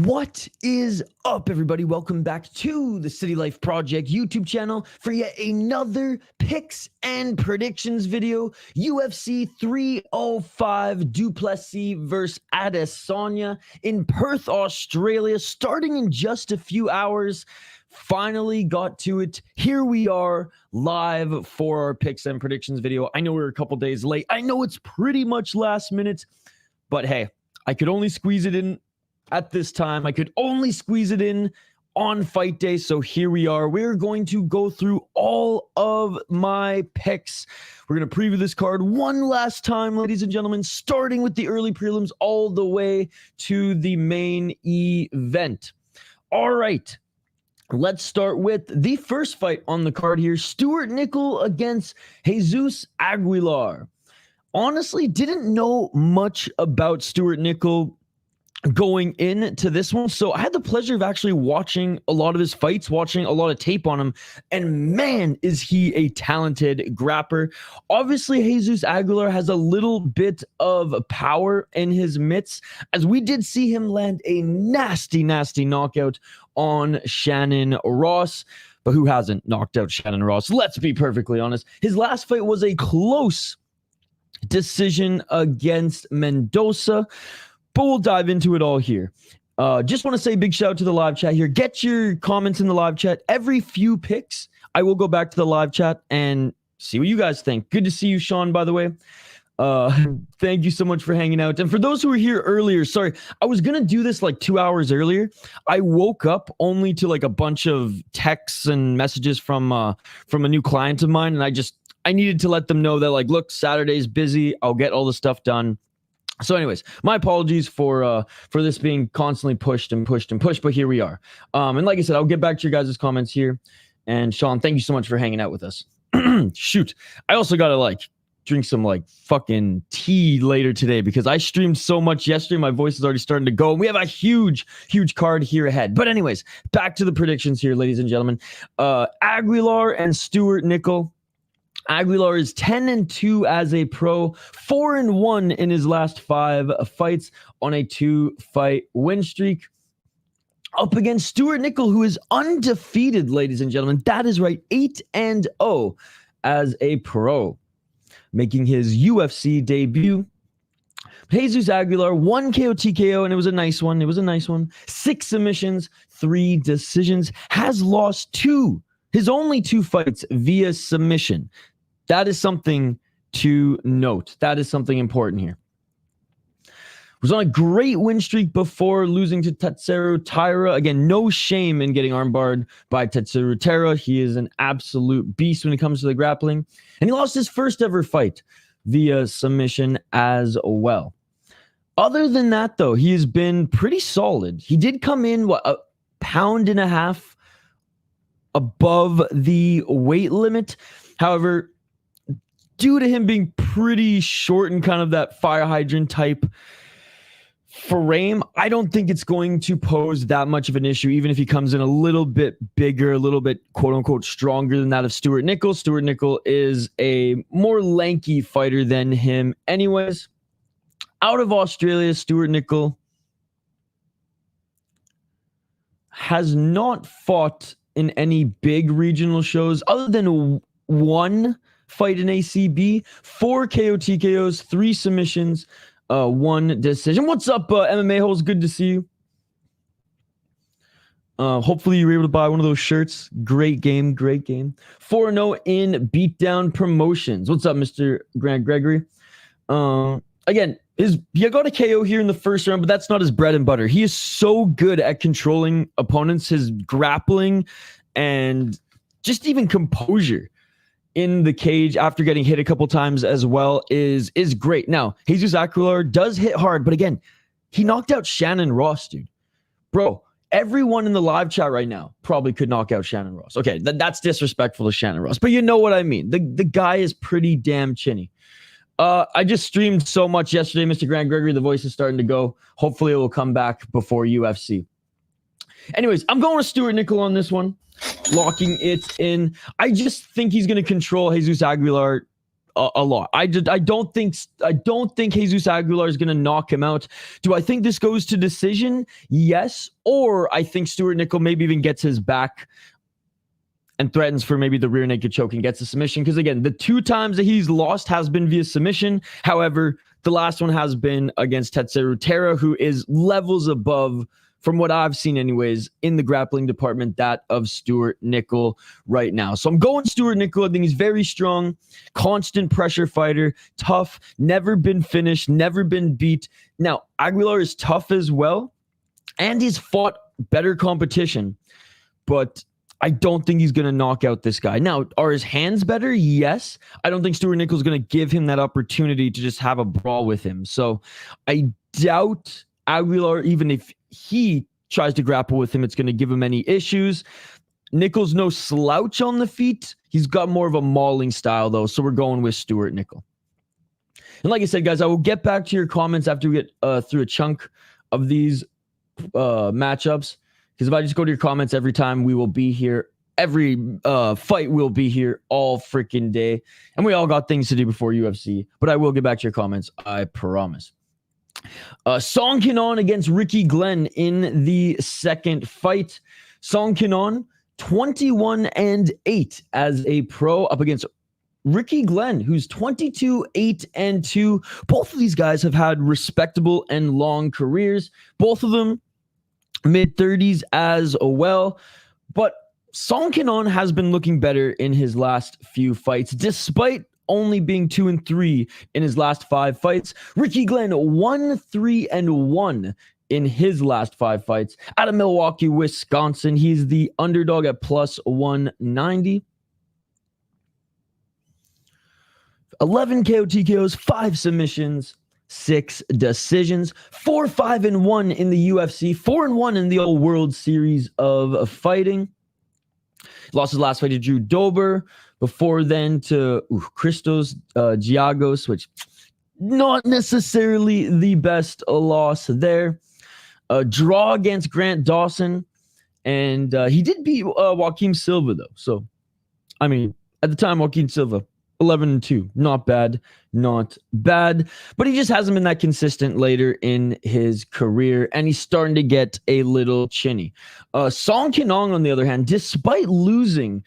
What is up, everybody? Welcome back to the City Life Project YouTube channel for yet another picks and predictions video. UFC 305 Plessis versus Adesanya in Perth, Australia, starting in just a few hours. Finally got to it. Here we are live for our picks and predictions video. I know we're a couple days late. I know it's pretty much last minute, but hey, I could only squeeze it in at this time. I could only squeeze it in on fight day. So here we are. We're going to go through all of my picks. We're going to preview this card one last time, ladies and gentlemen, starting with the early prelims all the way to the main event. All right. Let's start with the first fight on the card here. Stewart Nicoll against Jesus Aguilar. Honestly, didn't know much about Stewart Nicoll going into this one, so I had the pleasure of actually watching a lot of his fights, watching a lot of tape on him, and man, is he a talented grappler. Obviously, Jesus Aguilar has a little bit of power in his mitts, as we did see him land a nasty knockout on Shannon Ross. But who hasn't knocked out Shannon Ross? Let's be perfectly honest. His last fight was a close decision against Mendoza, but we'll dive into it all here. Just want to say big shout out to the live chat here. Get your comments in the live chat. Every few picks, I will go back to the live chat and see what you guys think. Good to see you, Sean, by the way. Thank you so much for hanging out. And for those who were here earlier, sorry, I was going to do this like 2 hours earlier. I woke up only to like a bunch of texts and messages from a new client of mine. And I needed to let them know that, like, look, Saturday's busy. I'll get all the stuff done. So anyways, my apologies for this being constantly pushed, but here we are. And like I said, I'll get back to your guys' comments here. And Sean, thank you so much for hanging out with us. Shoot. I also got to like drink some like fucking tea later today because I streamed so much yesterday. My voice is already starting to go. We have a huge card here ahead. But anyways, back to the predictions here, ladies and gentlemen. Aguilar and Stewart Nicoll. Aguilar is 10-2 as a pro, 4-1 in his last 5 fights on a 2-fight win streak. Up against Stewart Nicoll, who is undefeated, ladies and gentlemen. That is right, 8-0 as a pro, making his UFC debut. Jesus Aguilar, 1 KO TKO, and it was a nice one. 6 submissions, 3 decisions. Has lost his only 2 fights via submission. That is something to note. That is something important here. Was on a great win streak before losing to Tatsuro Taira. Again, no shame in getting armbarred by Tatsuro Taira. He is an absolute beast when it comes to the grappling. And he lost his first ever fight via submission as well. Other than that, though, he has been pretty solid. He did come in, a pound and a half above the weight limit. However, due to him being pretty short and kind of that fire hydrant type frame, I don't think it's going to pose that much of an issue, even if he comes in a little bit bigger, a little bit quote-unquote stronger than that of Stewart Nicoll. Stewart Nicoll is a more lanky fighter than him anyways. Out of Australia, Stewart Nicoll has not fought in any big regional shows other than 1 fight in ACB, 4 KO TKOs, 3 submissions, 1 decision. What's up, MMA holes? Good to see you. Hopefully you were able to buy one of those shirts. Great game. 4-0 in Beatdown Promotions. What's up, Mr. Grant Gregory? Again, he got a KO here in the first round, but that's not his bread and butter. He is so good at controlling opponents. His grappling and just even composure in the cage after getting hit a couple times as well is great. Now, Jesus Aguilar does hit hard, but again, he knocked out Shannon Ross, dude. Bro, everyone in the live chat right now probably could knock out Shannon Ross. Okay, that's disrespectful to Shannon Ross, but you know what I mean. The guy is pretty damn chinny. I just streamed so much yesterday, Mr. Grant Gregory. The voice is starting to go. Hopefully it will come back before UFC. Anyways, I'm going with Stewart Nicoll on this one. Locking it in. I just think he's going to control Jesus Aguilar a lot. I don't think Jesus Aguilar is going to knock him out. Do I think this goes to decision? Yes. Or I think Stewart Nicoll maybe even gets his back and threatens for maybe the rear naked choke and gets a submission. Because again, the 2 times that he's lost has been via submission. However, the last one has been against Tetsuya Terra, who is levels above, from what I've seen anyways, in the grappling department, that of Stewart Nicoll right now. So I'm going Stewart Nicoll. I think he's very strong, constant pressure fighter, tough, never been finished, never been beat. Now, Aguilar is tough as well, and he's fought better competition, but I don't think he's going to knock out this guy. Now, are his hands better? Yes. I don't think Stewart Nicoll is going to give him that opportunity to just have a brawl with him. So I doubt Aguilar, even if he tries to grapple with him, it's going to give him any issues. Nicoll's no slouch on the feet. He's got more of a mauling style, though, so we're going with Stewart Nicoll. And like I said, guys, I will get back to your comments after we get through a chunk of these matchups, because if I just go to your comments every time, we will be here. Every fight will be here all freaking day. And we all got things to do before UFC, but I will get back to your comments, I promise. Song Kenan against Ricky Glenn in the second fight. Song Kenan 21-8 as a pro up against Ricky Glenn, who's 22-8-2. Both of these guys have had respectable and long careers. Both of them mid-30s as well. But Song Kenan has been looking better in his last few fights, despite only being 2-3 in his last 5 fights. Ricky Glenn 1-3-1 in his last 5 fights out of Milwaukee, Wisconsin. He's the underdog at plus 190. 11 KO TKOs, 5 submissions, 6 decisions, 4-5-1 in the UFC, 4-1 in the old World Series of Fighting. Lost his last fight to Drew Dober. Before then to Christos Giagos, which not necessarily the best loss there. A draw against Grant Dawson. And he did beat Joaquim Silva, though. So, I mean, at the time, Joaquim Silva, 11-2. Not bad. Not bad. But he just hasn't been that consistent later in his career. And he's starting to get a little chinny. Song Kenan, on the other hand, despite losing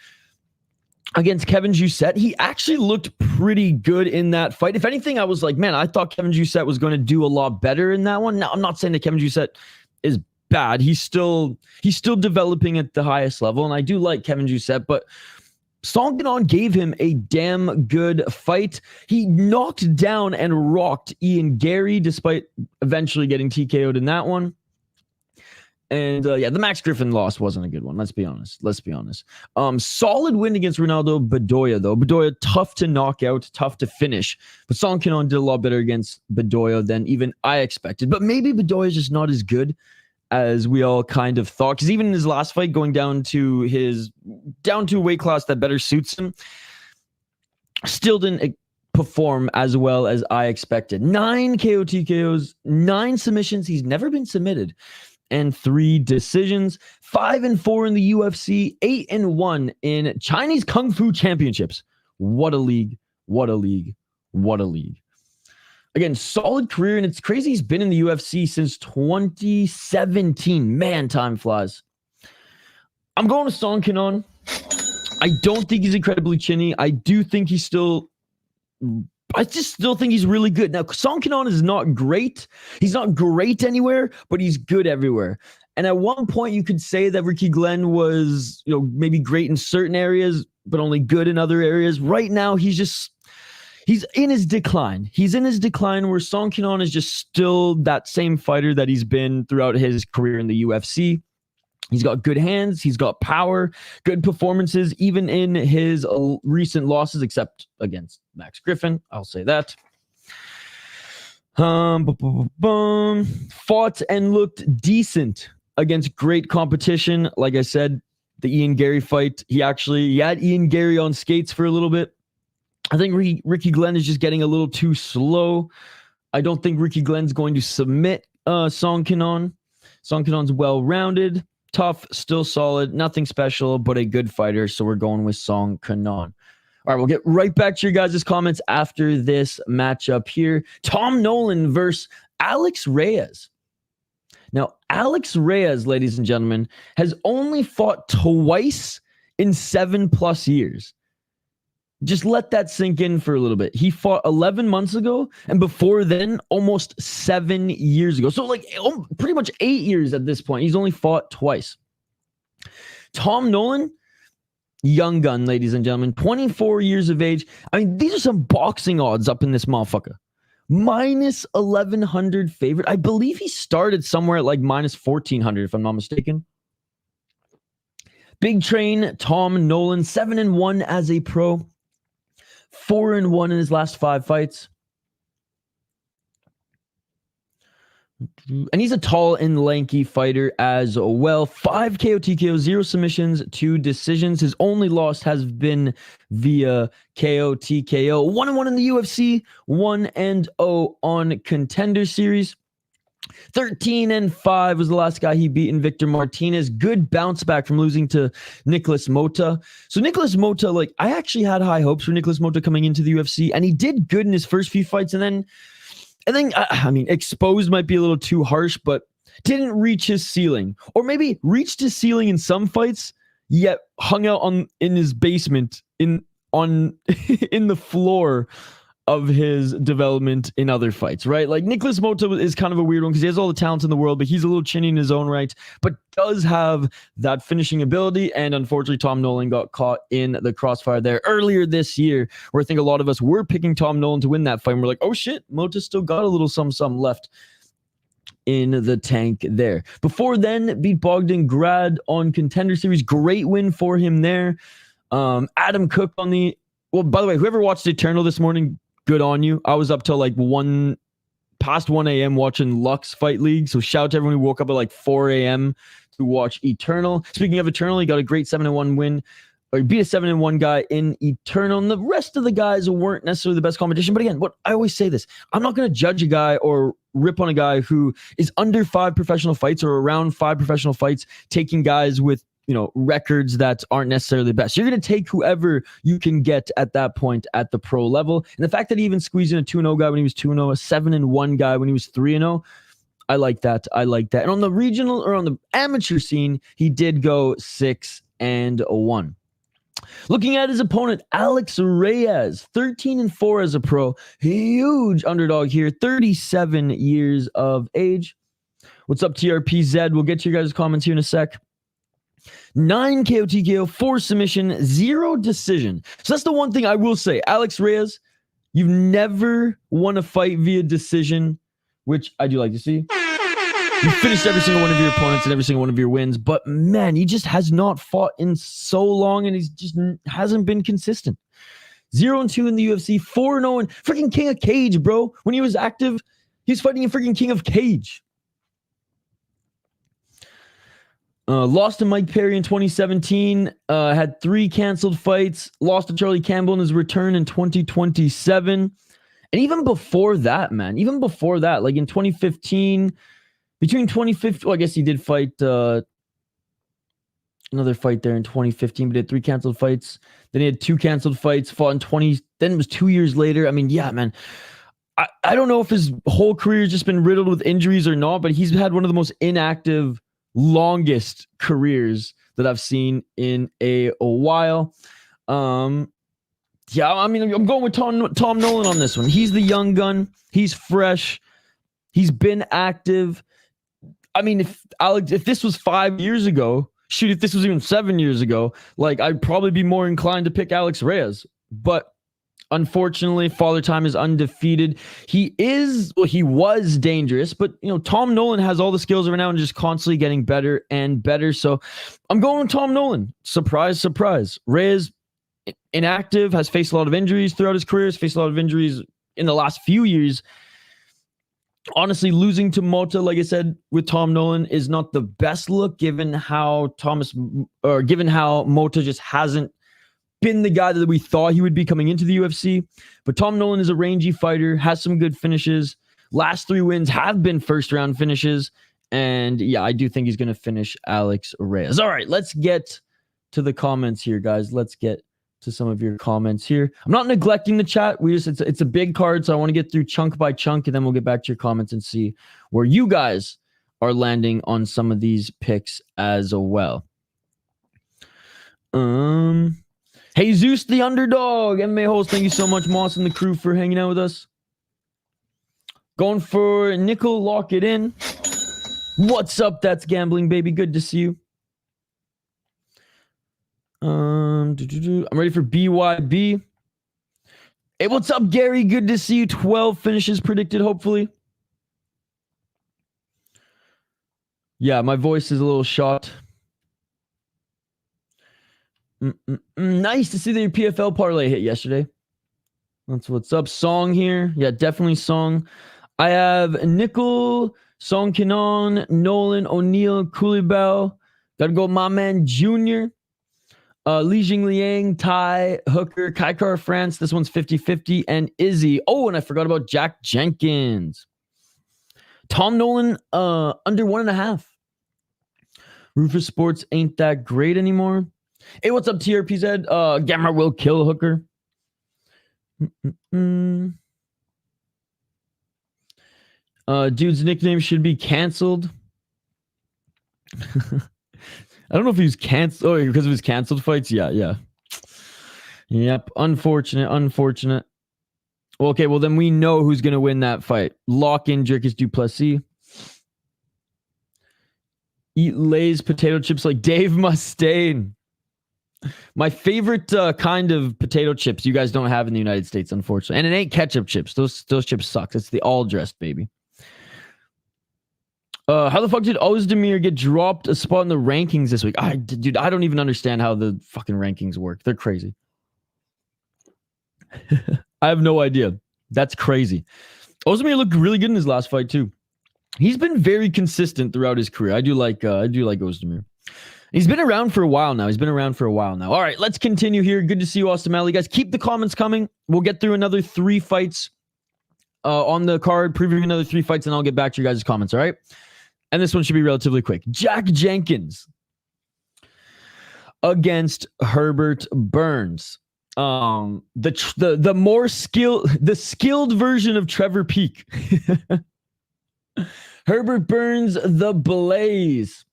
against Kevin Jousset, he actually looked pretty good in that fight. If anything, I was like, man, I thought Kevin Jousset was going to do a lot better in that one. Now, I'm not saying that Kevin Jousset is bad. He's still developing at the highest level, and I do like Kevin Jousset, but Song Kenan gave him a damn good fight. He knocked down and rocked Ian Gary, despite eventually getting TKO'd in that one. And yeah, the Max Griffin loss wasn't a good one. Let's be honest. Solid win against Ronaldo Bedoya, though. Bedoya, tough to knock out, tough to finish. But Song Kenan did a lot better against Bedoya than even I expected. But maybe Bedoya is just not as good as we all kind of thought. Because even in his last fight, going down to a weight class that better suits him, still didn't perform as well as I expected. 9 KO TKOs, 9 submissions. He's never been submitted. And 3 decisions, 5-4 in the UFC, 8-1 in Chinese Kung Fu Championships. What a league. What a league. What a league. Again, solid career, and it's crazy he's been in the UFC since 2017. Man, time flies. I'm going to Song Kenan. I don't think he's incredibly chinny. I just still think he's really good. Now, Song Kenan is not great. He's not great anywhere, but he's good everywhere. And at one point, you could say that Ricky Glenn was, maybe great in certain areas, but only good in other areas. Right now, he's in his decline. He's in his decline where Song Kenan is just still that same fighter that he's been throughout his career in the UFC. He's got good hands. He's got power, good performances, even in his recent losses, except against Max Griffin. I'll say that. Fought and looked decent against great competition. Like I said, the Ian Gary fight, he had Ian Gary on skates for a little bit. I think Ricky Glenn is just getting a little too slow. I don't think Ricky Glenn's going to submit Song Kenan. Song Kenan's well-rounded. Tough, still solid, nothing special, but a good fighter. So we're going with Song Kenan. All right, we'll get right back to your guys' comments after this matchup here. Tom Nolan versus Alex Reyes. Now, Alex Reyes, ladies and gentlemen, has only fought twice in 7+ years. Just let that sink in for a little bit. He fought 11 months ago, and before then, almost 7 years ago. So, like, pretty much 8 years at this point. He's only fought twice. Tom Nolan, young gun, ladies and gentlemen, 24 years of age. I mean, these are some boxing odds up in this motherfucker. Minus 1,100 favorite. I believe he started somewhere at like minus 1,400, if I'm not mistaken. Big Train, Tom Nolan, 7-1 as a pro. 4-1 in his last 5 fights. And he's a tall and lanky fighter as well. 5 KO TKO, 0 submissions, 2 decisions. His only loss has been via KO TKO. 1-1 in the UFC, 1-0 on Contender Series. 13-5 was the last guy he beat in Victor Martinez. Good bounce back from losing to Nicholas Mota. So Nicholas Mota, like, I actually had high hopes for Nicholas Mota coming into the UFC, and he did good in his first few fights, and then I mean, exposed might be a little too harsh, but didn't reach his ceiling, or maybe reached his ceiling in some fights, yet hung out in his basement in the floor of his development in other fights, right? Like, Nicholas Mota is kind of a weird one because he has all the talent in the world, but he's a little chinny in his own right, but does have that finishing ability. And unfortunately, Tom Nolan got caught in the crossfire there earlier this year, where I think a lot of us were picking Tom Nolan to win that fight. And we're like, oh shit, Mota still got a little some left in the tank there. Before then, beat Bogdan Grad on Contender Series. Great win for him there. Adam Cook on the... Well, by the way, whoever watched Eternal this morning, good on you. I was up till like past 1 a.m. watching Lux Fight League. So shout out to everyone who woke up at like 4 a.m. to watch Eternal. Speaking of Eternal, he got a great 7-1 win. Or he beat a 7-1 guy in Eternal. And the rest of the guys weren't necessarily the best competition. But again, I always say this. I'm not going to judge a guy or rip on a guy who is under 5 professional fights or around 5 professional fights, taking guys with, you know, records that aren't necessarily the best. You're going to take whoever you can get at that point at the pro level. And the fact that he even squeezed in a 2-0 guy when he was 2-0, a 7-1 guy when he was 3-0, I like that. I like that. And on the regional or on the amateur scene, he did go 6-1. Looking at his opponent, Alex Reyes, 13-4 as a pro. Huge underdog here, 37 years of age. What's up, TRPZ? We'll get to your guys' comments here in a sec. 9 KO TKO, 4 submission, 0 decision. So that's the one thing I will say. Alex Reyes, you've never won a fight via decision, which I do like to see. You finished every single one of your opponents and every single one of your wins, but man, he just has not fought in so long, and he's just hasn't been consistent. 0-2 in the UFC, 4-0 in freaking King of Cage, bro. When he was active, he was fighting a freaking King of Cage. Lost to Mike Perry in 2017. Had 3 canceled fights. Lost to Charlie Campbell in his return in 2027. And even before that, man, like in 2015, between 2015, well, I guess he did fight another fight there in 2015, but he had 3 canceled fights. Then he had 2 canceled fights, fought in 20, then it was 2 years later. I mean, yeah, man. I don't know if his whole career has just been riddled with injuries or not, but he's had one of the most inactive, longest careers that I've seen in a while. Yeah, I mean, I'm going with Tom Nolan on this one. He's the young gun. He's fresh. He's been active. I mean, if this was 5 years ago, shoot, if this was even 7 years ago, like, I'd probably be more inclined to pick Alex Reyes. But unfortunately, Father Time is undefeated. He was dangerous, but, you know, Tom Nolan has all the skills right now and just constantly getting better and better. So I'm going with Tom Nolan. Surprise, surprise. Reyes, inactive, has faced a lot of injuries throughout his career, has faced a lot of injuries in the last few years. Honestly, losing to Mota, like I said, with Tom Nolan is not the best look, given how Mota just hasn't been the guy that we thought he would be coming into the UFC. But Tom Nolan is a rangy fighter, has some good finishes. Last 3 wins have been first round finishes. And yeah, I do think he's going to finish Alex Reyes. All right, let's get to the comments here, guys. Let's get to some of your comments here. I'm not neglecting the chat. It's a big card, so I want to get through chunk by chunk, and then we'll get back to your comments and see where you guys are landing on some of these picks as well. Jesus the Underdog, MMA host, thank you so much, Moss and the crew, for hanging out with us. Going for Nicoll, lock it in. What's up? That's gambling, baby. Good to see you. I'm ready for BYB. Hey, what's up, Gary? Good to see you. 12 finishes predicted, hopefully. Yeah, my voice is a little shot. Nice to see that your PFL parlay hit yesterday. That's what's up. Song here. Yeah, definitely Song. I have Nicoll, Song Kenan, Nolan, O'Neal, Culibao. Gotta go my man Junior. Jingliang, Tai, Hooker, Kaikar, France. This one's 50-50. And Izzy. Oh, and I forgot about Jack Jenkins. Tom Nolan, under 1.5. Rufus Sports ain't that great anymore. Hey, what's up, TRPZ? Gamrot will kill Hooker. Dude's nickname should be canceled. I don't know if he was canceled. Oh, because of his canceled fights? Yeah. Yep. Unfortunate. Well, okay, well, then we know who's going to win that fight. Lock in Dricus du Plessis. Eat Lay's potato chips like Dave Mustaine. My favorite kind of potato chips you guys don't have in the United States, unfortunately. And it ain't ketchup chips. Those chips suck. It's the all-dressed, baby. How the fuck did Ozdemir get dropped a spot in the rankings this week? Dude, I don't even understand how the fucking rankings work. They're crazy. I have no idea. That's crazy. Ozdemir looked really good in his last fight, too. He's been very consistent throughout his career. I do like Ozdemir. He's been around for a while now. All right, let's continue here. Good to see you, Austin Malley. Guys, keep the comments coming. We'll get through another 3 fights on the card, previewing another 3 fights, and I'll get back to your guys' comments, all right? And this one should be relatively quick. Jack Jenkins against Herbert Burns. The more skilled version of Trevor Peak. Herbert Burns, the Blaze.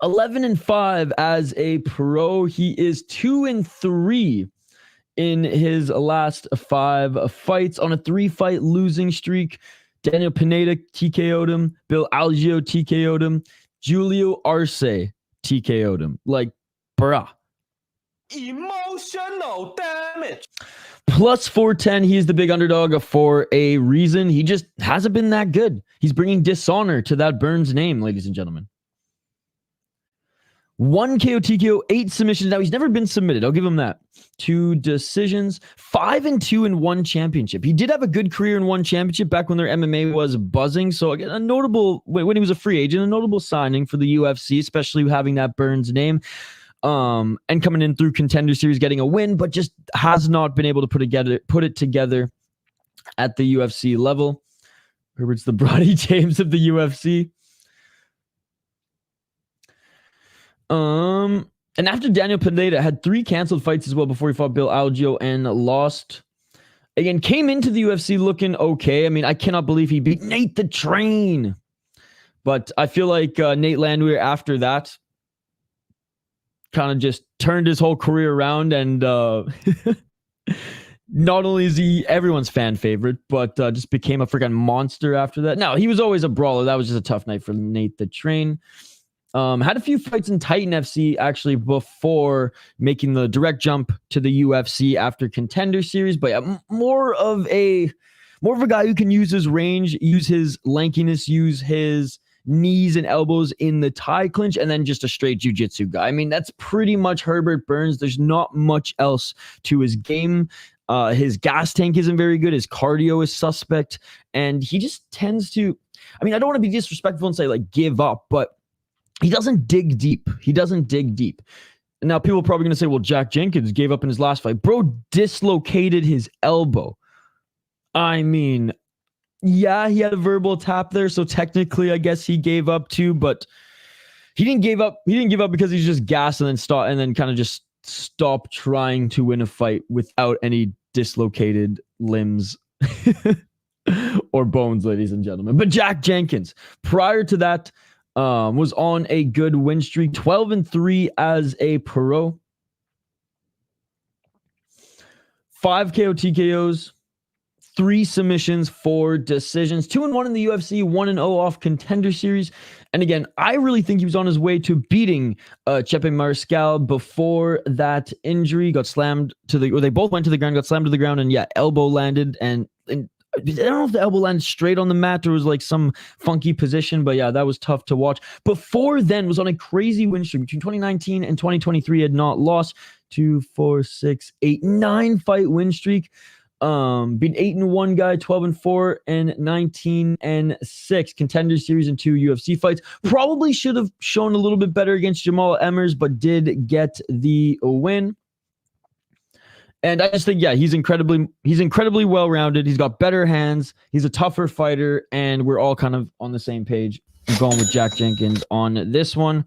11-5 as a pro. He is 2-3 in his last 5 fights on a 3-fight losing streak. Daniel Pineda TKO'd him. Bill Algeo TKO'd him. Julio Arce TKO'd him. Like, bruh. Emotional damage. Plus 410. He's the big underdog for a reason. He just hasn't been that good. He's bringing dishonor to that Burns name, ladies and gentlemen. 1 KO, TKO, 8 submissions. Now, he's never been submitted. I'll give him that. 2 decisions. 5-2 in 1 championship. He did have a good career in 1 championship back when their MMA was buzzing. So, again, a notable, when he was a free agent, a notable signing for the UFC, especially having that Burns name. And coming in through Contender Series, getting a win, but just has not been able to put it together at the UFC level. Herbert's the Brodie James of the UFC. And after Daniel Pineda had 3 canceled fights as well before he fought Bill Algeo and lost. Again, came into the UFC looking okay. I mean, I cannot believe he beat Nate the Train. But I feel like Nate Landwehr after that kind of just turned his whole career around, and not only is he everyone's fan favorite, but just became a freaking monster after that. Now, he was always a brawler. That was just a tough night for Nate the Train. Had a few fights in Titan FC actually before making the direct jump to the UFC after Contender Series, but yeah, more of a guy who can use his range, use his lankiness, use his knees and elbows in the tie clinch, and then just a straight jiu-jitsu guy. I mean, that's pretty much Herbert Burns. There's not much else to his game. His gas tank isn't very good. His cardio is suspect, and he just tends to, I mean, I don't want to be disrespectful and say like give up, but he doesn't dig deep. Now, people are probably going to say, well, Jack Jenkins gave up in his last fight. Bro dislocated his elbow. I mean, yeah, he had a verbal tap there, so technically I guess he gave up too, but he didn't give up because he's just gassed and then kind of just stop trying to win a fight without any dislocated limbs or bones, ladies and gentlemen. But Jack Jenkins, prior to that, was on a good win streak, 12-3 as a pro. 5 KO TKOs, 3 submissions, 4 decisions, 2-1 in the UFC, 1-0 off Contender Series. And again, I really think he was on his way to beating Chepe Mariscal before that injury. Got slammed to the, or they both went to the ground, got slammed to the ground, and yeah, elbow landed. And I don't know if the elbow landed straight on the mat or was like some funky position, but yeah, that was tough to watch. Before then, was on a crazy win streak between 2019 and 2023. Had not lost. 2, 4, 6, 8, 9 fight win streak. Beat 8-1 guy, 12-4, and 19-6. Contender Series and 2 UFC fights. Probably should have shown a little bit better against Jamal Emmers, but did get the win. And I just think, yeah, he's incredibly well-rounded. He's got better hands. He's a tougher fighter, and we're all kind of on the same page. I'm going with Jack Jenkins on this one.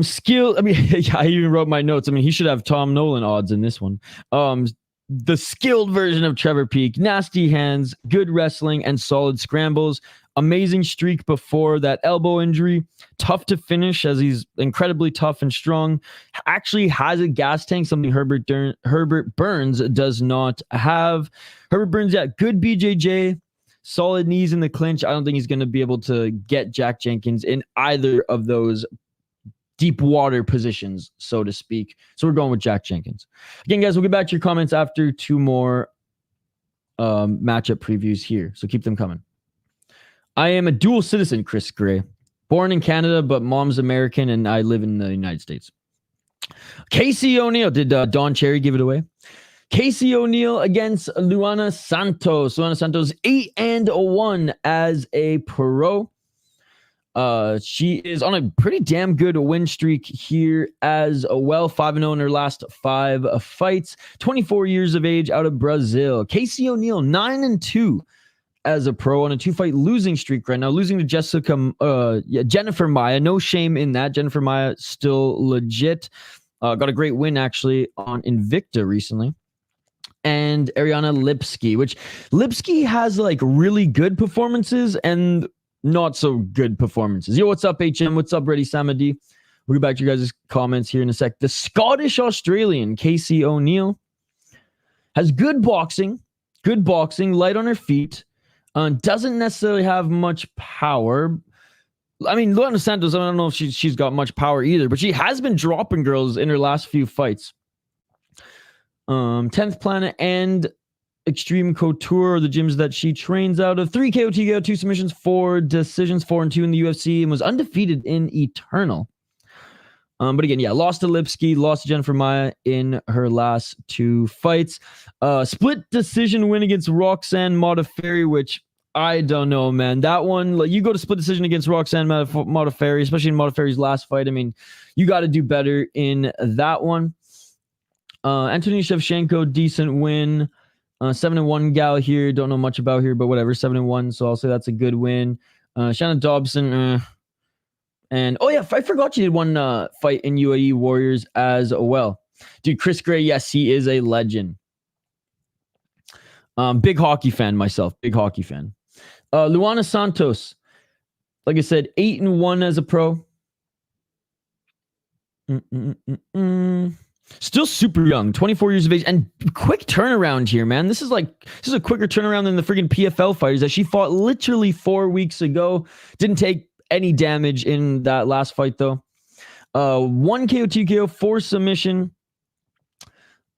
Skill. I mean, yeah, I even wrote my notes. I mean, he should have Tom Nolan odds in this one. The skilled version of Trevor Peek, nasty hands, good wrestling, and solid scrambles. Amazing streak before that elbow injury. Tough to finish as he's incredibly tough and strong. Actually has a gas tank, something Herbert Burns does not have. Herbert Burns, yeah, good BJJ. Solid knees in the clinch. I don't think he's going to be able to get Jack Jenkins in either of those deep water positions, so to speak. So we're going with Jack Jenkins. Again, guys, we'll get back to your comments after 2 more matchup previews here. So keep them coming. I am a dual citizen, Chris Gray. Born in Canada, but mom's American, and I live in the United States. Casey O'Neill. Did Don Cherry give it away? Casey O'Neill against Luana Santos. Luana Santos 8-1 as a pro. She is on a pretty damn good win streak here as well. 5-0 in her last 5 fights. 24 years of age, out of Brazil. Casey O'Neill 9-2 as a pro on a 2-fight losing streak right now. Losing to Jennifer Maia. No shame in that. Jennifer Maia still legit. Got a great win actually on Invicta recently. And Ariana Lipski, which Lipski has like really good performances and not so good performances. Yo, what's up, HM? What's up, Ready Samadi? We'll get back to you guys' comments here in a sec. The Scottish Australian Casey O'Neill has good boxing, light on her feet, doesn't necessarily have much power. I mean, Luana Santos, I don't know if she's got much power either, but she has been dropping girls in her last few fights. 10th Planet and Extreme Couture are the gyms that she trains out of. 3 KO TKO, 2 submissions, 4 decisions, 4-2 in the UFC, and was undefeated in Eternal. But again, yeah, lost to Lipski, lost to Jennifer Maia in her last 2 fights. Split decision win against Roxanne Modafferi, which I don't know, man. That one, like, you go to split decision against Roxanne Modafferi, especially in Modafferi's last fight. I mean, you got to do better in that one. Anthony Shevchenko, decent win. 7-1 gal here. Don't know much about here, but whatever. 7-1, so I'll say that's a good win. Shannon Dobson. And, oh, yeah, I forgot she did one fight in UAE Warriors as well. Dude, Chris Gray, yes, he is a legend. Big hockey fan myself. Big hockey fan. Luana Santos. Like I said, 8-1 as a pro. Still super young, 24 years of age, and quick turnaround here, man. This is a quicker turnaround than the friggin' PFL fighters that she fought literally 4 weeks ago. Didn't take any damage in that last fight though. 1 KO TKO, 4 submission,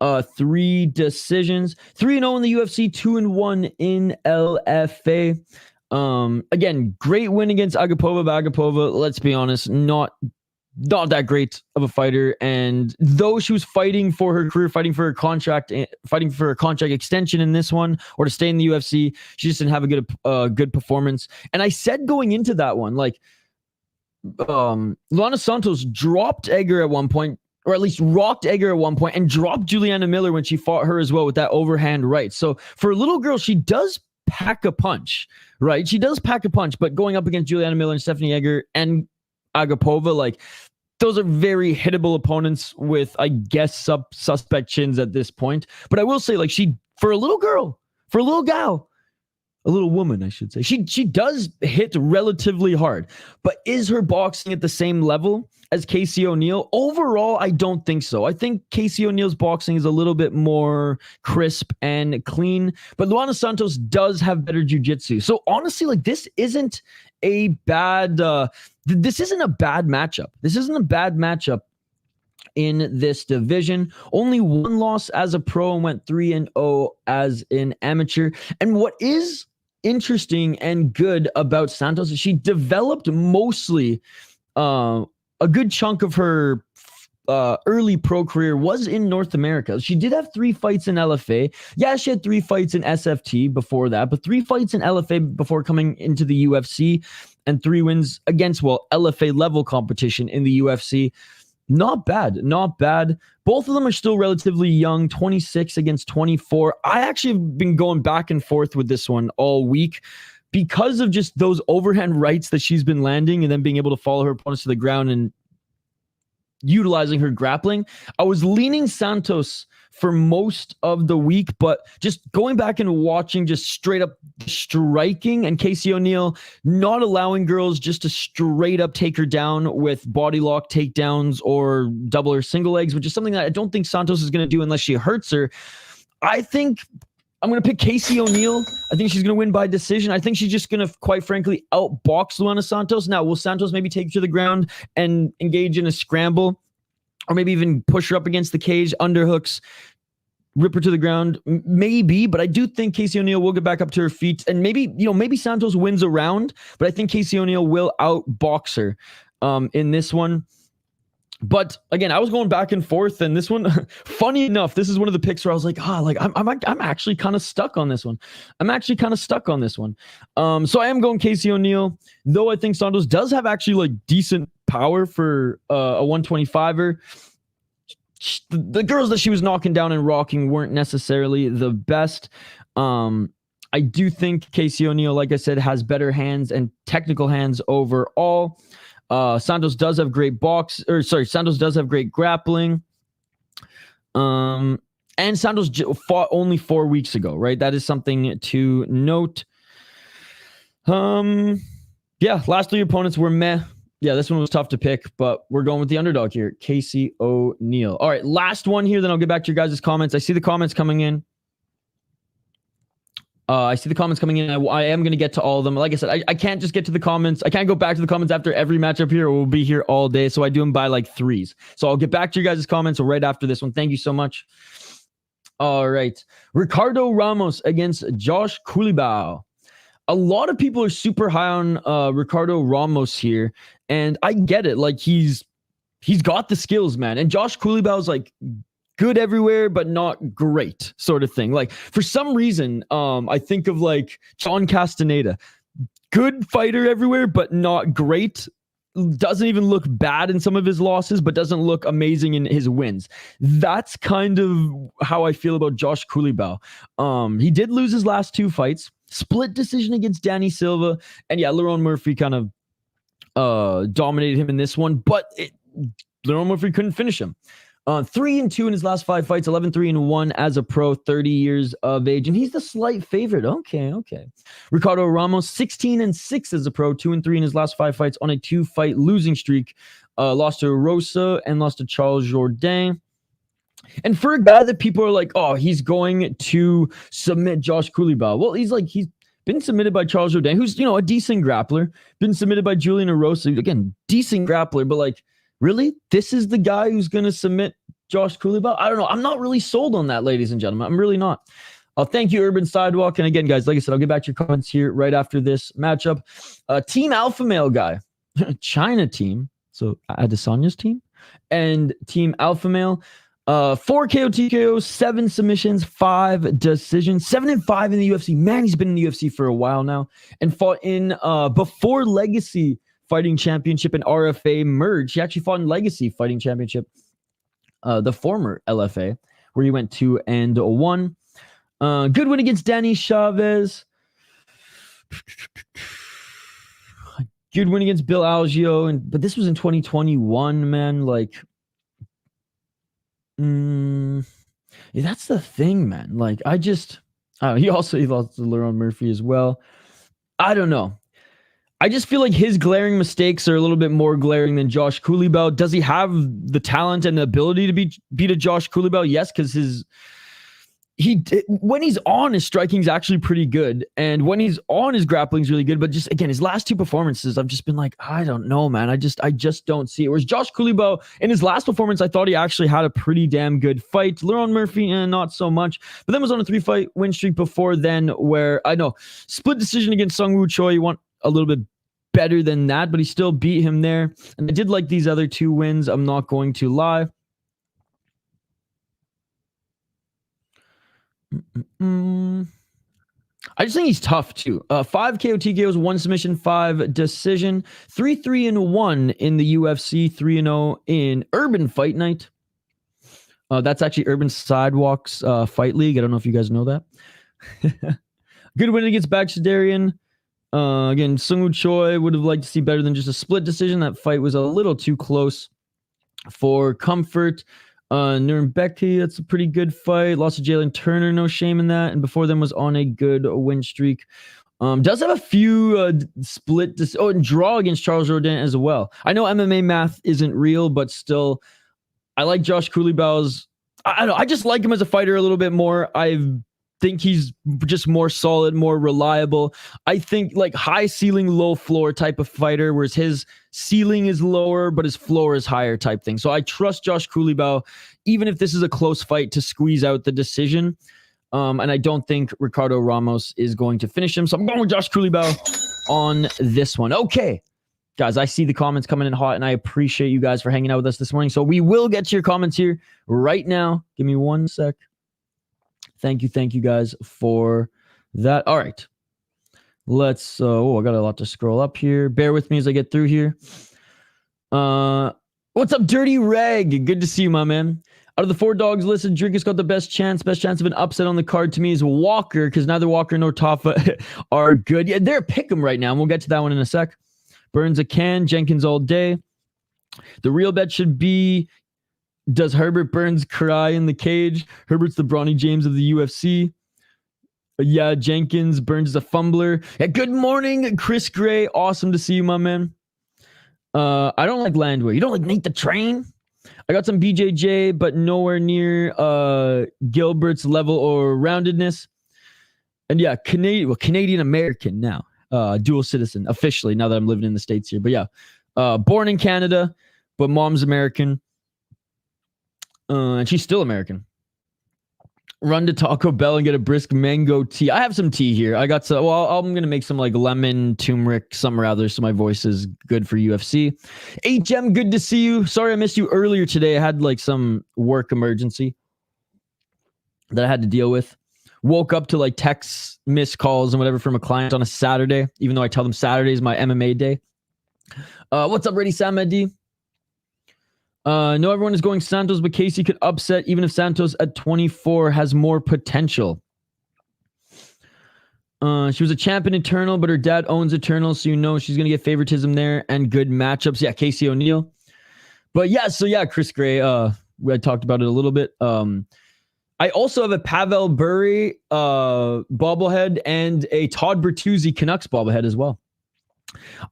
3 decisions, 3-0 in the UFC, 2-1 in LFA. Again, great win against Agapova, but Agapova, let's be honest, not that great of a fighter. And though she was fighting for her career, fighting for her contract extension in this one, or to stay in the UFC, she just didn't have a good performance. And I said going into that one, like, Luana Santos dropped Edgar at one point, or at least rocked Edgar at one point, and dropped Juliana Miller when she fought her as well with that overhand right. So for a little girl, she does pack a punch, right? She does pack a punch, but going up against Juliana Miller and Stephanie Edgar and Agapova, like, those are very hittable opponents with, I guess, suspect chins at this point. But I will say, like, for a little girl, for a little gal, a little woman, I should say, she does hit relatively hard. But is her boxing at the same level as Casey O'Neill? Overall, I don't think so. I think Casey O'Neill's boxing is a little bit more crisp and clean. But Luana Santos does have better jiu-jitsu. So honestly, like, this isn't a bad... this isn't a bad matchup. This isn't a bad matchup in this division. Only one loss as a pro and went 3-0 as an amateur. And what is interesting and good about Santos is she developed mostly a good chunk of her early pro career was in North America. She did have 3 fights in LFA. Yeah, she had 3 fights in SFT before that, but 3 fights in LFA before coming into the UFC, and 3 wins against, well, LFA level competition in the UFC. Not bad, not bad. Both of them are still relatively young, 26 against 24. I actually have been going back and forth with this one all week because of just those overhand rights that she's been landing and then being able to follow her opponents to the ground and utilizing her grappling. I was leaning Santos for most of the week, but just going back and watching just straight up striking and Casey O'Neill not allowing girls just to straight up take her down with body lock takedowns or double or single legs, which is something that I don't think Santos is going to do unless she hurts her. I think I'm going to pick Casey O'Neill. I think she's going to win by decision. I think she's just going to, quite frankly, outbox Luana Santos. Now, will Santos maybe take her to the ground and engage in a scramble, or maybe even push her up against the cage, underhooks, rip her to the ground? Maybe, but I do think Casey O'Neill will get back up to her feet, and maybe Santos wins a round, but I think Casey O'Neill will outbox her in this one. But again, I was going back and forth, and this one, funny enough, this is one of the picks where I was like, I'm actually kind of stuck on this one. So I am going Casey O'Neill, though I think Santos does have actually like decent power for a 125er. The girls that she was knocking down and rocking weren't necessarily the best. I do think Casey O'Neill, like I said, has better hands and technical hands overall. Santos does have great Santos does have great grappling. And Santos fought only 4 weeks ago, right? That is something to note. Yeah, last 3 opponents were meh. Yeah, this one was tough to pick, but we're going with the underdog here, Casey O'Neill. All right, last one here, then I'll get back to your guys' comments. I see the comments coming in. I am going to get to all of them. Like I said, I can't just get to the comments. I can't go back to the comments after every matchup here. We'll be here all day. So I do them by like 3s. So I'll get back to your guys' comments right after this one. Thank you so much. All right. Ricardo Ramos against Josh Culibao. A lot of people are super high on Ricardo Ramos here. And I get it. Like, he's got the skills, man. And Josh Culibao's like good everywhere, but not great, sort of thing. Like, for some reason, I think of like John Castaneda. Good fighter everywhere, but not great. Doesn't even look bad in some of his losses, but doesn't look amazing in his wins. That's kind of how I feel about Josh Culibao. He did lose his last 2 fights. Split decision against Danny Silva. And yeah, Lerone Murphy kind of dominated him in this one, but Lerone Murphy couldn't finish him. 3-2 in his last 5 fights, 11-3-1 as a pro, 30 years of age, and he's the slight favorite. Okay. Ricardo Ramos, 16-6 as a pro, 2-3 in his last 5 fights on a 2-fight losing streak. Lost to Rosa and lost to Charles Jourdain. And for a guy that people are like, oh, he's going to submit Josh Culibao. Well, he's been submitted by Charles Jourdain, who's, a decent grappler. Been submitted by Julian Erosa, again, decent grappler, but like, really? This is the guy who's going to submit Josh Culibao? I don't know. I'm not really sold on that, ladies and gentlemen. I'm really not. Thank you, Urban Sidewalk. And again, guys, like I said, I'll get back to your comments here right after this matchup. Team Alpha Male guy, China team. So Adesanya's team and Team Alpha Male. 4 KO TKO, 7 submissions, 5 decisions, 7-5 in the UFC. Man, he's been in the UFC for a while now and fought in before Legacy Fighting Championship and RFA merge. He actually fought in Legacy Fighting Championship, the former LFA, where he went 2-1. Good win against Danny Chavez. I Good win against Bill Algeo, but this was in 2021, man. Like, yeah, that's the thing, man. Like, he lost to Lerone Murphy as well. I don't know. I just feel like his glaring mistakes are a little bit more glaring than Josh Culibao. Does he have the talent and the ability to beat a Josh Culibao? Yes, because when he's on, his striking is actually pretty good, and when he's on, his grappling is really good. But just again, his last 2 performances, I've just been like, I don't know, man. I just don't see it. Whereas Josh Culibao, in his last performance, I thought he actually had a pretty damn good fight. Lerone Murphy, not so much. But then was on a 3-fight win streak before then, where I know split decision against Sungwoo Choi. He won a little bit better than that, but he still beat him there. And I did like these other 2 wins. I'm not going to lie. I just think he's tough too. 5 KO TKOs, 1 submission, 5 decision, 3-3-1 in the UFC, 3-0 in Urban Fight Night. That's actually Urban Sidewalks Fight League. I don't know if you guys know that. Good win against Baghdadarian. Again, Sungwoo Choi would have liked to see better than just a split decision. That fight was a little too close for comfort. Nuremberg, that's a pretty good fight. Lost to Jalen Turner, no shame in that. And before them was on a good win streak. Does have a few split and draw against Charles Jourdain as well. I know MMA math isn't real, but still, I like Josh Culibao's. I don't know. I just like him as a fighter a little bit more. I think he's just more solid, more reliable. I think like high ceiling, low floor type of fighter, whereas his ceiling is lower, but his floor is higher type thing. So I trust Josh Culibao, even if this is a close fight, to squeeze out the decision. And I don't think Ricardo Ramos is going to finish him. So I'm going with Josh Culibao on this one. Okay. Guys, I see the comments coming in hot, and I appreciate you guys for hanging out with us this morning. So we will get to your comments here right now. Give me 1 sec. Thank you guys for that. All right. Let's, I got a lot to scroll up here. Bear with me as I get through here. What's up, Dirty Reg? Good to see you, my man. Out of the 4 dogs listed, Dricus got the best chance of an upset on the card to me is Walker, because neither Walker nor Tafa are good. Yeah, they're a pick'em right now, and we'll get to that one in a sec. Burns a can, Jenkins all day. The real bet should be, does Herbert Burns cry in the cage? Herbert's the Bronny James of the UFC. Yeah, Jenkins. Burns is a fumbler. Yeah, good morning, Chris Gray. Awesome to see you, my man. I don't like Landwehr. You don't like Nate the Train? I got some BJJ, but nowhere near Gilbert's level or roundedness. And yeah, Canadian American now. Dual citizen, officially, now that I'm living in the States here. But yeah, born in Canada, but mom's American. And she's still American. Run to Taco Bell and get a brisk mango tea. I have some tea here. I got some. Well, I'm gonna make some like lemon, turmeric, some rather, so my voice is good for UFC. HM, good to see you. Sorry I missed you earlier today. I had like some work emergency that I had to deal with. Woke up to like texts, missed calls, and whatever from a client on a Saturday, even though I tell them Saturday is my MMA day. What's up, Ready Sam Eddie? No, everyone is going Santos, but Casey could upset even if Santos at 24 has more potential. She was a champ in Eternal, but her dad owns Eternal, so you know she's going to get favoritism there and good matchups. Yeah, Casey O'Neill. But yeah, so yeah, Chris Gray, we talked about it a little bit. I also have a Pavel Bure bobblehead and a Todd Bertuzzi Canucks bobblehead as well.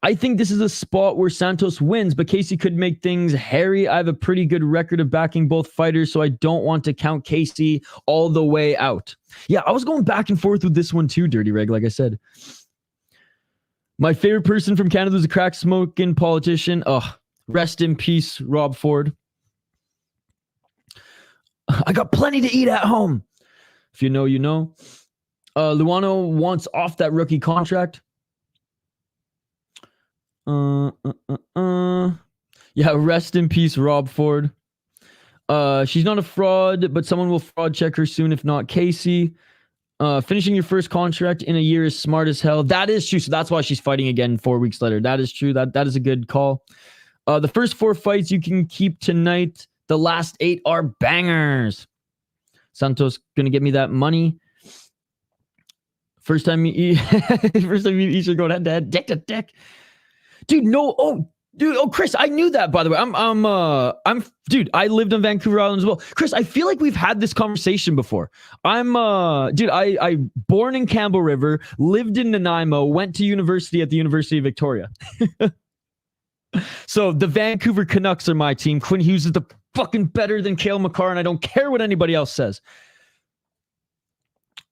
I think this is a spot where Santos wins, but Casey could make things hairy. I have a pretty good record of backing both fighters, so I don't want to count Casey all the way out. Yeah, I was going back and forth with this one too, Dirty Reg, like I said. My favorite person from Canada is a crack-smoking politician. Oh, rest in peace, Rob Ford. I got plenty to eat at home. If you know, you know. Luana wants off that rookie contract. Yeah, rest in peace, Rob Ford. She's not a fraud, but someone will fraud check her soon, if not Casey. Finishing your first contract in a year is smart as hell. That is true. So that's why she's fighting again 4 weeks later. That is true. That is a good call. The first 4 fights you can keep tonight. The last 8 are bangers. Santos gonna get me that money. First time you eat, first time you eat, should go head to head, deck to deck. Dude, no. Oh, dude. Oh, Chris, I knew that, by the way. Dude, I lived on Vancouver Island as well. Chris, I feel like we've had this conversation before. Dude, I born in Campbell River, lived in Nanaimo, went to university at the University of Victoria. So the Vancouver Canucks are my team. Quinn Hughes is the fucking better than Cale Makar, and I don't care what anybody else says.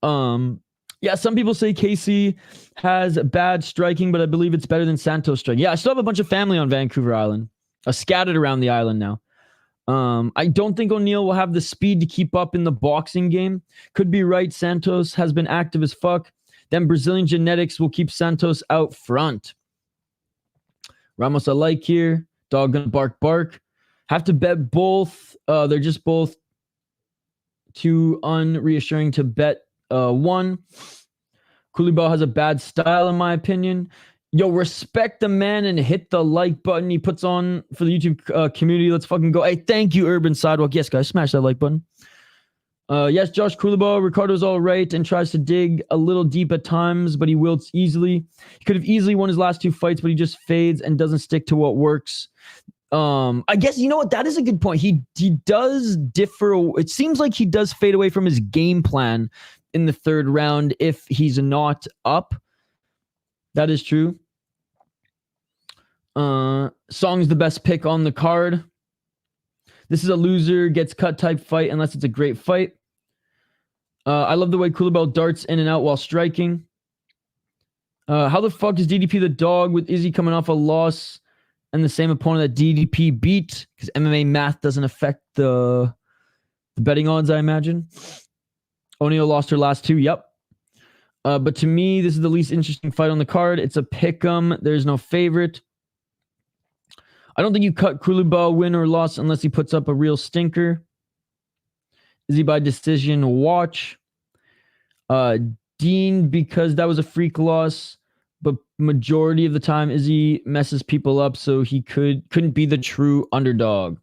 Yeah, some people say Casey has bad striking, but I believe it's better than Santos striking. Yeah, I still have a bunch of family on Vancouver Island, scattered around the island now. I don't think O'Neal will have the speed to keep up in the boxing game. Could be right. Santos has been active as fuck. Then Brazilian genetics will keep Santos out front. Ramos I like here. Dog gonna bark. Have to bet both. They're just both too unreassuring to bet one. Culibao has a bad style in my opinion. Yo, respect the man and hit the like button he puts on for the YouTube community. Let's fucking go. Hey, thank you, Urban Sidewalk. Yes, guys, smash that like button. Yes, Josh Culibao. Ricardo's all right and tries to dig a little deep at times, but he wilts easily. He could have easily won his last 2 fights, but he just fades and doesn't stick to what works. I guess, you know what? That is a good point. He does differ. It seems like he does fade away from his game plan in the 3rd round if he's not up. That is true. Song's the best pick on the card. This is a loser gets cut type fight unless it's a great fight. I love the way Culibao darts in and out while striking. How the fuck is DDP the dog with Izzy coming off a loss and the same opponent that DDP beat? Because MMA math doesn't affect the betting odds, I imagine. O'Neal lost her last 2. Yep. But to me, this is the least interesting fight on the card. It's a pick'em. There's no favorite. I don't think you cut Culibao win or loss unless he puts up a real stinker. Izzy by decision, watch. Dean, because that was a freak loss, but majority of the time Izzy messes people up, so he couldn't be the true underdog.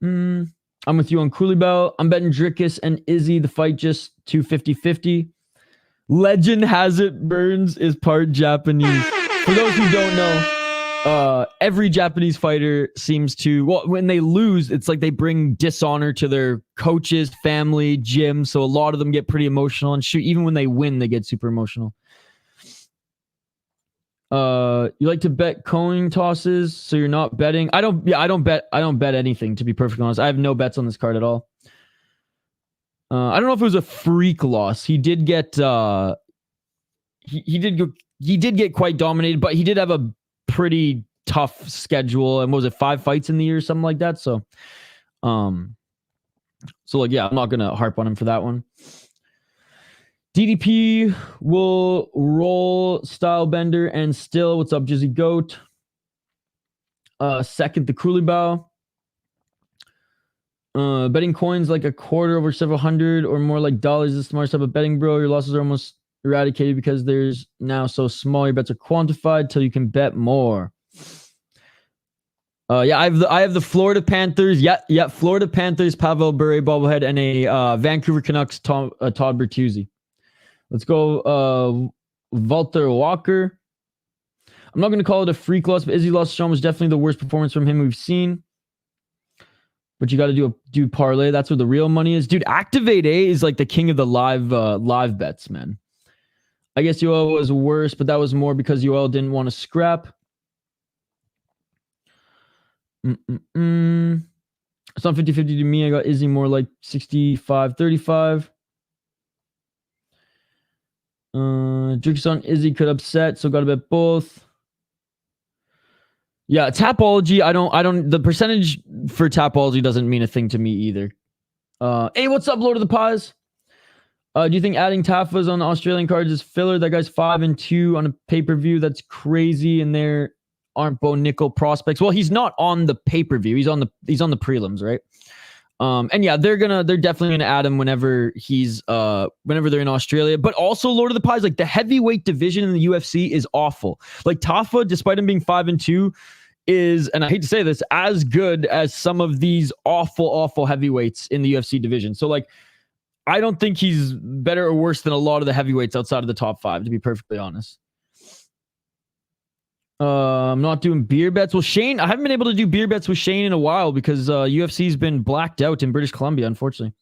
I'm with you on Culibao. I'm betting Dricus and Izzy, the fight just to 50-50. Legend has it Burns is part Japanese. For those who don't know, every Japanese fighter seems to, well, when they lose, it's like they bring dishonor to their coaches, family, gym. So a lot of them get pretty emotional, and shoot, even when they win, they get super emotional. You like to bet coin tosses, so you're not betting. I don't bet anything, to be perfectly honest. I have no bets on this card at all. I don't know if it was a freak loss. He did get he did get quite dominated, but he did have a pretty tough schedule, and what was it, 5 fights in the year or something like that? So like, yeah, I'm not gonna harp on him for that one. DDP will roll style bender and still. What's up, Jizzy Goat? Second, the Culibao. Betting coins like a quarter over several hundred or more like dollars is the smartest type of betting, bro. Your losses are almost eradicated because there's now so small. Your bets are quantified till you can bet more. Yeah, I have the Florida Panthers. Yeah, Florida Panthers, Pavel Bure bobblehead, and a Vancouver Canucks Todd Bertuzzi. Let's go Valter Walker. I'm not going to call it a freak loss, but Izzy lost Sean was definitely the worst performance from him we've seen. But you got to do parlay. That's where the real money is. Dude, Activate A is like the king of the live bets, man. I guess UL was worse, but that was more because UL didn't want to scrap. It's not 50-50 to me. I got Izzy more like 65-35. Dricus on Izzy could upset, so got to bet both. Yeah, Tapology, I don't, the percentage for Tapology doesn't mean a thing to me either. Hey, what's up, Lord of the Pies? Do you think adding Tafa's on the Australian cards is filler? That guy's 5-2 on a pay-per-view. That's crazy, and there aren't Bo Nicoll prospects. Well, he's not on the pay-per-view. He's on the prelims, right? And yeah, they're definitely gonna add him whenever they're in Australia. But also, Lord of the Pies, like the heavyweight division in the UFC is awful. Like Tafa, despite him being 5-2, is, and I hate to say this, as good as some of these awful heavyweights in the UFC division. So like, I don't think he's better or worse than a lot of the heavyweights outside of the top 5, to be perfectly honest. I'm not doing beer bets. Well, Shane, I haven't been able to do beer bets with Shane in a while because UFC's been blacked out in British Columbia, unfortunately.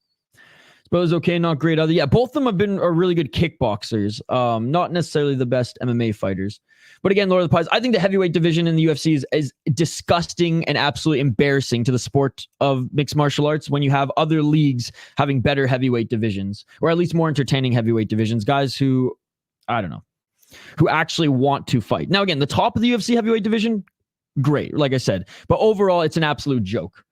Suppose okay, not great. Other, yeah, both of them are really good kickboxers. Not necessarily the best MMA fighters. But again, Lord of the Pies, I think the heavyweight division in the UFC is disgusting and absolutely embarrassing to the sport of mixed martial arts when you have other leagues having better heavyweight divisions, or at least more entertaining heavyweight divisions. Guys who, I don't know, who actually want to fight. Now, again, the top of the UFC heavyweight division, great, like I said. But overall, it's an absolute joke.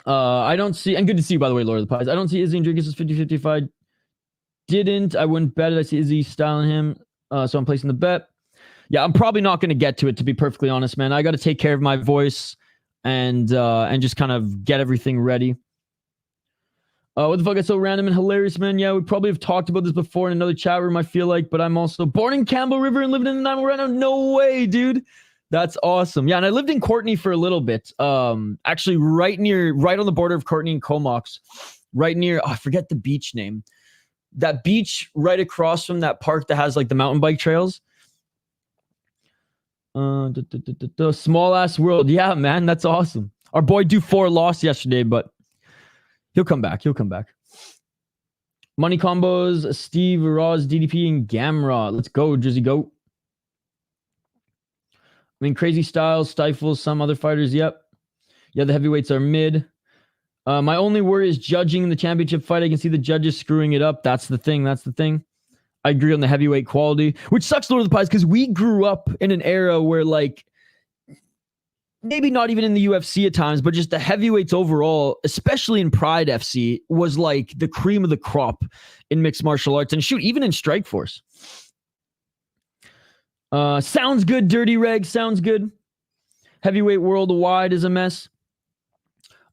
I don't see, and good to see you, by the way, Lord of the Pies. I don't see Izzy and Dricus as 50-50 if I didn't. I wouldn't bet it. I see Izzy styling him. So I'm placing the bet. Yeah, I'm probably not going to get to it, to be perfectly honest, man. I got to take care of my voice and just kind of get everything ready. What the fuck? It's so random and hilarious, man. Yeah, we probably have talked about this before in another chat room, I feel like, but I'm also born in Campbell River and living in Nanaimo right now. No way, dude. That's awesome. Yeah, and I lived in Courtenay for a little bit. Actually, right on the border of Courtenay and Comox, right near, I forget the beach name. That beach right across from that park that has like the mountain bike trails. Small ass world. Yeah, man, that's awesome. Our boy Do4 lost yesterday, but he'll come back. Money combos, Steve, Roz, DDP, and Gamrot. Let's go, Drizzy, go. I mean, Crazy Styles, Stifles, some other fighters, yep. Yeah, the heavyweights are mid. My only worry is judging the championship fight. I can see the judges screwing it up. That's the thing. I agree on the heavyweight quality, which sucks, Lord of the Pies, because we grew up in an era where, like, maybe not even in the UFC at times, but just the heavyweights overall, especially in Pride FC, was like the cream of the crop in mixed martial arts. And shoot, even in Strikeforce. Sounds good, Dirty Reg. Sounds good. Heavyweight worldwide is a mess.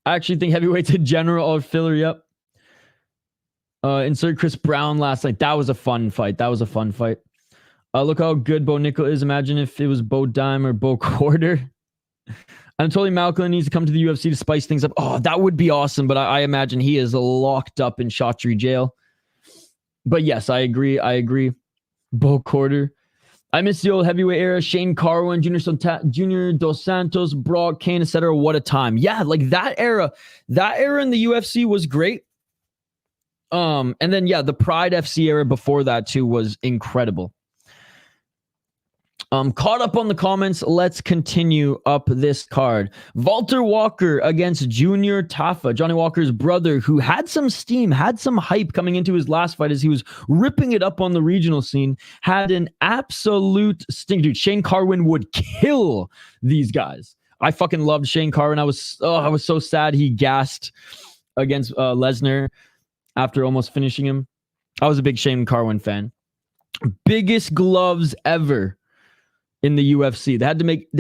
I actually think heavyweights in general are filler, yep. Insert Chris Brown last night. That was a fun fight. Look how good Bo Nicoll is. Imagine if it was Bo Dime or Bo Quarter. Anatoly Malkin needs to come to the UFC to spice things up. Oh, that would be awesome, but I imagine he is locked up in Shotri jail. But yes, I agree. Bo Quarter. I miss the old heavyweight era. Shane Carwin, Junior Dos Santos, Brock, Kane, etc. What a time. Yeah, like that era in the UFC was great. And then, yeah, the Pride FC era before that too was incredible. Caught up on the comments. Let's continue up this card. Valter Walker against Junior Tafa, Johnny Walker's brother, who had some steam, had some hype coming into his last fight as he was ripping it up on the regional scene. Had an absolute stink, dude. Shane Carwin would kill these guys. I fucking loved Shane Carwin. I was so sad he gassed against Lesnar after almost finishing him. I was a big Shane Carwin fan. Biggest gloves ever in the UFC. They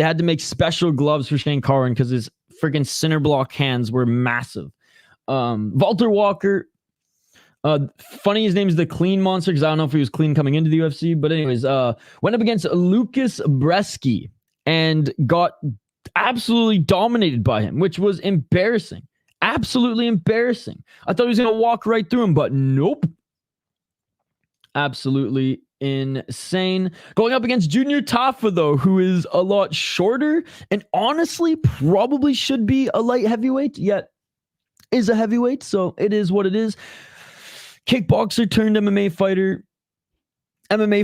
had to make special gloves for Shane Carwin because his freaking cinder block hands were massive. Valter Walker, funny his name is the Clean Monster because I don't know if he was clean coming into the UFC, but anyways, went up against Lucas Bresky and got absolutely dominated by him, which was embarrassing. Absolutely embarrassing. I thought he was going to walk right through him, but nope. Absolutely insane. Going up against Junior Tafa, though, who is a lot shorter and honestly probably should be a light heavyweight, yet is a heavyweight, so it is what it is. Kickboxer turned MMA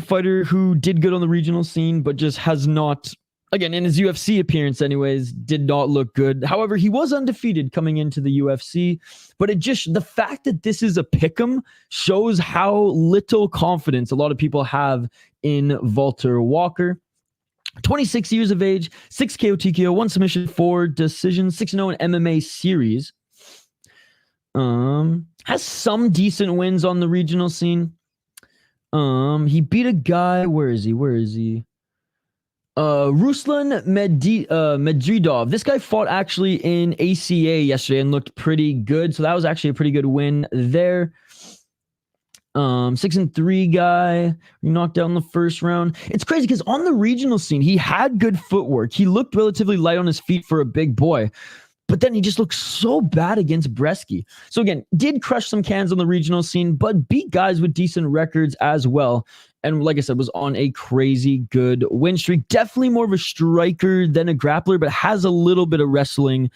fighter who did good on the regional scene, but just has not, again, in his UFC appearance anyways, did not look good. However, he was undefeated coming into the UFC, but the fact that this is a pick'em shows how little confidence a lot of people have in Valter Walker. 26 years of age, 6 KO TKO, 1 submission, 4 decisions, 6-0 in MMA series. Has some decent wins on the regional scene. He beat a guy, where is he? Ruslan Medridov. This guy fought actually in ACA yesterday and looked pretty good. So that was actually a pretty good win there. 6-3 guy. He knocked out in the first round. It's crazy because on the regional scene, he had good footwork. He looked relatively light on his feet for a big boy. but then he just looks so bad against Bresky. So again, did crush some cans on the regional scene, but beat guys with decent records as well. And like I said, was on a crazy good win streak. Definitely more of a striker than a grappler, but has a little bit of wrestling,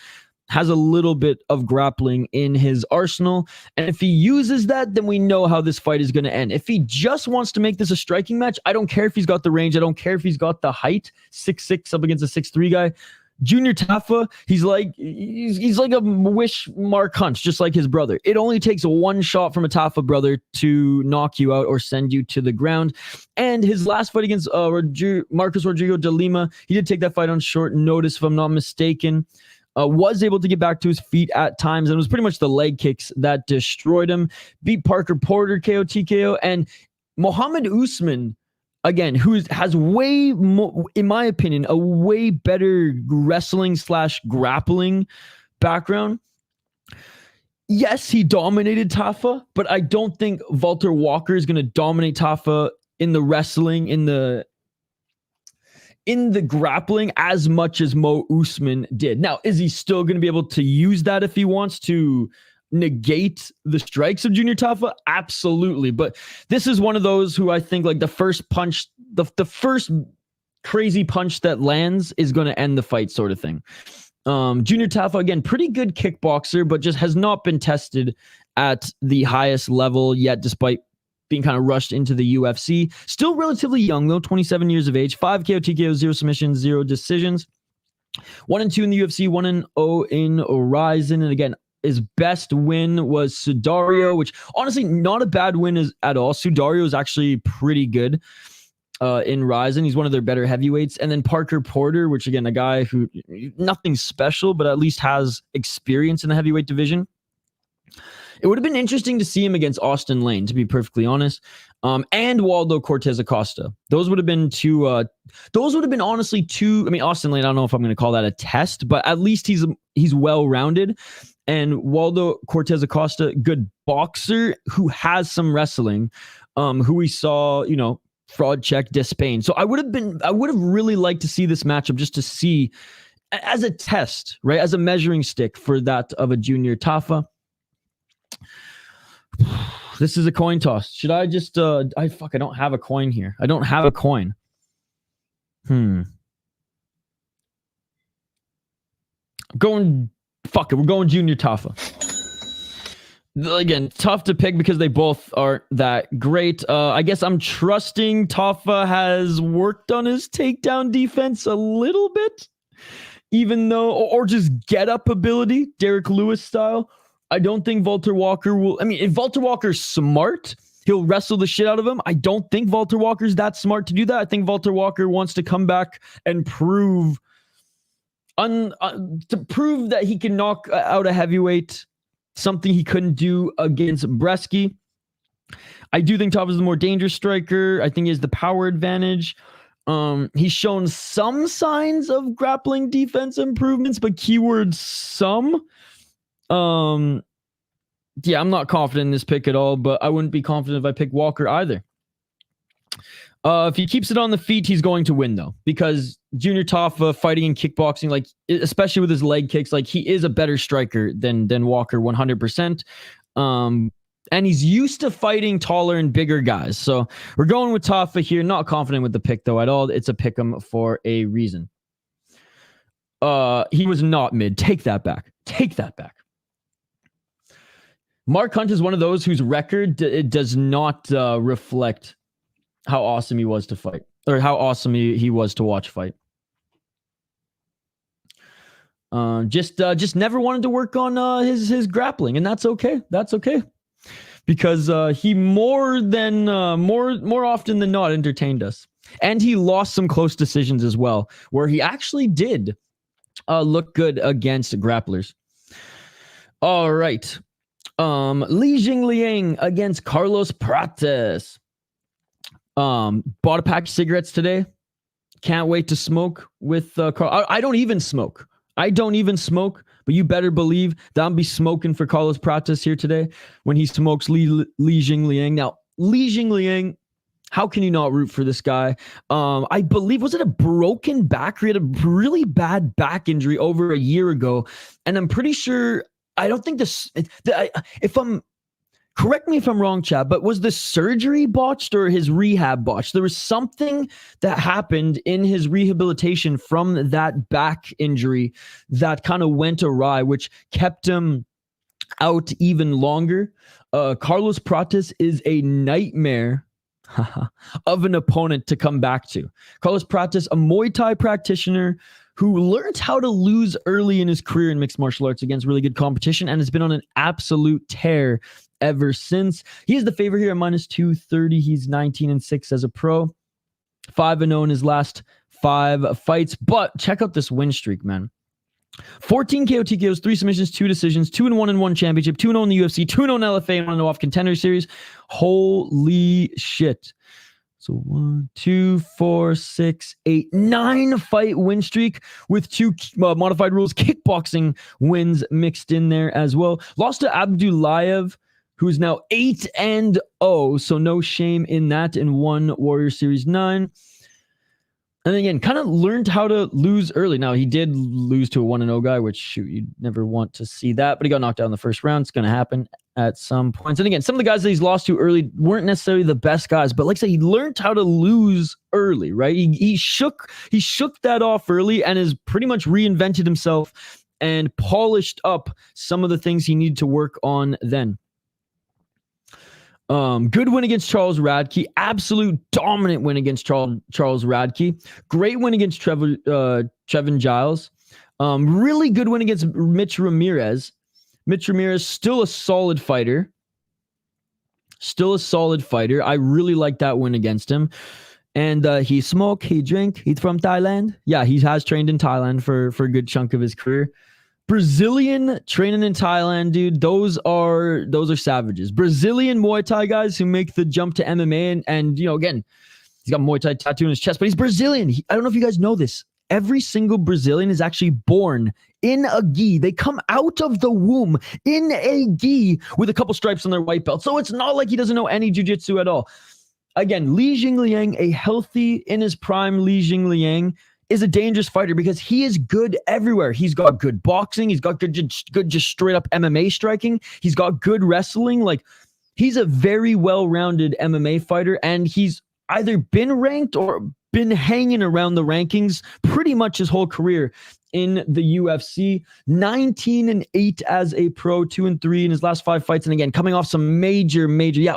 has a little bit of grappling in his arsenal. And if he uses that, then we know how this fight is going to end. If he just wants to make this a striking match, I don't care if he's got the range. I don't care if he's got the height, 6'6" up against a 6'3" guy. Junior Tafa, he's like a wish Mark Hunt, just like his brother. It only takes one shot from a Tafa brother to knock you out or send you to the ground. And his last fight against Marcos Rodrigo de Lima, he did take that fight on short notice, if I'm not mistaken. Was able to get back to his feet at times, and it was pretty much the leg kicks that destroyed him. Beat Parker Porter KO TKO, and Mohammed Usman, again, who has way more, in my opinion, a way better wrestling / grappling background. Yes, he dominated Tafa, but I don't think Valter Walker is going to dominate Tafa in the wrestling, in the grappling as much as Mo Usman did. Now, is he still going to be able to use that if he wants to negate the strikes of Junior Tafa? Absolutely. But this is one of those who I think like the first punch, the first crazy punch that lands is going to end the fight sort of thing. Junior Tafa, again, pretty good kickboxer, but just has not been tested at the highest level yet, despite being kind of rushed into the UFC. Still relatively young, though, 27 years of age. 5 KO, TKO, 0 submissions, 0 decisions. 1-2 in the UFC, 1-0 in Horizon. And again, his best win was Sudario, which honestly, not a bad win at all. Sudario is actually pretty good in Ryzen. He's one of their better heavyweights. And then Parker Porter, which again, a guy who, nothing special, but at least has experience in the heavyweight division. It would have been interesting to see him against Austin Lane, to be perfectly honest, and Waldo Cortez Acosta. Those would have been honestly two. I mean, Austin Lane, I don't know if I'm going to call that a test, but at least he's well-rounded. And Waldo Cortez Acosta, good boxer who has some wrestling, who we saw, fraud check Despain. So I would have really liked to see this matchup just to see as a test, right? As a measuring stick for that of a Junior Tafa. This is a coin toss. Should I just I don't have a coin here. I don't have a coin. We're going Junior Tafa. Again, tough to pick because they both aren't that great. I guess I'm trusting Tafa has worked on his takedown defense a little bit, even though, or just get up ability, Derek Lewis style. I don't think Valter Walker will. I mean, if Valter Walker's smart, he'll wrestle the shit out of him. I don't think Valter Walker's that smart to do that. I think Valter Walker wants to come back and prove that he can knock out a heavyweight, something he couldn't do against Bresky. I do think Tafa's the more dangerous striker. I think he has the power advantage. He's shown some signs of grappling defense improvements, but keyword some. Yeah, I'm not confident in this pick at all, but I wouldn't be confident if I pick Walker either. If he keeps it on the feet, he's going to win though, because Junior Tafa fighting in kickboxing, like especially with his leg kicks, like he is a better striker than Walker 100%. And he's used to fighting taller and bigger guys. So we're going with Tafa here. Not confident with the pick though at all. It's a pick 'em for a reason. He was not mid. Take that back. Mark Hunt is one of those whose record it does not reflect how awesome he was to fight, or how awesome he was to watch fight. Just never wanted to work on his grappling, and that's okay. That's okay, because he more often than not entertained us, and he lost some close decisions as well, where he actually did look good against grapplers. All right. Li Jingliang against Carlos Prates. Bought a pack of cigarettes today. Can't wait to smoke with Carl. I don't even smoke. But you better believe that I'll be smoking for Carlos Prates here today when he smokes Li Jingliang. Now, Li Jingliang, How can you not root for this guy? I believe, was it a broken back? He had a really bad back injury over a year ago. And I'm pretty sure, I don't think this, correct me if I'm wrong, Chad, but was the surgery botched or his rehab botched? There was something that happened in his rehabilitation from that back injury that kind of went awry, which kept him out even longer. Carlos Prates is a nightmare of an opponent to come back to. Carlos Prates, a Muay Thai practitioner who learned how to lose early in his career in mixed martial arts against really good competition and has been on an absolute tear ever since. He is the favorite here at -230. He's 19-6 as a pro, 5-0 in his last 5 fights. But check out this win streak, man. 14 KO TKOs, 3 submissions, 2 decisions, 2-1 in 1 championship, 2-0 in the UFC, 2-0 in LFA, and 1-0 off Contender Series. Holy shit. So 1, 2, 4, 6, 8, 9 fight win streak with 2 modified rules kickboxing wins mixed in there as well. Lost to Abdulayev, who's now 8-0. So no shame in that in 1 Warrior Series 9. And again, kind of learned how to lose early. Now, he did lose to a 1-0 guy, which, shoot, you'd never want to see that. But he got knocked out in the first round. It's going to happen at some points. And again, some of the guys that he's lost to early weren't necessarily the best guys. But like I said, he learned how to lose early, right? He shook that off early and has pretty much reinvented himself and polished up some of the things he needed to work on then. Good win against Charles Radke. Absolute dominant win against Charles Radke. Great win against Trevin Giles. Really good win against Mitch Ramirez. Mitch Ramirez, still a solid fighter. I really like that win against him. And he smoke, he drink. He's from Thailand. Yeah, he has trained in Thailand for a good chunk of his career. Brazilian training in Thailand, dude. Those are savages. Brazilian Muay Thai guys who make the jump to MMA, and you know, again, he's got Muay Thai tattoo on his chest, but he's Brazilian. I don't know if you guys know this. Every single Brazilian is actually born in a gi. They come out of the womb in a gi with a couple stripes on their white belt. So it's not like he doesn't know any jiu-jitsu at all. Again, Li Jingliang, a healthy, in his prime Li Jingliang, is a dangerous fighter because he is good everywhere. He's got good boxing. He's got good just straight up MMA striking. He's got good wrestling. Like, he's a very well-rounded MMA fighter, and he's either been ranked or been hanging around the rankings pretty much his whole career in the UFC. 19-8 as a pro, 2-3 in his last 5 fights. And again, coming off some major,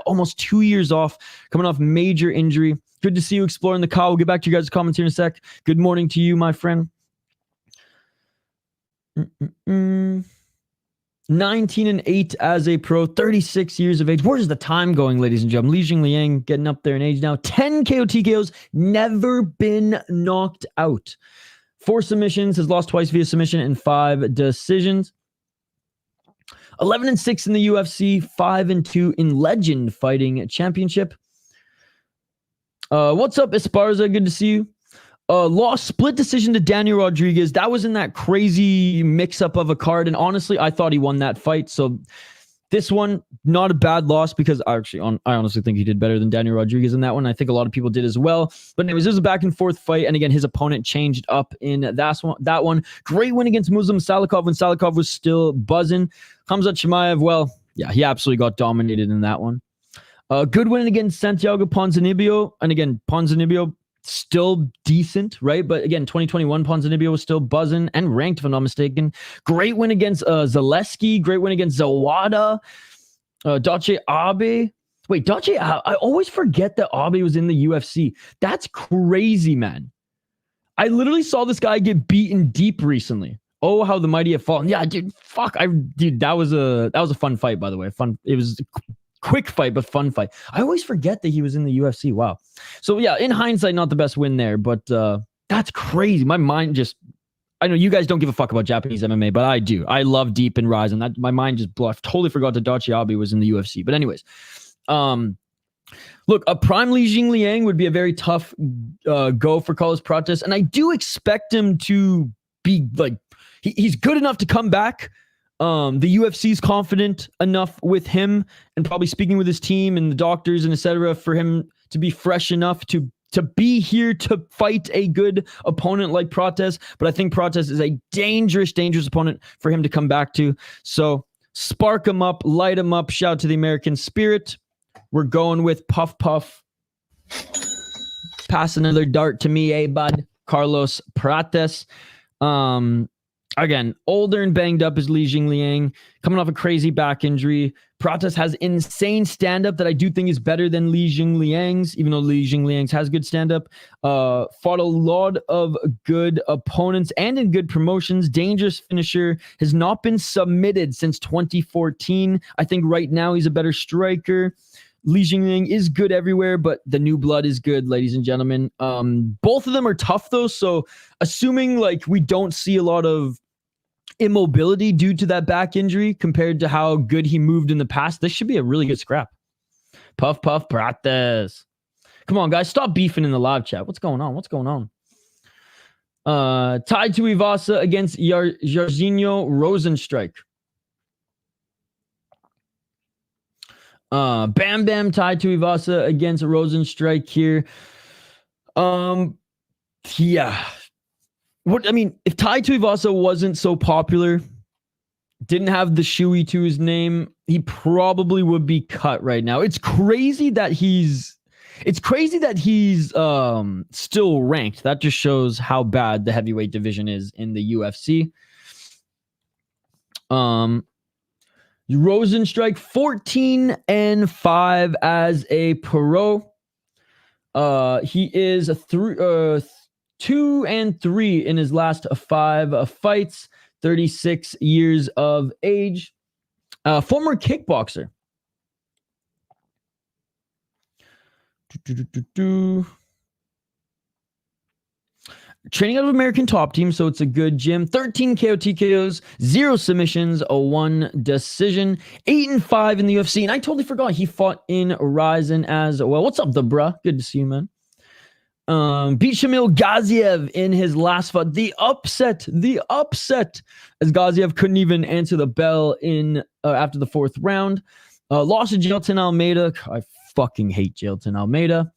almost 2 years off, coming off major injury. Good to see you exploring the car. We'll get back to you guys' comments here in a sec. Good morning to you, my friend. 19-8 as a pro, 36 years of age. Where's the time going, ladies and gentlemen? Li Jingliang getting up there in age now. 10 KO TKOs, never been knocked out. 4 submissions, has lost twice via submission, and 5 decisions. 11-6 in the UFC, 5-2 in Legend Fighting Championship. What's up, Esparza? Good to see you. Lost split decision to Daniel Rodriguez. That was in that crazy mix-up of a card, and honestly, I thought he won that fight. So this one, not a bad loss because I honestly think he did better than Daniel Rodriguez in that one. I think a lot of people did as well. But anyways, it was a back-and-forth fight, and again, his opponent changed up in that one. Great win against Muslim Salikov when Salikov was still buzzing. Khamzat Chimaev, well, yeah, he absolutely got dominated in that one. Good win against Santiago Ponzinibbio. And again, Ponzinibbio still decent, right? But again, 2021, Ponzinibbio was still buzzing and ranked, if I'm not mistaken. Great win against Zaleski. Great win against Zawada. Dache Abe. Wait, Dache, I always forget that Abe was in the UFC. That's crazy, man. I literally saw this guy get beaten deep recently. Oh, how the mighty have fallen. Yeah, dude, fuck. That was a fun fight, by the way. It was quick fight, but fun fight. I always forget that he was in the UFC. Wow. So yeah, in hindsight, not the best win there, but that's crazy. My mind just, I know you guys don't give a fuck about Japanese MMA, but I do. I love Deep and Rise, and that my mind just blew. I totally forgot that Dachi Abe was in the UFC. But anyways, look, a prime Li Jingliang would be a very tough go for Carlos Prates, and I do expect him to be like, he's good enough to come back. The UFC's confident enough with him and probably speaking with his team and the doctors and etc. for him to be fresh enough to be here to fight a good opponent like Prates. But I think Prates is a dangerous opponent for him to come back to. So spark him up, light him up. Shout out to the American spirit. We're going with Puff Puff. Pass another dart to me, bud. Carlos Prates. Again, older and banged up is Jingliang, coming off a crazy back injury. Prates has insane stand-up that I do think is better than Jingliang's, even though Jingliang's has good stand-up. Fought a lot of good opponents and in good promotions. Dangerous finisher. Has not been submitted since 2014. I think right now he's a better striker. Jingliang is good everywhere, but the new blood is good, ladies and gentlemen. Both of them are tough, though, so assuming like we don't see a lot of immobility due to that back injury compared to how good he moved in the past, this should be a really good scrap. Puff Puff Prates. Come on, guys, stop beefing in the live chat. What's going on? Tuivasa against Jairzinho Rozenstruik. Bam Bam Tuivasa against Rozenstruik here. Yeah. If Tuivasa wasn't so popular, didn't have the shoey to his name, he probably would be cut right now. It's crazy that he's still ranked. That just shows how bad the heavyweight division is in the UFC. Rozenstruik 14-5 as a pro. He is 2-3 in his last 5 fights. 36 years of age. Former kickboxer. Training out of American Top Team, so it's a good gym. 13 KO TKOs, 0 submissions, a 1 decision. 8-5 in the UFC. And I totally forgot he fought in Ryzen as well. What's up, the bruh? Good to see you, man. Beat Shamil Gaziev in his last fight. The upset, as Gaziev couldn't even answer the bell in after the 4th round. Lost to Jailton Almeida. I fucking hate Jailton Almeida.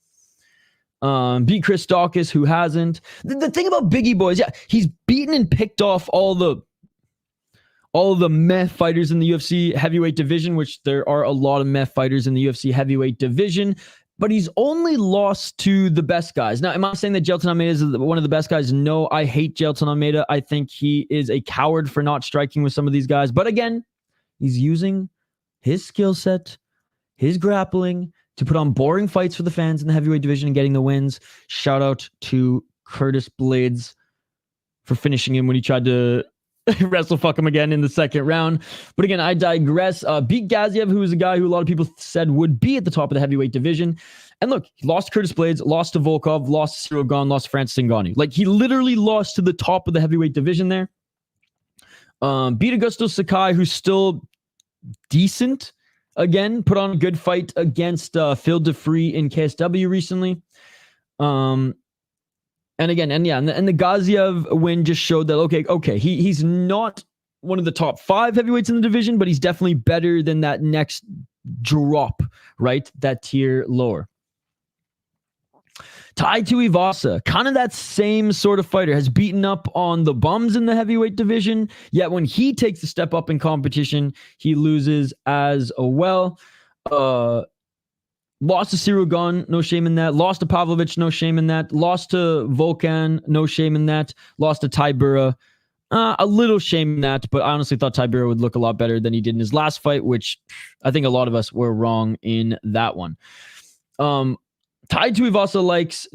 Beat Chris Dawkins, who hasn't. The thing about Biggie Boys, yeah, he's beaten and picked off all the meh fighters in the UFC heavyweight division, which there are a lot of meh fighters in the UFC heavyweight division. But he's only lost to the best guys. Now, am I saying that Jailton Almeida is one of the best guys? No, I hate Jailton Almeida. I think he is a coward for not striking with some of these guys. But again, he's using his skill set, his grappling, to put on boring fights for the fans in the heavyweight division and getting the wins. Shout out to Curtis Blades for finishing him when he tried to wrestle fuck him again in the 2nd round. But again, I digress. Beat Gaziev, who is a guy who a lot of people said would be at the top of the heavyweight division. And look, he lost to Curtis Blades, lost to Volkov, lost to Cyril Gane, lost to Francis Ngannou. Like, he literally lost to the top of the heavyweight division there. Beat Augusto Sakai, who's still decent. Again, put on a good fight against Phil DeFree in KSW recently. And the Gaziev win just showed that, okay, he's not one of the top 5 heavyweights in the division, but he's definitely better than that next drop, right? That tier lower. Tuivasa, kind of that same sort of fighter, has beaten up on the bums in the heavyweight division, yet when he takes a step up in competition, he loses as well. Lost to Cyril Gane, no shame in that. Lost to Pavlovich, no shame in that. Lost to Volkan, no shame in that. Lost to Tybura, a little shame in that, but I honestly thought Tybura would look a lot better than he did in his last fight, which I think a lot of us were wrong in that one. Tuivasa likes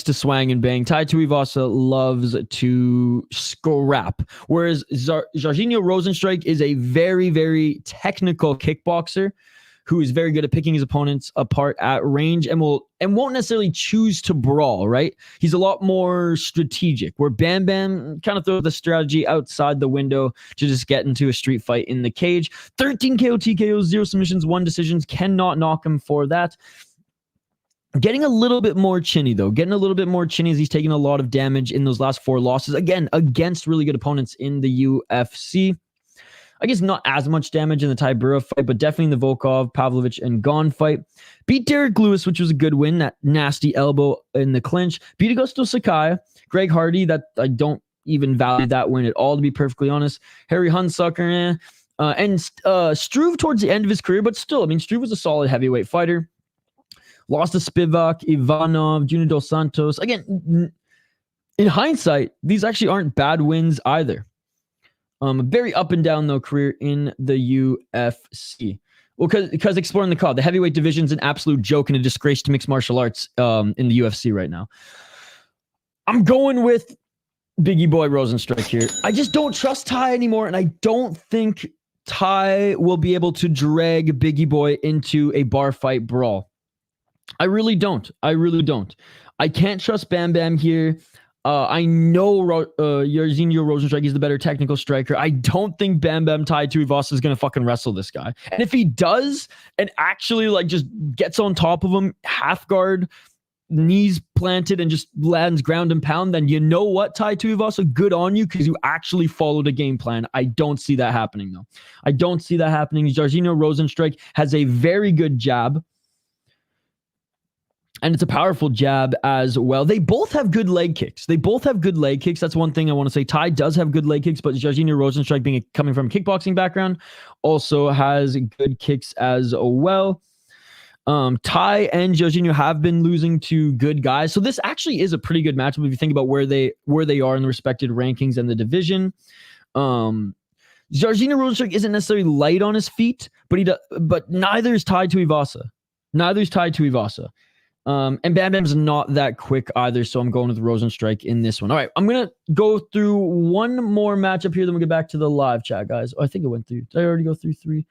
to swang and bang. Tuivasa loves to scrap. Whereas Jairzinho Rozenstruik is a very, very technical kickboxer who is very good at picking his opponents apart at range and won't necessarily choose to brawl, right? He's a lot more strategic, where Bam Bam kind of throws the strategy outside the window to just get into a street fight in the cage. 13 KO TKOs, 0 submissions, 1 decisions. Cannot knock him for that. Getting a little bit more chinny, though. Getting a little bit more chinny as he's taking a lot of damage in those last 4 losses. Again, against really good opponents in the UFC. I guess not as much damage in the Tybura fight, but definitely in the Volkov, Pavlovich, and Gon fight. Beat Derek Lewis, which was a good win. That nasty elbow in the clinch. Beat Augusto Sakai. Greg Hardy, that I don't even value that win at all, to be perfectly honest. Harry Hunsucker, and Struve towards the end of his career, but still, I mean, Struve was a solid heavyweight fighter. Lost to Spivak, Ivanov, Junior Dos Santos. Again, in hindsight, these actually aren't bad wins either. A very up and down, though, career in the UFC. Well, because exploring the card, the heavyweight division's an absolute joke and a disgrace to mixed martial arts in the UFC right now. I'm going with Biggie Boy Rozenstruik here. I just don't trust Ty anymore, and I don't think Ty will be able to drag Biggie Boy into a bar fight brawl. I really don't. I can't trust Bam Bam here. I know Jairzinho Rozenstruik is the better technical striker. I don't think Bam Bam Tai Tuivasa is going to fucking wrestle this guy. And if he does and actually like just gets on top of him, half guard, knees planted, and just lands ground and pound, then you know what, Tai Tuivasa, good on you, because you actually followed a game plan. I don't see that happening, though. I don't see that happening. Jairzinho Rozenstruik has a very good jab. And it's a powerful jab as well. They both have good leg kicks. That's one thing I want to say. Ty does have good leg kicks, but Jairzinho Rozenstruik, coming from a kickboxing background, also has good kicks as well. Ty and Jairzinho have been losing to good guys. So this actually is a pretty good matchup if you think about where they are in the respected rankings and the division. Jairzinho Rozenstruik isn't necessarily light on his feet, but neither is Tai Tuivasa. And Bam Bam's not that quick either, so I'm going with Rozenstruik in this one. All right, I'm going to go through one more matchup here, then we'll get back to the live chat, guys. Oh, I think it went through. Did I already go through 3?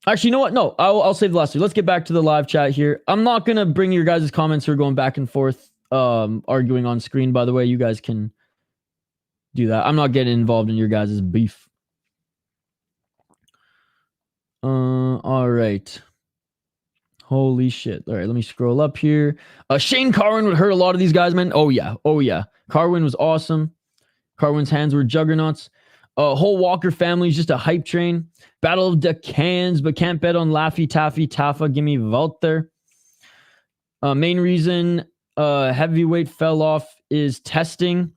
Actually, you know what? No, I'll save the last 2. Let's get back to the live chat here. I'm not going to bring your guys' comments who are going back and forth, arguing on screen, by the way. You guys can do that. I'm not getting involved in your guys' beef. All right. Holy shit. All right, let me scroll up here. Shane Carwin would hurt a lot of these guys, man. Oh, yeah. Carwin was awesome. Carwin's hands were juggernauts. Whole Walker family is just a hype train. Battle of the Cans, but can't bet on Laffy Taffy Tafa. Give me Valter. Main reason heavyweight fell off is testing.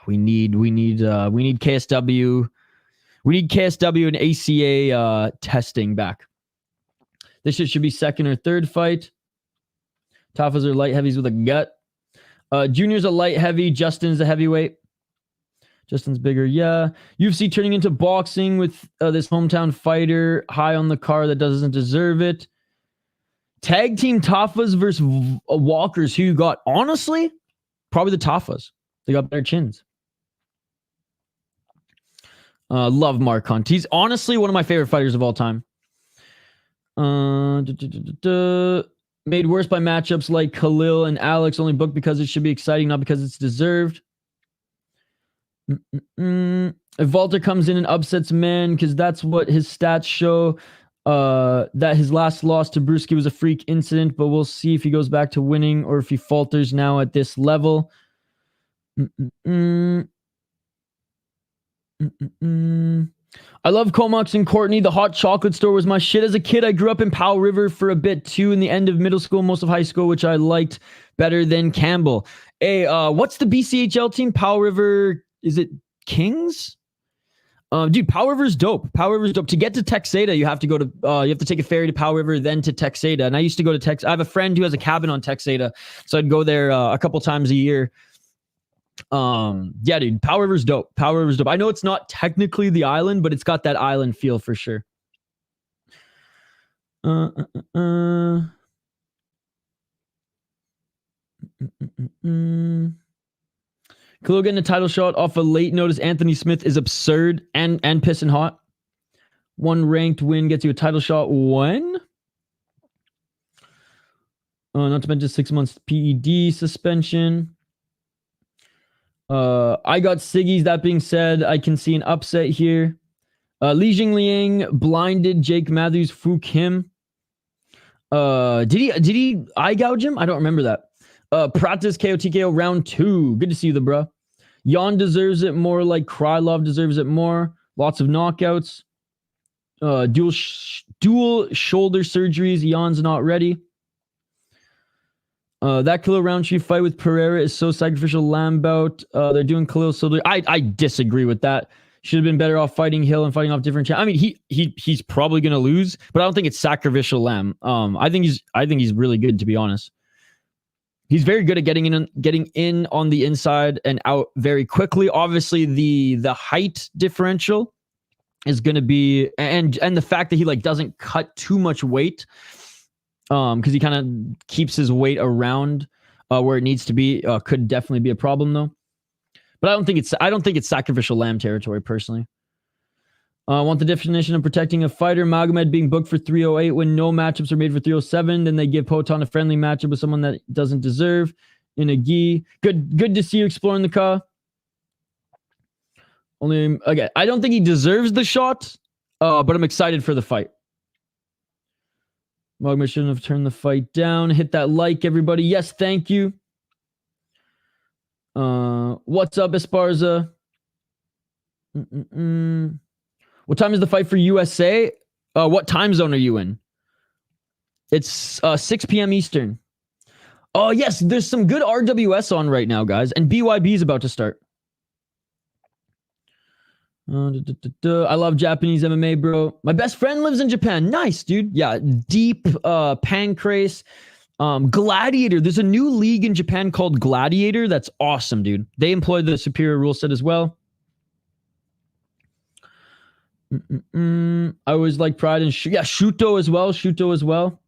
We need KSW. We need KSW and ACA testing back. This shit should be second or third fight. Tafas are light heavies with a gut. Junior's a light heavy. Justin's a heavyweight. Justin's bigger, yeah. UFC turning into boxing with this hometown fighter high on the card that doesn't deserve it. Tag team Tafas versus Walkers. Who you got? Honestly, probably the Tafas. They got better chins. Love Mark Hunt. He's honestly one of my favorite fighters of all time. Made worse by matchups like Khalil and Alex, only booked because it should be exciting, not because it's deserved. If Valter comes in and upsets men, because that's what his stats show, that his last loss to Brewski was a freak incident, but we'll see if he goes back to winning or if he falters now at this level. I love Comox and Courtney. The hot chocolate store was my shit as a kid. I grew up in Powell River for a bit too in the end of middle school, most of high school, which I liked better than Campbell. Hey, what's the BCHL team? Powell River, is it Kings? Dude, Powell River's dope. Powell River's dope. To get to Texada, you have to go to you have to take a ferry to Powell River, then to Texada. And I used to go to I have a friend who has a cabin on Texada, so I'd go there a couple times a year. Yeah, dude, Powell River's dope. I know it's not technically the island, but it's got that island feel for sure. Khalil getting a title shot off a late notice Anthony Smith is absurd and pissing hot. One ranked win gets you a title shot. When? Not to mention 6 months PED suspension. I got Siggy's. That being said, I can see an upset here. Li Jingliang blinded Jake Matthews. Fu Kim. Did he eye gouge him? I don't remember that. Prates KO TKO round 2. Good to see you, the bro. Jan deserves it more like Krylov deserves it more. Lots of knockouts. Dual shoulder surgeries. Jan's not ready. That Khalil Roundtree fight with Pereira is so sacrificial lamb bout. They're doing Khalil so I disagree with that. Should have been better off fighting Hill and fighting off different I mean, he's probably gonna lose, but I don't think it's sacrificial lamb. I think he's really good, to be honest. He's very good at getting in on the inside and out very quickly. Obviously, the height differential is gonna be and the fact that he like doesn't cut too much weight. Because he kind of keeps his weight around where it needs to be, could definitely be a problem though. But I don't think it's sacrificial lamb territory personally. I want the definition of protecting a fighter. Magomed being booked for 308 when no matchups are made for 307. Then they give Poton a friendly matchup with someone that doesn't deserve. In a gi. Good to see you exploring the car. Only again, I don't think he deserves the shot, but I'm excited for the fight. Magomed shouldn't have turned the fight down. Hit that like, everybody. Yes, thank you. What's up, Esparza? What time is the fight for USA? What time zone are you in? It's 6 p.m. Eastern. Oh, yes, there's some good RWS on right now, guys. And BYB is about to start. I love Japanese MMA, bro. My best friend lives in Japan. Nice, dude. Yeah, deep pancrase. Gladiator. There's a new league in Japan called Gladiator. That's awesome, dude. They employ the superior rule set as well. I always like Pride and yeah, Shuto as well. Shuto as well.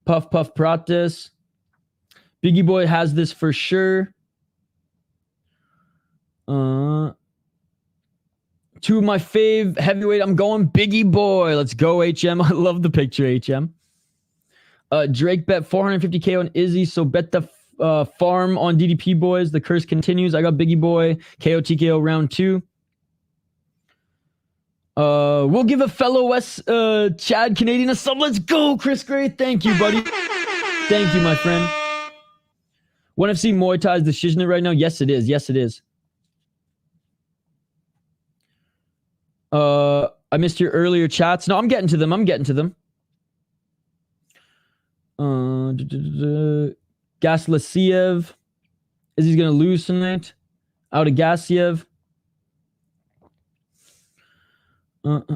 Puff Prates. Biggie Boy has this for sure. Two of my fave heavyweight. I'm going Biggie Boy. Let's go, HM. I love the picture, HM. Drake bet 450K on Izzy, so bet the farm on DDP boys. The curse continues. I got Biggie Boy. KO TKO round 2. We'll give a fellow West Chad Canadian a sub. Let's go, Chris Gray. Thank you, buddy. Thank you, my friend. ONE FC Muay Thai is decision right now. Yes, it is. Yes, it is. I missed your earlier chats. No, I'm getting to them. Gaslasiev. Is he going to lose tonight? Out of Gassiev. But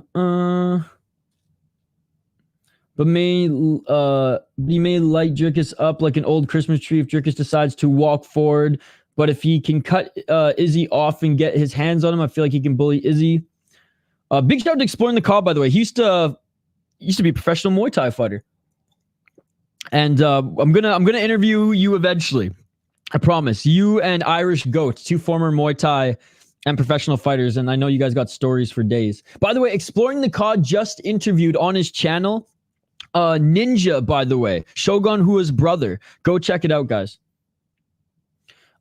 he may light Dricus up like an old Christmas tree if Dricus decides to walk forward. But if he can cut Izzy off and get his hands on him, I feel like he can bully Izzy. Big shout out to Exploring the Call, by the way. He used to be a professional Muay Thai fighter. And I'm gonna interview you eventually. I promise. You and Irish Goat, 2 former Muay Thai and professional fighters, and I know you guys got stories for days. By the way, Exploring the COD just interviewed on his channel Ninja, by the way. Shogun Hua's brother. Go check it out, guys.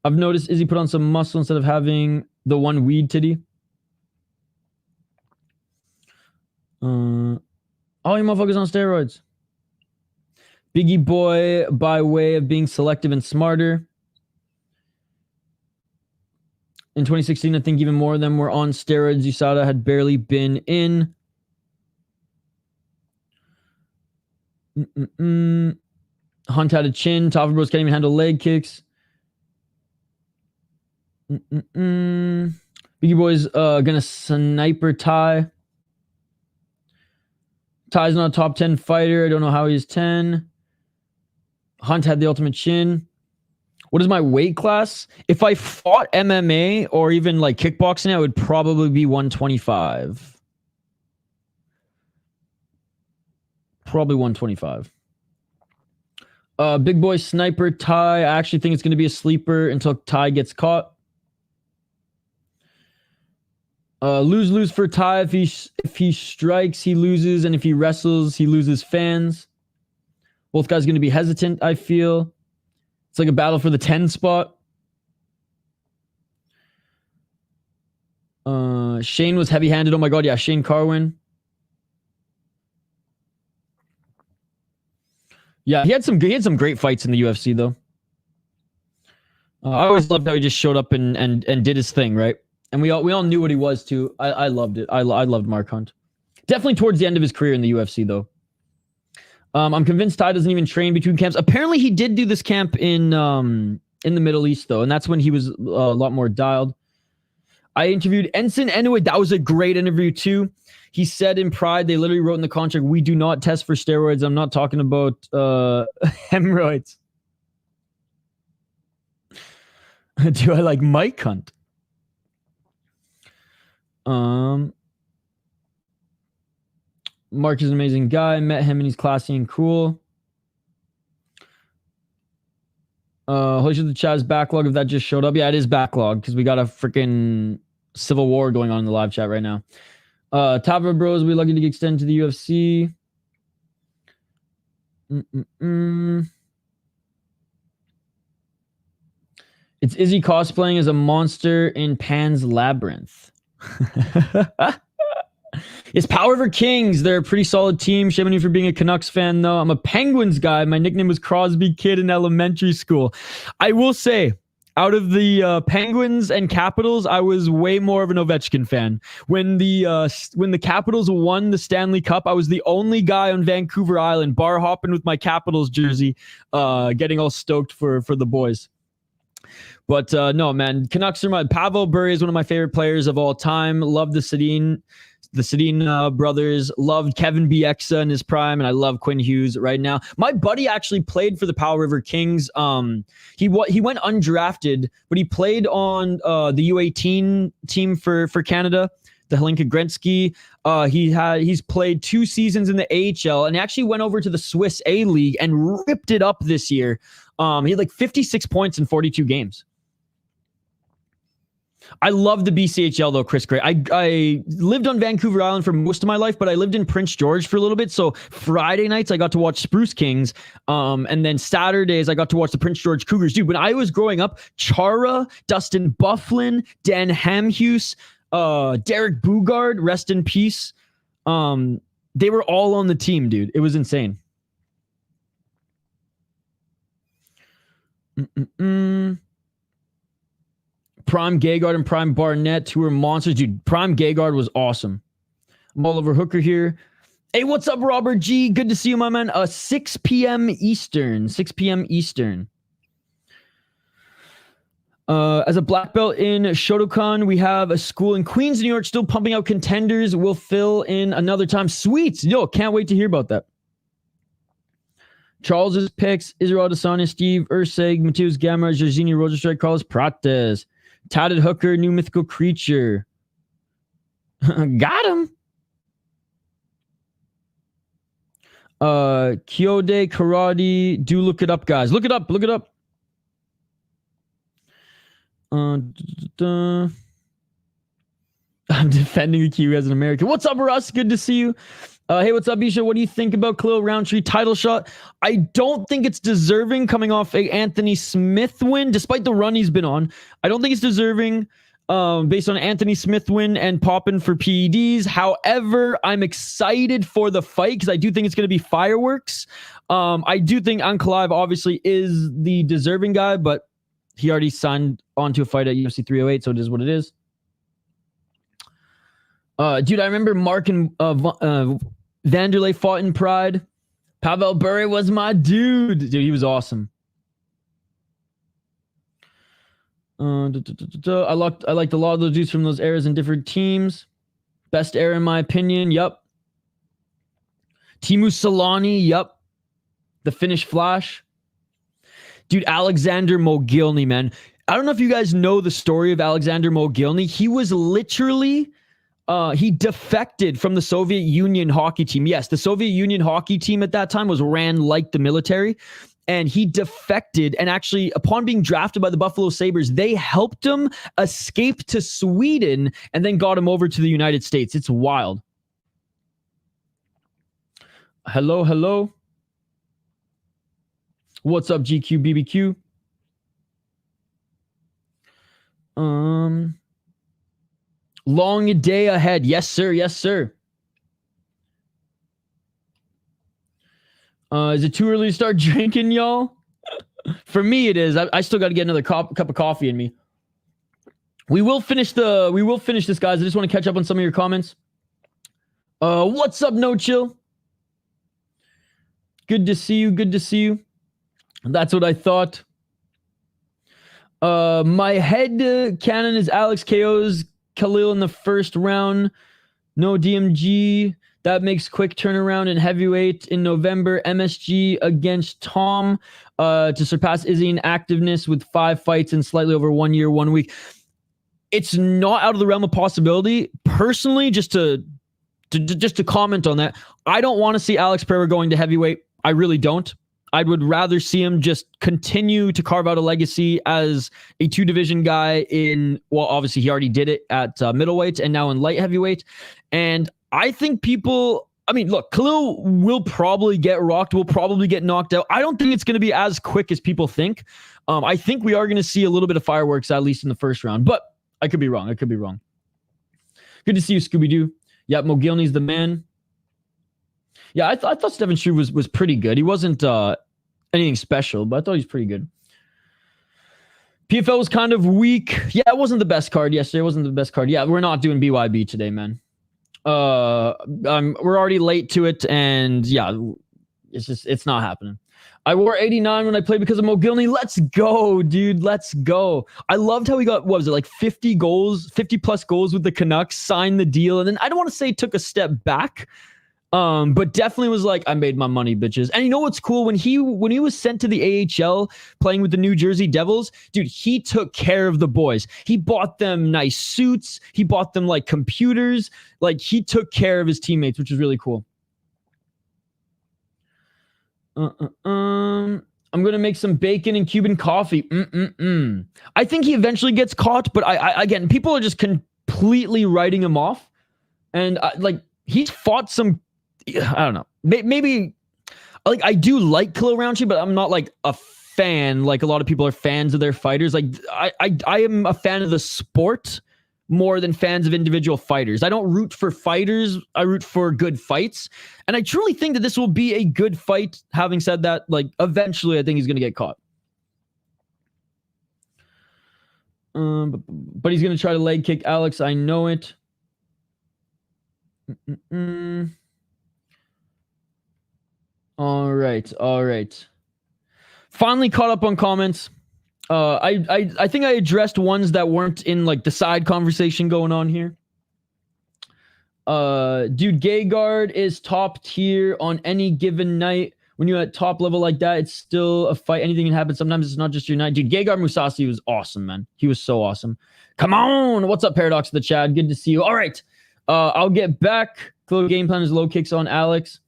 I've noticed Izzy put on some muscle instead of having the one weed titty. All you motherfuckers on steroids. Biggie Boy by way of being selective and smarter. In 2016, I think even more of them were on steroids. USADA had barely been in. Hunt had a chin. Tafa Bros can't even handle leg kicks. Biggie Boy's gonna sniper Ty. Ty's not a top 10 fighter. I don't know how he's 10. Hunt had the ultimate chin. What is my weight class? If I fought MMA or even like kickboxing, I would probably be 125. Probably 125. Big Boy Sniper Ty. I actually think it's going to be a sleeper until Ty gets caught. Lose for Ty. If he strikes, he loses, and if he wrestles, he loses fans. Both guys going to be hesitant, I feel. It's like a battle for the 10 spot. Shane was heavy-handed. Oh my god, yeah, Shane Carwin. Yeah, he had some great fights in the UFC though. I always loved how he just showed up and did his thing, right? And we all knew what he was too. I loved it. I loved Mark Hunt. Definitely towards the end of his career in the UFC though. I'm convinced Ty doesn't even train between camps. Apparently he did do this camp in the Middle East though, and that's when he was a lot more dialed. I interviewed Ensign Inoue. That was a great interview too. He said in Pride, they literally wrote in the contract, we do not test for steroids. I'm not talking about hemorrhoids. Do I like Mike Hunt? Mark is an amazing guy. Met him and he's classy and cool. Holy shit, the chat's backlog if that just showed up. Yeah, it is backlog because we got a freaking civil war going on in the live chat right now. Tafa bros, we lucky to extend to the UFC. It's Izzy cosplaying as a monster in Pan's Labyrinth. It's Power Over Kings. They're a pretty solid team. Shame on you for being a Canucks fan, though. I'm a Penguins guy. My nickname was Crosby Kid in elementary school. I will say, out of the Penguins and Capitals, I was way more of an Ovechkin fan. When the Capitals won the Stanley Cup, I was the only guy on Vancouver Island bar hopping with my Capitals jersey, getting all stoked for the boys. But no, man, Canucks are Pavel Bure is one of my favorite players of all time. Love the Sedin brothers. Loved Kevin Bieksa in his prime, and I love Quinn Hughes right now. My buddy actually played for the Powell River Kings. He went undrafted, but he played on the U18 team for Canada, the Helinka Gretzky. He's played 2 seasons in the AHL, and actually went over to the Swiss A League and ripped it up this year. He had like 56 points in 42 games. I love the BCHL though, Chris Gray. I lived on Vancouver Island for most of my life, but I lived in Prince George for a little bit. So Friday nights I got to watch Spruce Kings, and then Saturdays I got to watch the Prince George Cougars. Dude, when I was growing up, Chara, Dustin Bufflin, Dan Hamhuis, Derek Bugard, rest in peace. They were all on the team, dude. It was insane. Prime Gegard and Prime Barnett, who were monsters. Dude, Prime Gegard was awesome. I'm Oliver Hooker here. Hey, what's up, Robert G? Good to see you, my man. 6 p.m. Eastern. 6 p.m. Eastern. As a black belt in Shotokan, we have a school in Queens, New York, still pumping out contenders. We'll fill in another time. Sweet. Yo, can't wait to hear about that. Charles's picks: Israel Adesanya, Steve Erceg, Mateusz Gamrot, Jairzinho, Rozenstruik, Carlos Prates. Tatted Hooker, new mythical creature. Got him. Kyode Karate. Do look it up, guys. Look it up. Look it up. I'm defending the Kiwi as an American. What's up, Russ? Good to see you. Hey, what's up, Isha? What do you think about Khalil Roundtree title shot? I don't think it's deserving coming off a Anthony Smith win, despite the run he's been on. I don't think it's deserving based on Anthony Smith win and popping for PEDs. However, I'm excited for the fight because I do think it's going to be fireworks. I do think Ankalaev obviously is the deserving guy, but he already signed onto a fight at UFC 308, so it is what it is. Dude, I remember Mark and Vanderlei fought in Pride. Pavel Bure was my dude. Dude, he was awesome. I liked a lot of those dudes from those eras in different teams. Best era in my opinion. Yup. Timu Solani. Yup. The Finnish Flash. Dude, Alexander Mogilny, man. I don't know if you guys know the story of Alexander Mogilny. He was literally... he defected from the Soviet Union hockey team. Yes, the Soviet Union hockey team at that time was ran like the military. And he defected. And actually, upon being drafted by the Buffalo Sabres, they helped him escape to Sweden and then got him over to the United States. It's wild. Hello, hello. What's up, GQ BBQ? Long day ahead. Yes, sir. Yes, sir. Is it too early to start drinking, y'all? For me, it is. I still got to get another cup of coffee in me. We will finish this, guys. I just want to catch up on some of your comments. What's up, No Chill? Good to see you. Good to see you. That's what I thought. My head canon is Alex KO's Khalil in the first round. No DMG. That makes quick turnaround in heavyweight in November. MSG against Tom to surpass Izzy in activeness with 5 fights in slightly over 1 year, 1 week. It's not out of the realm of possibility. Personally, just to comment on that, I don't want to see Alex Pereira going to heavyweight. I really don't. I would rather see him just continue to carve out a legacy as a 2-division guy in, well, obviously he already did it at middleweight and now in light heavyweight. And I think people, I mean, look, Khalil will probably get rocked, will probably get knocked out. I don't think it's going to be as quick as people think. I think we are going to see a little bit of fireworks, at least in the first round, but I could be wrong. I could be wrong. Good to see you, Scooby-Doo. Yeah, Mogilny's the man. Yeah, I thought Stephen Struve was pretty good. He wasn't anything special, but I thought he was pretty good. PFL was kind of weak. Yeah, it wasn't the best card yesterday. It wasn't the best card. Yeah, we're not doing BYB today, man. We're already late to it, and yeah, it's not happening. I wore 89 when I played because of Mogilny. Let's go, dude. Let's go. I loved how he got, what was it, like 50 goals, 50 plus goals with the Canucks, signed the deal, and then I don't want to say took a step back, but definitely was like, I made my money, bitches. And you know what's cool? When he was sent to the AHL playing with the New Jersey Devils, dude, he took care of the boys. He bought them nice suits. He bought them like computers. Like he took care of his teammates, which is really cool. I'm gonna make some bacon and Cuban coffee. I think he eventually gets caught, but I again, people are just completely writing him off, and like he's fought some. I don't know. Maybe like I do like Khalil Roundtree, but I'm not like a fan. Like a lot of people are fans of their fighters. Like I am a fan of the sport more than fans of individual fighters. I don't root for fighters. I root for good fights. And I truly think that this will be a good fight. Having said that, like eventually I think he's going to get caught. But he's going to try to leg kick Alex. I know it. All right. Finally caught up on comments. I think I addressed ones that weren't in like the side conversation going on here. Dude, Gegard is top tier on any given night. When you're at top level like that, it's still a fight. Anything can happen. Sometimes it's not just your night. Dude, Gegard Mousasi was awesome, man. He was so awesome. Come on. What's up, Paradox of the Chad? Good to see you. All right. I'll get back. Close game plan is low kicks on Alex.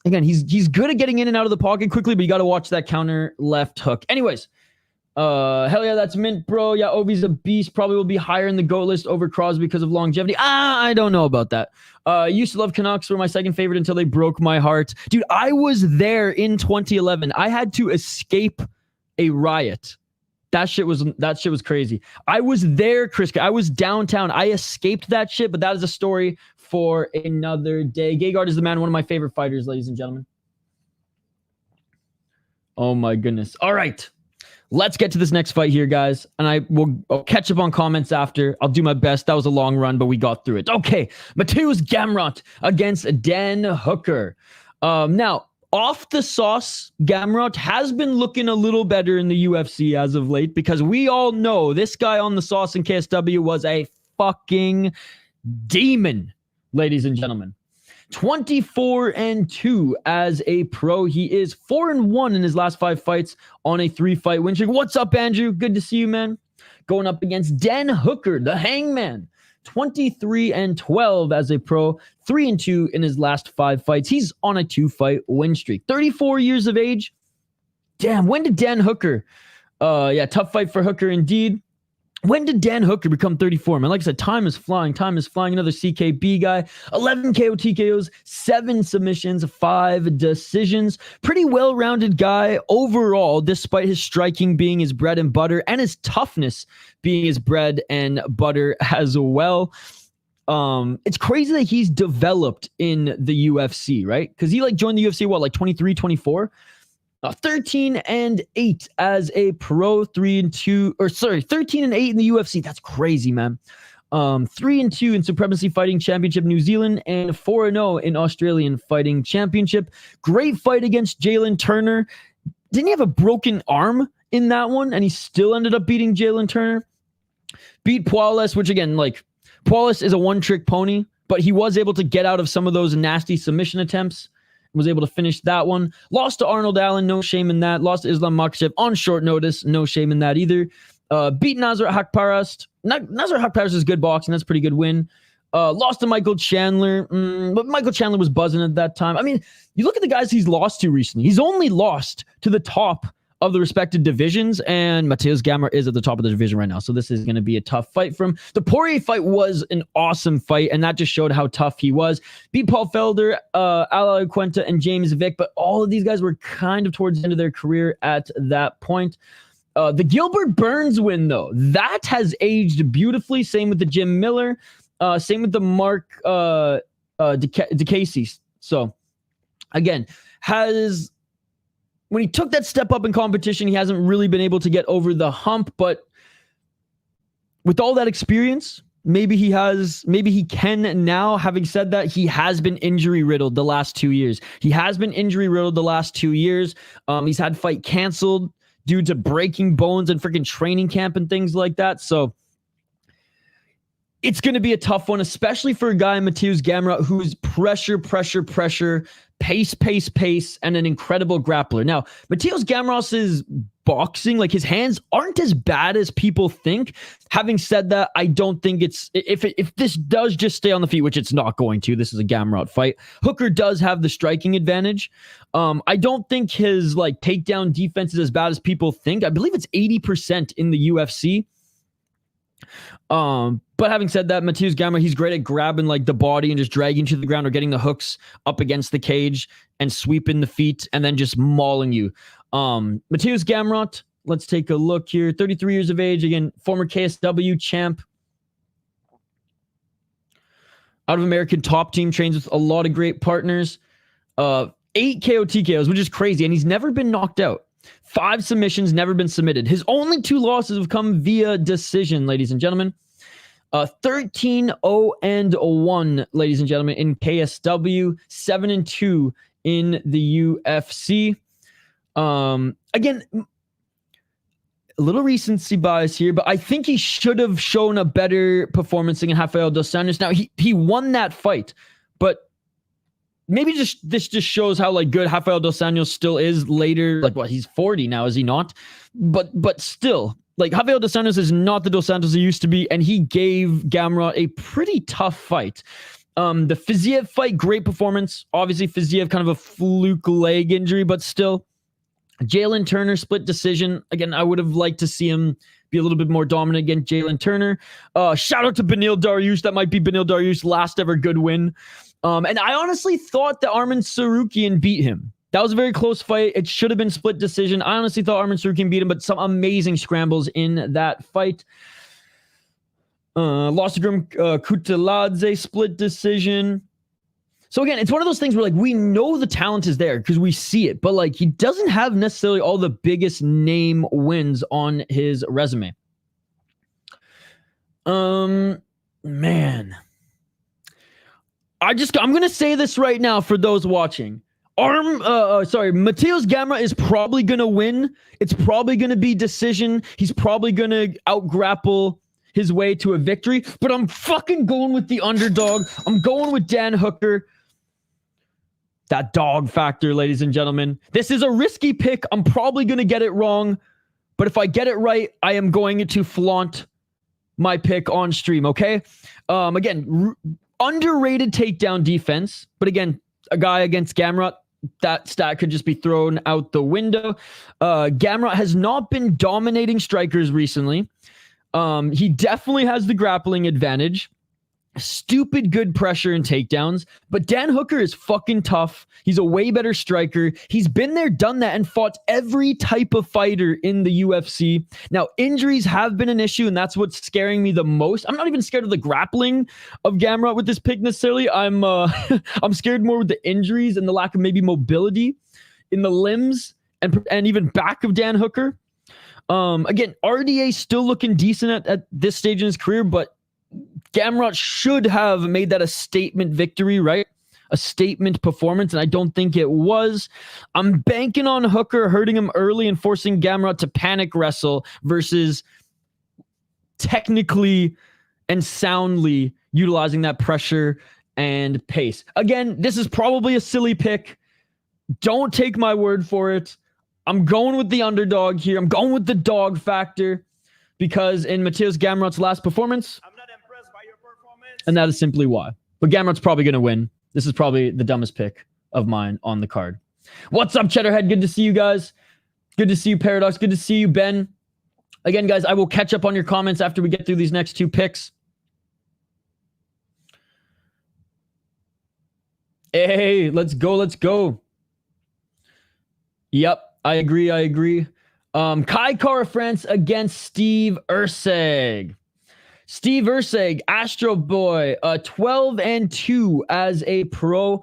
Again, he's good at getting in and out of the pocket quickly, but you got to watch that counter left hook. Anyways, hell yeah, that's mint, bro. Yeah, Obi's a beast. Probably will be higher in the GOAT list over Crosby because of longevity. I don't know about that. Used to love Canucks. Were my second favorite until they broke my heart. Dude, I was there in 2011. I had to escape a riot. That shit was crazy. I was there, Chris. I was downtown. I escaped that shit, but that is a story for another day. Gegard is the man, one of my favorite fighters, ladies and gentlemen. Oh my goodness. All right. Let's get to this next fight here, guys. And I'll catch up on comments after. I'll do my best. That was a long run, but we got through it. Okay. Mateusz Gamrot against Dan Hooker. Now, off the sauce, Gamrot has been looking a little better in the UFC as of late because we all know this guy on the sauce in KSW was a fucking demon, ladies and gentlemen. 24-2 as a pro. He is 4-1 in his last 5 fights on a 3-fight win streak. What's up, Andrew? Good to see you, man. Going up against Dan Hooker, the Hangman. 23-12 as a pro. 3-2 in his last 5 fights. He's on a 2-fight win streak. 34 years of age. Damn, when did Dan Hooker? Yeah, tough fight for Hooker indeed. When did Dan Hooker become 34, man? Like I said, time is flying. Time is flying. Another CKB guy. 11 KO TKOs, 7 submissions, 5 decisions. Pretty well-rounded guy overall, despite his striking being his bread and butter and his toughness being his bread and butter as well. It's crazy that he's developed in the UFC, right? Because he like joined the UFC, what, like 23, 24? 13-8 as a pro, 3-2, or sorry, 13-8 in the UFC. That's crazy, man. 3-2 in Supremacy Fighting Championship New Zealand and 4-0 in Australian Fighting Championship. Great fight against Jalen Turner. Didn't he have a broken arm in that one? And he still ended up beating Jalen Turner. Beat Puales, which again, like, Puales is a one-trick pony, but he was able to get out of some of those nasty submission attempts. Was able to finish that one. Lost to Arnold Allen, no shame in that. Lost to Islam Makhachev on short notice, no shame in that either. Beat Nazar Haqparast. Nazar Haqparast is good boxing. That's a pretty good win. Lost to Michael Chandler, but Michael Chandler was buzzing at that time. I mean, you look at the guys he's lost to recently. He's only lost to the top of the respective divisions, and Mateusz Gamrot is at the top of the division right now. So this is going to be a tough fight for him. The Poirier fight was an awesome fight, and that just showed how tough he was. Beat Paul Felder, Ala Quenta, and James Vick, but all of these guys were kind of towards the end of their career at that point. The Gilbert Burns win, though, that has aged beautifully. Same with the Jim Miller. Same with the Mark DeCasey. So, again, when he took that step up in competition, he hasn't really been able to get over the hump, but with all that experience, maybe he can now. Having said that, he has been injury riddled the last 2 years. He's had fight canceled due to breaking bones and freaking training camp and things like that. So it's going to be a tough one, especially for a guy, Mateusz Gamrot, who's pressure, pace, and an incredible grappler. Now, Mateusz Gamrot's boxing, like, his hands aren't as bad as people think. Having said that, I don't think if this does just stay on the feet, which it's not going to, this is a Gamrot fight. Hooker does have the striking advantage. I don't think his, like, takedown defense is as bad as people think. I believe it's 80% in the UFC. But having said that, Mateusz Gamrot, he's great at grabbing, like, the body and just dragging to the ground or getting the hooks up against the cage and sweeping the feet and then just mauling you. Mateusz Gamrot, let's take a look here. 33 years of age, again, former KSW champ. Out of American Top Team, trains with a lot of great partners. 8 KO TKOs, which is crazy, and he's never been knocked out. 5 submissions, never been submitted. His only 2 losses have come via decision, ladies and gentlemen. 13-0-1, ladies and gentlemen, in KSW. 7-2 in the UFC. Again, a little recency bias here, but I think he should have shown a better performance against Rafael dos Anjos. Now, he won that fight, but maybe this just shows how, like, good Rafael dos Anjos still is later. Like, what, he's 40 now, is he not? But still, like, Rafael dos Anjos is not the Dos Santos he used to be, and he gave Gamrot a pretty tough fight. The Fiziev fight, great performance. Obviously, Fiziev kind of a fluke leg injury, but still. Jalen Turner, split decision. Again, I would have liked to see him be a little bit more dominant against Jalen Turner. Shout out to Beneil Dariush. That might be Beneil Dariush's last ever good win. And I honestly thought that Arman Tsarukyan beat him. That was a very close fight. It should have been split decision. I honestly thought Arman Tsarukyan beat him, but some amazing scrambles in that fight. Lost to Grim Kutaladze, split decision. So again, it's one of those things where, like, we know the talent is there because we see it, but, like, he doesn't have necessarily all the biggest name wins on his resume. Man. I'm going to say this right now for those watching. Mateusz Gamrot is probably going to win. It's probably going to be decision. He's probably going to out-grapple his way to a victory, but I'm fucking going with the underdog. I'm going with Dan Hooker. That dog factor, ladies and gentlemen. This is a risky pick. I'm probably going to get it wrong, but if I get it right, I am going to flaunt my pick on stream, okay? Again, underrated takedown defense, but again, a guy against Gamrot, that stat could just be thrown out the window. Gamrot has not been dominating strikers recently. He definitely has the grappling advantage. Stupid good pressure and takedowns. But Dan Hooker is fucking tough. He's a way better striker. He's been there, done that, and fought every type of fighter in the UFC. Now, injuries have been an issue, and that's what's scaring me the most. I'm not even scared of the grappling of Gamrot with this pick necessarily. I'm scared more with the injuries and the lack of maybe mobility in the limbs and even back of Dan Hooker. Again, RDA still looking decent at this stage in his career, but Gamrot should have made that a statement victory, right? A statement performance, and I don't think it was. I'm banking on Hooker hurting him early and forcing Gamrot to panic wrestle versus technically and soundly utilizing that pressure and pace. Again, this is probably a silly pick. Don't take my word for it. I'm going with the underdog here. I'm going with the dog factor because in Mateusz Gamrot's last performance, I'm not impressed by your performance. And that is simply why. But Gamrot's probably going to win. This is probably the dumbest pick of mine on the card. What's up, Cheddarhead? Good to see you guys. Good to see you, Paradox. Good to see you, Ben. Again, guys, I will catch up on your comments after we get through these next two picks. Hey, let's go. Let's go. Yep, I agree. Kai Kara France against Steve Erceg. Steve Erceg, Astro Boy, 12-2 as a pro,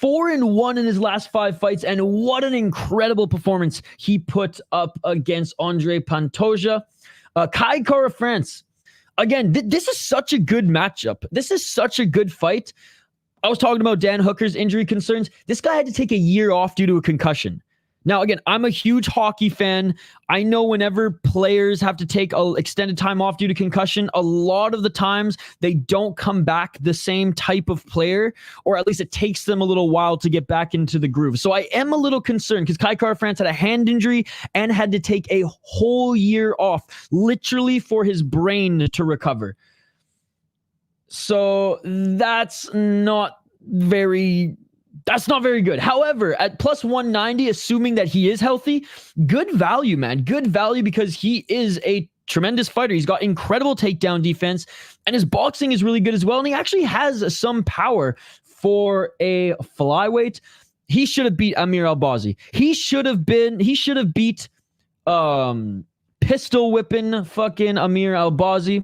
4-1 in his last 5 fights, and what an incredible performance he put up against Andre Pantoja. Kai Kara France, again, this is such a good matchup. This is such a good fight. I was talking about Dan Hooker's injury concerns. This guy had to take a year off due to a concussion. Now, again, I'm a huge hockey fan. I know whenever players have to take an extended time off due to concussion, a lot of the times they don't come back the same type of player, or at least it takes them a little while to get back into the groove. So I am a little concerned because Kai Kara France had a hand injury and had to take a whole year off, literally for his brain to recover. So that's not very good. However, at plus 190, assuming that he is healthy, good value, man. Good value because he is a tremendous fighter. He's got incredible takedown defense, and his boxing is really good as well. And he actually has some power for a flyweight. He should have beat Amir Albazi. He should have beat pistol whipping fucking Amir Albazi.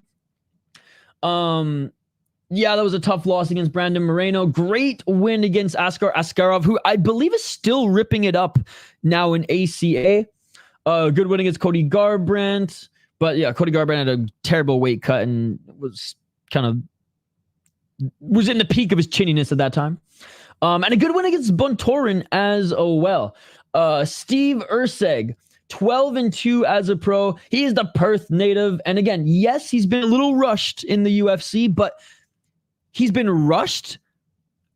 Yeah, that was a tough loss against Brandon Moreno. Great win against Askar Askarov, who I believe is still ripping it up now in ACA. Good win against Cody Garbrandt. But yeah, Cody Garbrandt had a terrible weight cut and was in the peak of his chinniness at that time. And a good win against Buntorin as well. Steve Erceg, 12-2 as a pro. He is the Perth native. And again, yes, he's been a little rushed in the UFC, but he's been rushed,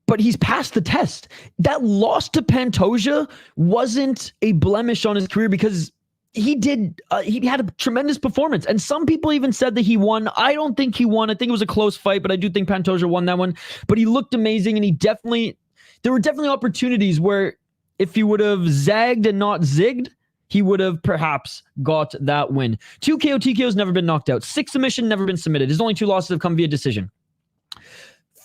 but he's passed the test. That loss to Pantoja wasn't a blemish on his career because he had a tremendous performance. And some people even said that he won. I don't think he won. I think it was a close fight, but I do think Pantoja won that one. But he looked amazing, and there were definitely opportunities where if he would have zagged and not zigged, he would have perhaps got that win. 2 KO TKO's never been knocked out. 6 submission, never been submitted. His only 2 losses have come via decision.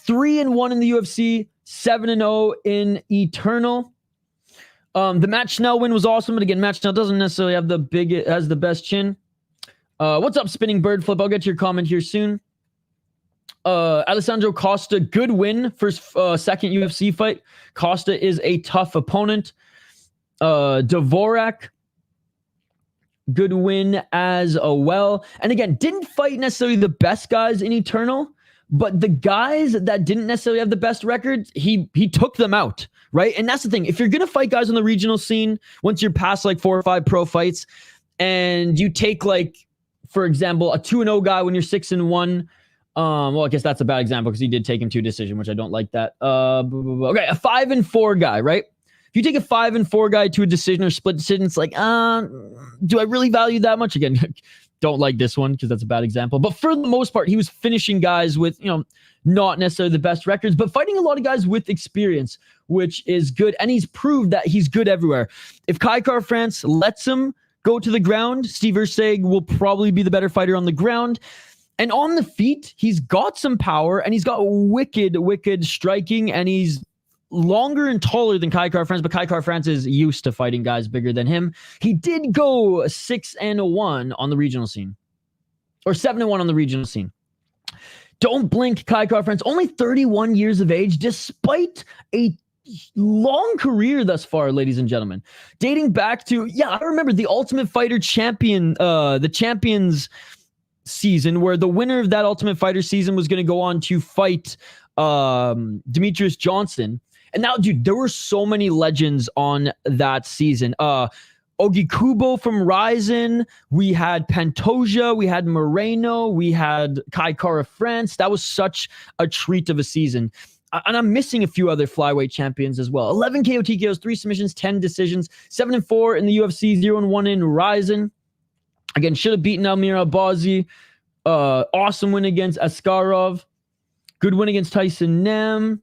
3-1 in the UFC, 7-0 in Eternal. The Matt Schnell win was awesome, but again, Matt Schnell doesn't necessarily have has the best chin. What's up, Spinning Bird Flip? I'll get to your comment here soon. Alessandro Costa, good win for his second UFC fight. Costa is a tough opponent. Dvorak, good win as well. And again, didn't fight necessarily the best guys in Eternal, but the guys that didn't necessarily have the best records, he took them out, right? And that's the thing. If you're going to fight guys on the regional scene, once you're past like 4 or 5 pro fights, and you take like, for example, a 2-0 guy when you're 6-1, well, I guess that's a bad example because he did take him to a decision, which I don't like that. Okay, a 5-4 guy, right? If you take a 5-4 guy to a decision or split decision, it's like, do I really value that much? Again, don't like this one because that's a bad example. But for the most part, he was finishing guys with, not necessarily the best records, but fighting a lot of guys with experience, which is good. And he's proved that he's good everywhere. If Kai Kara France lets him go to the ground, Steve Erceg will probably be the better fighter on the ground. And on the feet, he's got some power and he's got wicked striking, and he's longer and taller than Kai Kara France, but Kai Kara France is used to fighting guys bigger than him. He did go 6-1 on the regional scene, or 7-1 on the regional scene. Don't blink, Kai Kara France, only 31 years of age, despite a long career thus far, ladies and gentlemen. Dating back to, I remember the Ultimate Fighter champion, the champions season, where the winner of that Ultimate Fighter season was going to go on to fight Demetrius Johnson. And now, dude, there were so many legends on that season. Ogi Kubo from Ryzen. We had Pantoja. We had Moreno. We had Kai Kara France. That was such a treat of a season. And I'm missing a few other flyweight champions as well. 11 KO TKOs, 3 submissions, 10 decisions, 7-4 in the UFC, 0-1 in Ryzen. Again, should have beaten Amir Albazi. Awesome win against Askarov. Good win against Tyson Nam.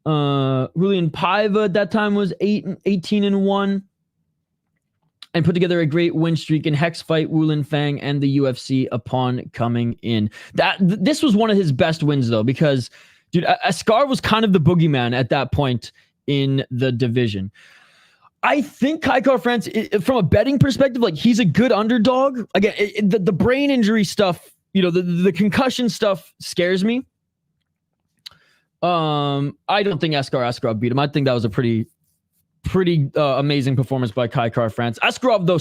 Julian Paiva at that time was 18-1. And put together a great win streak in Hex Fight, Wulin Fang, and the UFC upon coming in. This was one of his best wins, though, because, dude, Askarov was kind of the boogeyman at that point in the division. I think Kai Kara France, from a betting perspective, like, he's a good underdog. Again, the brain injury stuff, the concussion stuff scares me. I don't think Askarov beat him. I think that was a pretty amazing performance by Kai Kara France. Askarov, though,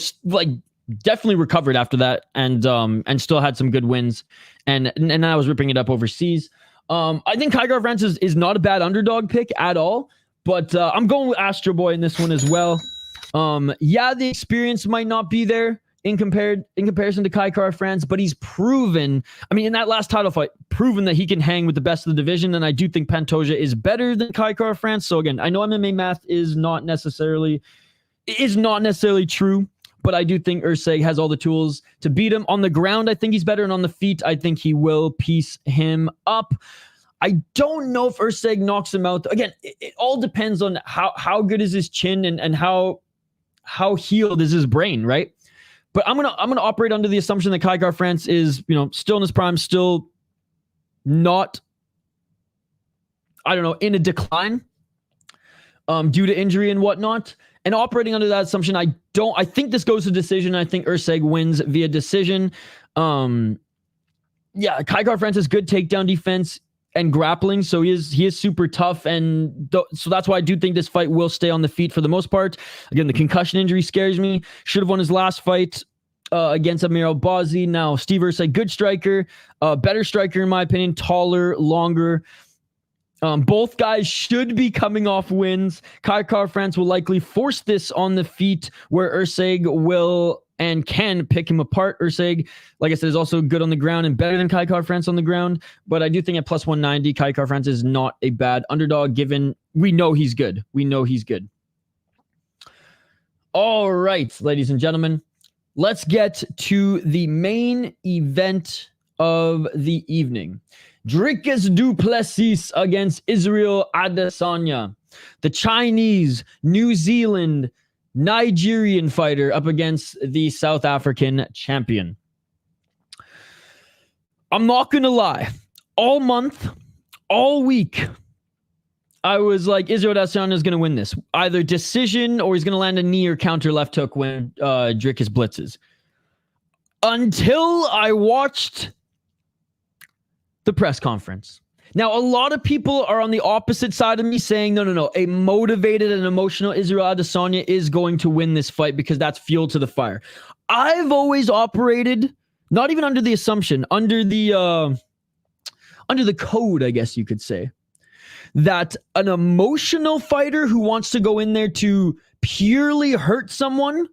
definitely recovered after that, and still had some good wins, and I was ripping it up overseas. I think Kai Kara France is not a bad underdog pick at all, but I'm going with Astro Boy in this one as well. The experience might not be there in comparison to Kai Kara France, but he's proven, in that last title fight, proven that he can hang with the best of the division, and I do think Pantoja is better than Kai Kara France. So again, I know MMA math is not necessarily true, but I do think Erceg has all the tools to beat him. On the ground, I think he's better, and on the feet, I think he will piece him up. I don't know if Erceg knocks him out. Again, it all depends on how good is his chin and how healed is his brain, right? But I'm gonna operate under the assumption that Kai Kara France is, still in his prime, still not, in a decline due to injury and whatnot. And operating under that assumption, I think this goes to decision. I think Erceg wins via decision. Kai Kara France has good takedown defense and grappling, so he is super tough, and so that's why I do think this fight will stay on the feet for the most part. Again, the concussion injury scares me. Should have won his last fight against Amir Albazi. Now, Steve Erceg, good striker, better striker in my opinion, taller, longer. Both guys should be coming off wins. Kai Kara France will likely force this on the feet, where Erceg will and can pick him apart. Erceg, like I said, is also good on the ground and better than Kai Kara France on the ground. But I do think at plus 190, Kai Kara France is not a bad underdog, given we know he's good. All right, ladies and gentlemen, let's get to the main event of the evening. Dricus du Plessis against Israel Adesanya. The Chinese, New Zealand, Nigerian fighter up against the South African champion. I'm not going to lie. All month, all week, I was like, Israel Adesanya is going to win this. Either decision or he's going to land a knee or counter left hook when Dricus blitzes. Until I watched the press conference. Now, a lot of people are on the opposite side of me saying, no. A motivated and emotional Israel Adesanya is going to win this fight because that's fuel to the fire. I've always operated, not even under the assumption, under the code, I guess you could say, that an emotional fighter who wants to go in there to purely hurt someone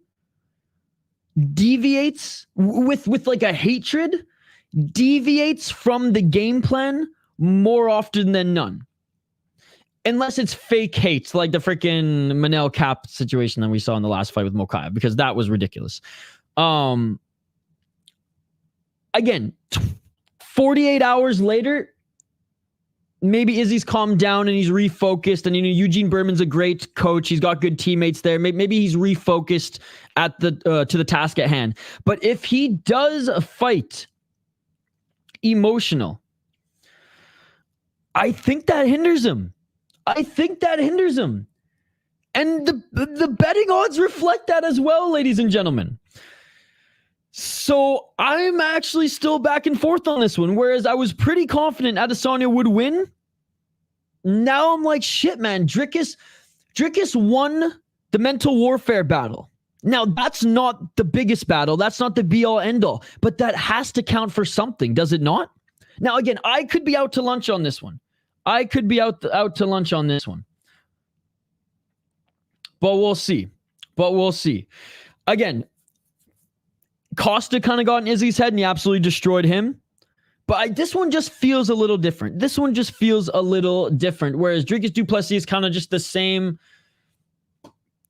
deviates with like a hatred, deviates from the game plan more often than none. Unless it's fake hate, like the freaking Manel Cap situation that we saw in the last fight with Mokaev, because that was ridiculous. Again, 48 hours later, maybe Izzy's calmed down and he's refocused, and Eugene Berman's a great coach. He's got good teammates there. Maybe he's refocused at the to the task at hand. But if he does a fight emotional, I think that hinders him. And the betting odds reflect that as well, ladies and gentlemen. So I'm actually still back and forth on this one. Whereas I was pretty confident Adesanya would win, now I'm like, shit, man. Dricus won the mental warfare battle. Now, that's not the biggest battle. That's not the be-all, end-all. But that has to count for something, does it not? Now, again, I could be out to lunch on this one. But we'll see. Again, Costa kind of got in Izzy's head and he absolutely destroyed him. But this one just feels a little different. Whereas Dricus du Plessis is kind of just the same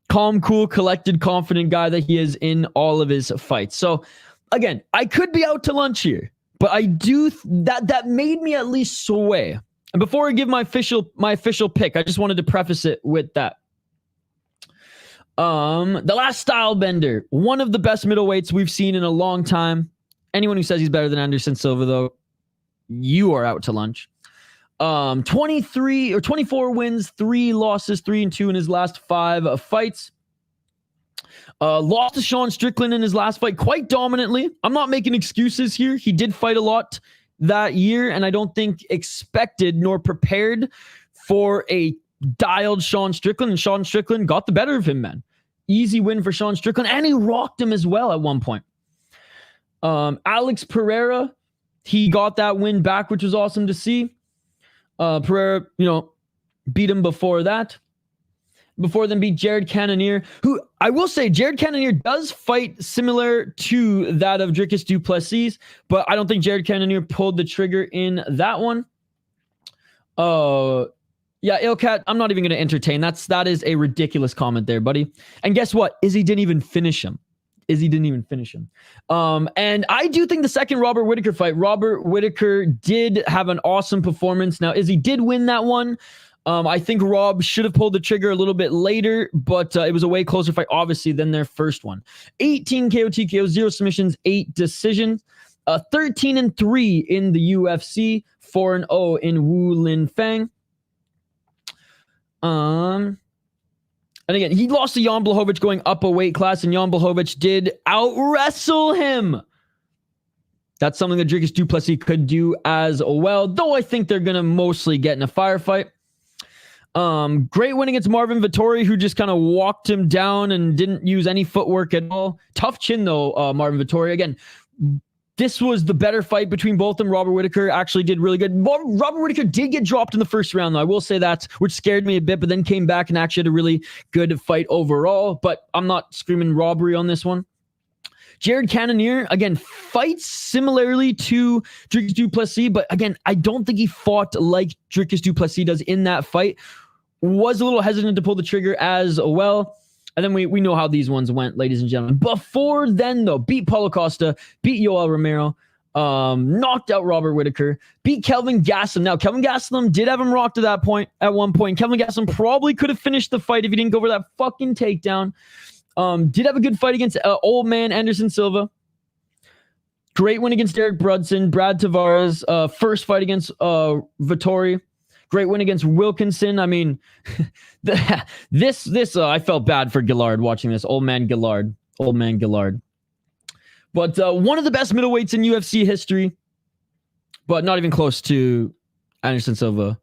calm, cool, collected, confident guy that he is in all of his fights. So, again, I could be out to lunch here, but I do that made me at least sway. And before I give my official pick, I just wanted to preface it with that. The last style bender, one of the best middleweights we've seen in a long time. Anyone who says he's better than Anderson Silva, though, you are out to lunch. 24 wins, 3 losses, 3-2 in his last 5 fights. Lost to Sean Strickland in his last fight quite dominantly. I'm not making excuses here. He did fight a lot that year, and I don't think expected nor prepared for a dialed Sean Strickland, and Sean Strickland got the better of him, man. Easy win for Sean Strickland, and he rocked him as well at one point. Alex Pereira, he got that win back, which was awesome to see. Pereira, beat him before that. Before then beat Jared Cannonier, who I will say Jared Cannonier does fight similar to that of Dricus du Plessis, but I don't think Jared Cannonier pulled the trigger in that one. Yeah, Ilkat, I'm not even going to entertain. That is a ridiculous comment there, buddy. And guess what? Izzy didn't even finish him. And I do think the second Robert Whittaker fight, Robert Whittaker did have an awesome performance. Now, Izzy did win that one. I think Rob should have pulled the trigger a little bit later, but it was a way closer fight, obviously, than their first one. 18 KO TKO, 0 submissions, 8 decisions. 13-3 in the UFC, 4-0 in Wu Lin Fang. And again, he lost to Jan Blachowicz going up a weight class, and Jan Blachowicz did out-wrestle him. That's something that Dricus du Plessis could do as well, though I think they're going to mostly get in a firefight. Great win against Marvin Vettori, who just kind of walked him down and didn't use any footwork at all. Tough chin, though, Marvin Vettori. Again, this was the better fight between both of them. Robert Whittaker actually did really good. Robert Whittaker did get dropped in the first round, though. I will say that, which scared me a bit, but then came back and actually had a really good fight overall. But I'm not screaming robbery on this one. Jared Cannonier, again, fights similarly to Dricus du Plessis, but again, I don't think he fought like Dricus du Plessis does in that fight. Was a little hesitant to pull the trigger as well. And then we know how these ones went, ladies and gentlemen. Before then, though, beat Paulo Costa, beat Yoel Romero, knocked out Robert Whittaker, beat Kelvin Gastelum. Now, Kelvin Gastelum did have him rocked at one point. Kelvin Gastelum probably could have finished the fight if he didn't go for that fucking takedown. Did have a good fight against old man Anderson Silva. Great win against Derek Brunson, Brad Tavares. First fight against Vettori. Great win against Wilkinson. I mean, this I felt bad for Gillard watching this. Old man Gillard. But one of the best middleweights in UFC history, but not even close to Anderson Silva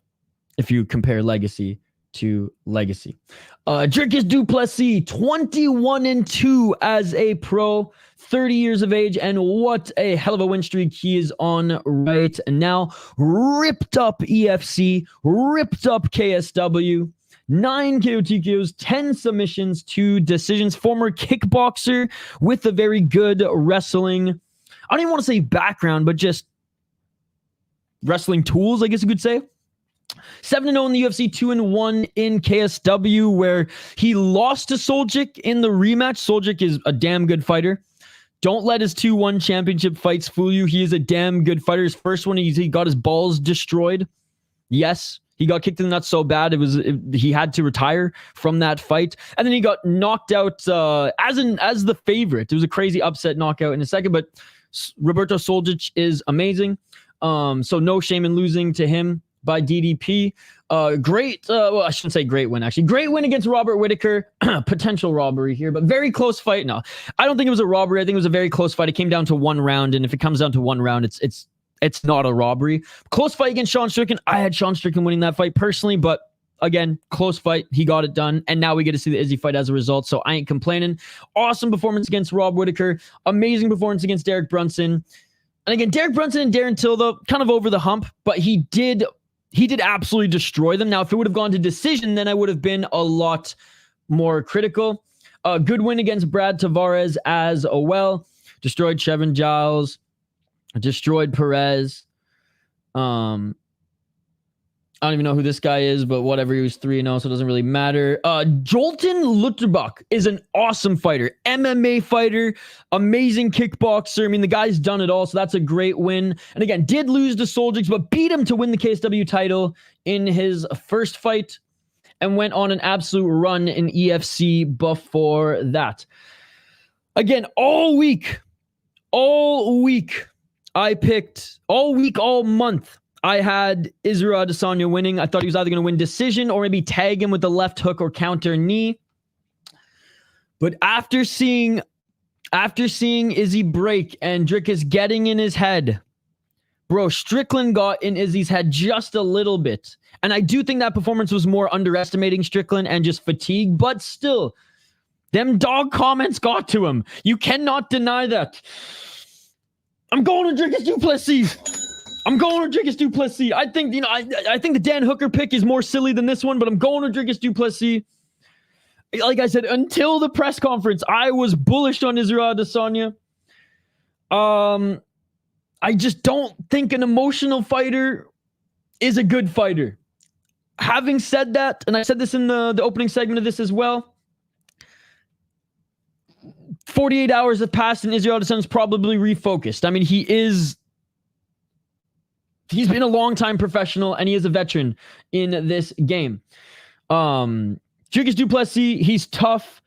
if you compare legacy to legacy. Dricus du Plessis, 21-2 as a pro, 30 years of age, and what a hell of a win streak he is on right now. Ripped up EFC, ripped up KSW, 9 KO TKOs, 10 submissions, 2 decisions. Former kickboxer with a very good wrestling, I don't even want to say background, but just wrestling tools, I guess you could say. 7-0 in the UFC, 2-1 in KSW, where he lost to Soljic in the rematch. Soljic is a damn good fighter. Don't let his 2-1 championship fights fool you. He is a damn good fighter. His first one, he got his balls destroyed. Yes, he got kicked in the nuts so bad he had to retire from that fight. And then he got knocked out as the favorite. It was a crazy upset knockout in a second, but Roberto Soljic is amazing. So no shame in losing to him by DDP. Great, well, I shouldn't say great win, actually. Great win against Robert Whittaker. Potential robbery here, but very close fight. No, I don't think it was a robbery. I think it was a very close fight. It came down to one round, and if it comes down to one round, it's It's not a robbery. Close fight against Sean Strickland. I had Sean Strickland winning that fight personally, but again, close fight. He got it done. And now we get to see the Izzy fight as a result. So I ain't complaining. Awesome performance against Rob Whittaker. Amazing performance against Derek Brunson. And again, Derek Brunson and Darren Till, though, kind of over the hump, but he did absolutely destroy them. Now, if it would have gone to decision, then I would have been a lot more critical. A good win against Brad Tavares as well. Destroyed Chevin Giles. Destroyed Perez. I don't even know who this guy is, but whatever. He was 3-0, so it doesn't really matter. Jolton Lutterbach is an awesome fighter. MMA fighter. Amazing kickboxer. I mean, the guy's done it all, so that's a great win. And again, did lose to Soldics, but beat him to win the KSW title in his first fight and went on an absolute run in EFC before that. Again, all week, I picked, all month, I had Israel Adesanya winning. I thought he was either going to win decision or maybe tag him with the left hook or counter knee. But after seeing Izzy break and Dricus getting in his head, bro, Strickland got in Izzy's head just a little bit. And I do think that performance was more underestimating Strickland and just fatigue, but still, them dog comments got to him. You cannot deny that. I'm going to Dricus du Plessis. I'm going to Dricus du Plessis. I think, I think the Dan Hooker pick is more silly than this one, but I'm going to Dricus du Plessis. Like I said, until the press conference, I was bullish on Israel Adesanya. I just don't think an emotional fighter is a good fighter. Having said that, and I said this in the opening segment of this as well, 48 hours have passed and Israel Adesanya's probably refocused. I mean, he's been a long-time professional, and he is a veteran in this game. Dricus du Plessis, he's tough.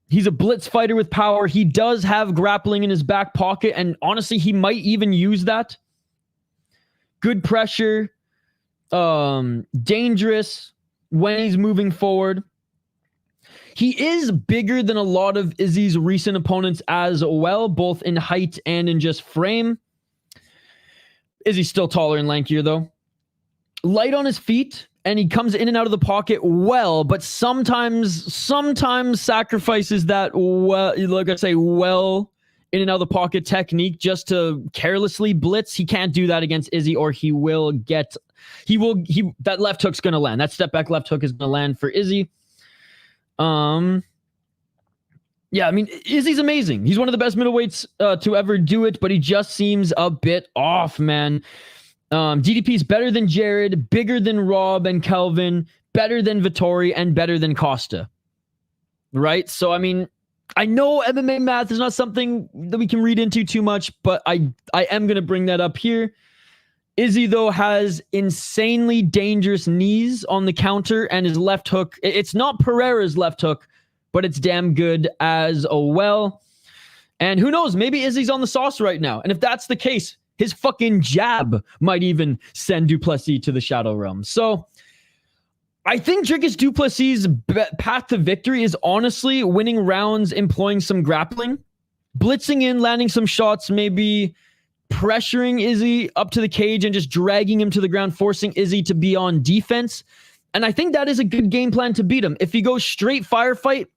He's a blitz fighter with power. He does have grappling in his back pocket, and honestly, he might even use that. Good pressure. Dangerous when he's moving forward. He is bigger than a lot of Izzy's recent opponents as well, both in height and in just frame. Izzy's still taller and lankier, though. Light on his feet, and he comes in and out of the pocket well, but sometimes sacrifices that, well, like I say, well, in and out of the pocket technique just to carelessly blitz. He can't do that against Izzy, or that left hook's going to land. That step back left hook is going to land for Izzy. Yeah, I mean, Izzy's amazing. He's one of the best middleweights to ever do it, but he just seems a bit off, man. DDP's better than Jared, bigger than Rob and Kelvin, better than Vittori, and better than Costa. Right? So, I mean, I know MMA math is not something that we can read into too much, but I am going to bring that up here. Izzy, though, has insanely dangerous knees on the counter, and his left hook, it's not Pereira's left hook, but it's damn good as well. And who knows, maybe Izzy's on the sauce right now. And if that's the case, his fucking jab might even send du Plessis to the Shadow Realm. So I think Dricus du Plessis' path to victory is honestly winning rounds, employing some grappling, blitzing in, landing some shots, maybe pressuring Izzy up to the cage and just dragging him to the ground, forcing Izzy to be on defense. And I think that is a good game plan to beat him. If he goes straight firefight,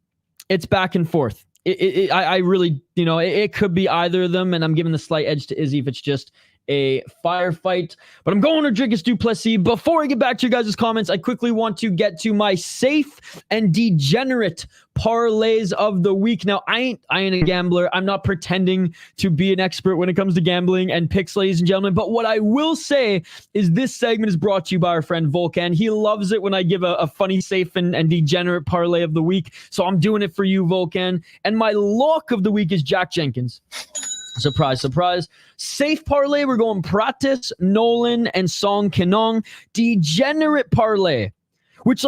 it's back and forth. I really, it could be either of them, and I'm giving the slight edge to Izzy if it's just a firefight. But I'm going to Dricus du Plessis. Before I get back to your guys' comments, I quickly want to get to my safe and degenerate parlays of the week. Now, I ain't a gambler. I'm not pretending to be an expert when it comes to gambling and picks, ladies and gentlemen. But what I will say is this segment is brought to you by our friend Volkan. He loves it when I give a funny, safe, and degenerate parlay of the week. So I'm doing it for you, Volkan. And my lock of the week is Jack Jenkins. Surprise, surprise. Safe parlay, we're going Prates, Nolan, and Song Kenan. Degenerate parlay, which,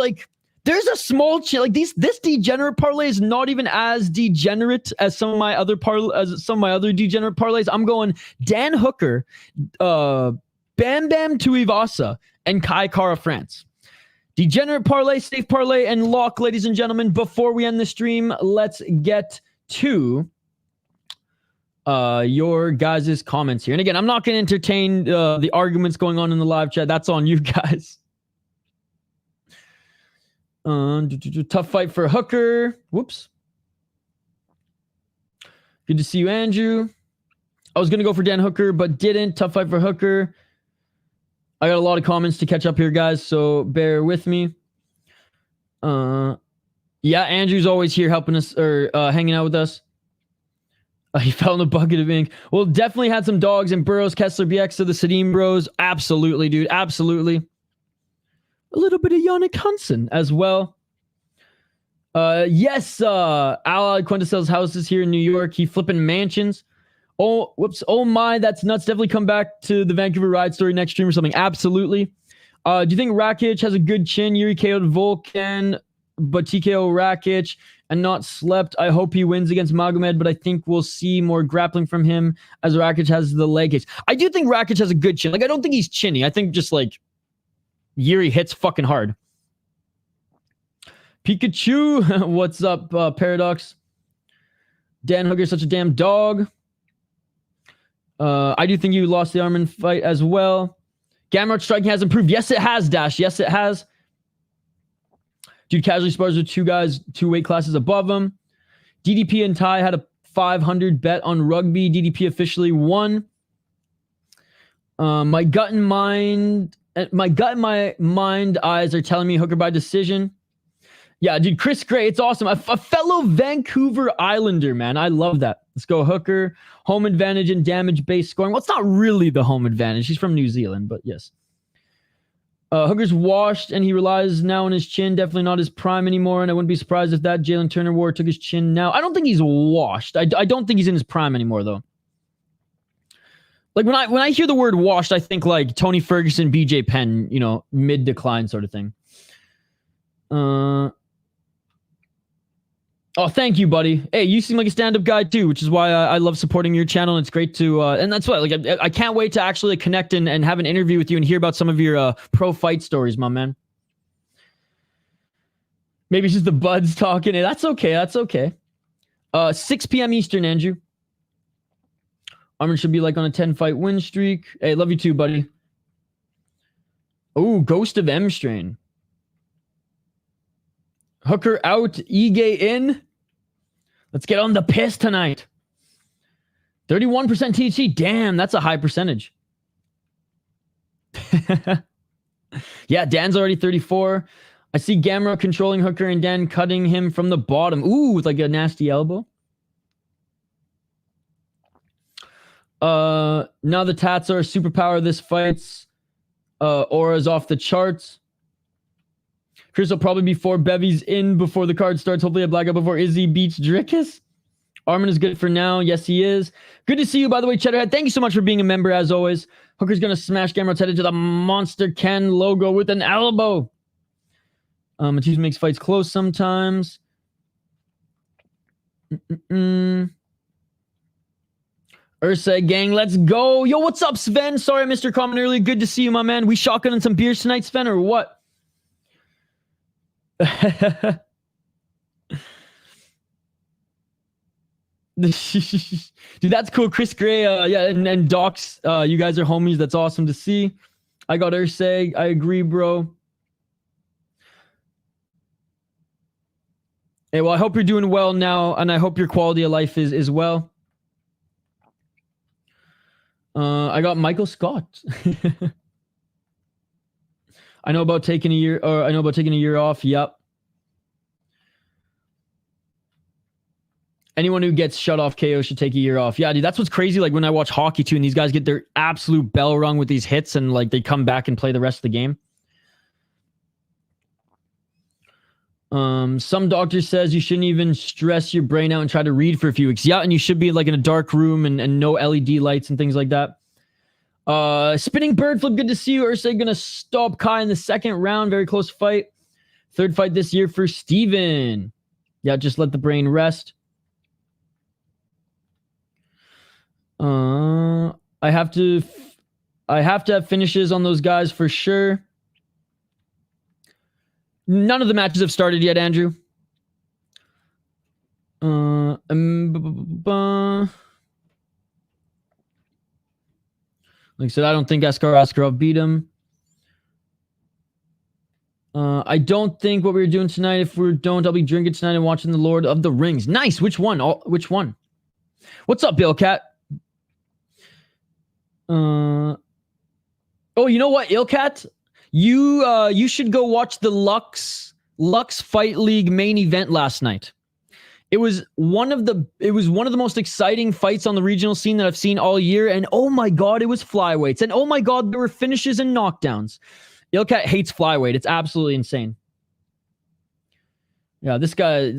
there's a small chance, this degenerate parlay is not even as degenerate as some of my other degenerate parlays. I'm going Dan Hooker, Bam Bam Tuivasa, and Kai Kara France. Degenerate parlay, safe parlay, and lock, ladies and gentlemen. Before we end the stream, let's get to your guys' comments here. And again, I'm not going to entertain the arguments going on in the live chat. That's on you guys. Tough fight for Hooker. Whoops. Good to see you, Andrew. I was going to go for Dan Hooker, but didn't. Tough fight for Hooker. I got a lot of comments to catch up here, guys, so bear with me. Yeah, Andrew's always here helping us, or hanging out with us. He fell in a bucket of ink. Well, definitely had some dogs and Burrows, Kessler, BX, to the Sadim bros. Absolutely, dude. Absolutely. A little bit of Yannick Hansen as well. Yes, Al Quintacel's house is here in New York. He flipping mansions. Oh, whoops. Oh my, that's nuts. Definitely come back to the Vancouver Ride story next stream or something. Absolutely. Do you think Rakic has a good chin? Yuri KO'd Volkan, but TKO Rakic and not slept. I hope he wins against Magomed, but I think we'll see more grappling from him as Rakic has the leg hits. I do think Rakic has a good chin. Like, I don't think he's chinny. I think just like Yuri hits fucking hard. Pikachu, what's up, Paradox? Dan Hooker's such a damn dog. I do think you lost the Armin fight as well. Gamrot striking has improved. Yes, it has, Dash. Yes, it has. Dude casually spars with two guys, 2 weight classes above him. DDP and Ty had a 500 bet on rugby. DDP officially won. My gut and my mind eyes are telling me Hooker by decision. Yeah, dude, Chris Gray, it's awesome. A fellow Vancouver Islander, man. I love that. Let's go Hooker. Home advantage and damage-based scoring. Well, it's not really the home advantage. He's from New Zealand, but yes. Hooker's washed, and he relies now on his chin. Definitely not his prime anymore, and I wouldn't be surprised if that Jalen Turner war took his chin now. I don't think he's washed. I don't think he's in his prime anymore, though. Like, when I hear the word washed, I think, like, Tony Ferguson, BJ Penn, you know, mid-decline sort of thing. Oh, thank you, buddy. Hey, you seem like a stand-up guy too, which is why I love supporting your channel. And it's great to, and that's why, like, I can't wait to actually connect and have an interview with you and hear about some of your pro fight stories, my man. Maybe it's just the buds talking. Hey, that's okay. That's okay. 6 p.m. Eastern, Andrew. Armin should be like on a 10-fight win streak. Hey, love you too, buddy. Oh, Ghost of M Strain. Hooker out, Ige in. Let's get on the piss tonight. 31% THC. Damn, that's a high percentage. Yeah, Dan's already 34. I see Gamrot controlling Hooker and Dan cutting him from the bottom. Ooh, with like a nasty elbow. Now the tats are a superpower. This fight's aura's off the charts. Chris will probably be 4 bevies in before the card starts. Hopefully a blackout before Izzy beats Dricus. Armin is good for now. Yes, he is. Good to see you, by the way, Cheddarhead. Thank you so much for being a member, as always. Hooker's going to smash Gamrot's head into the Monster Ken logo with an elbow. Mateusz makes fights close sometimes. Erceg gang, let's go. Yo, what's up, Sven? Sorry I missed your comment earlier. Good to see you, my man. We shotgunning some beers tonight, Sven, or what? Dude, that's cool. Chris Gray, yeah, and Docs, you guys are homies. That's awesome to see. I got Erceg. I agree, bro. Hey, well, I hope you're doing well now, and I hope your quality of life is well. I got Michael Scott. I know about taking a year off. Yep. Anyone who gets shut off KO should take a year off. Yeah, dude, that's what's crazy. Like when I watch hockey too, and these guys get their absolute bell rung with these hits, and like they come back and play the rest of the game. Some doctor says you shouldn't even stress your brain out and try to read for a few weeks. Yeah, and you should be like in a dark room and no LED lights and things like that. Spinning bird flip, good to see you. Erceg gonna stop Kai in the 2nd round. Very close fight. 3rd fight this year for Steven. Yeah, just let the brain rest. I have to have finishes on those guys for sure. None of the matches have started yet, Andrew. Like I said, I don't think Askarov beat him. I don't think what we were doing tonight. If we don't, I'll be drinking tonight and watching The Lord of the Rings. Nice. Which one? Which one? What's up, Bill Cat? Oh, you know what, Ilcat? You should go watch the Lux Fight League main event last night. It was one of the most exciting fights on the regional scene that I've seen all year. And oh my god, it was flyweights. And oh my god, there were finishes and knockdowns. Ilcat hates flyweight. It's absolutely insane. Yeah, this guy.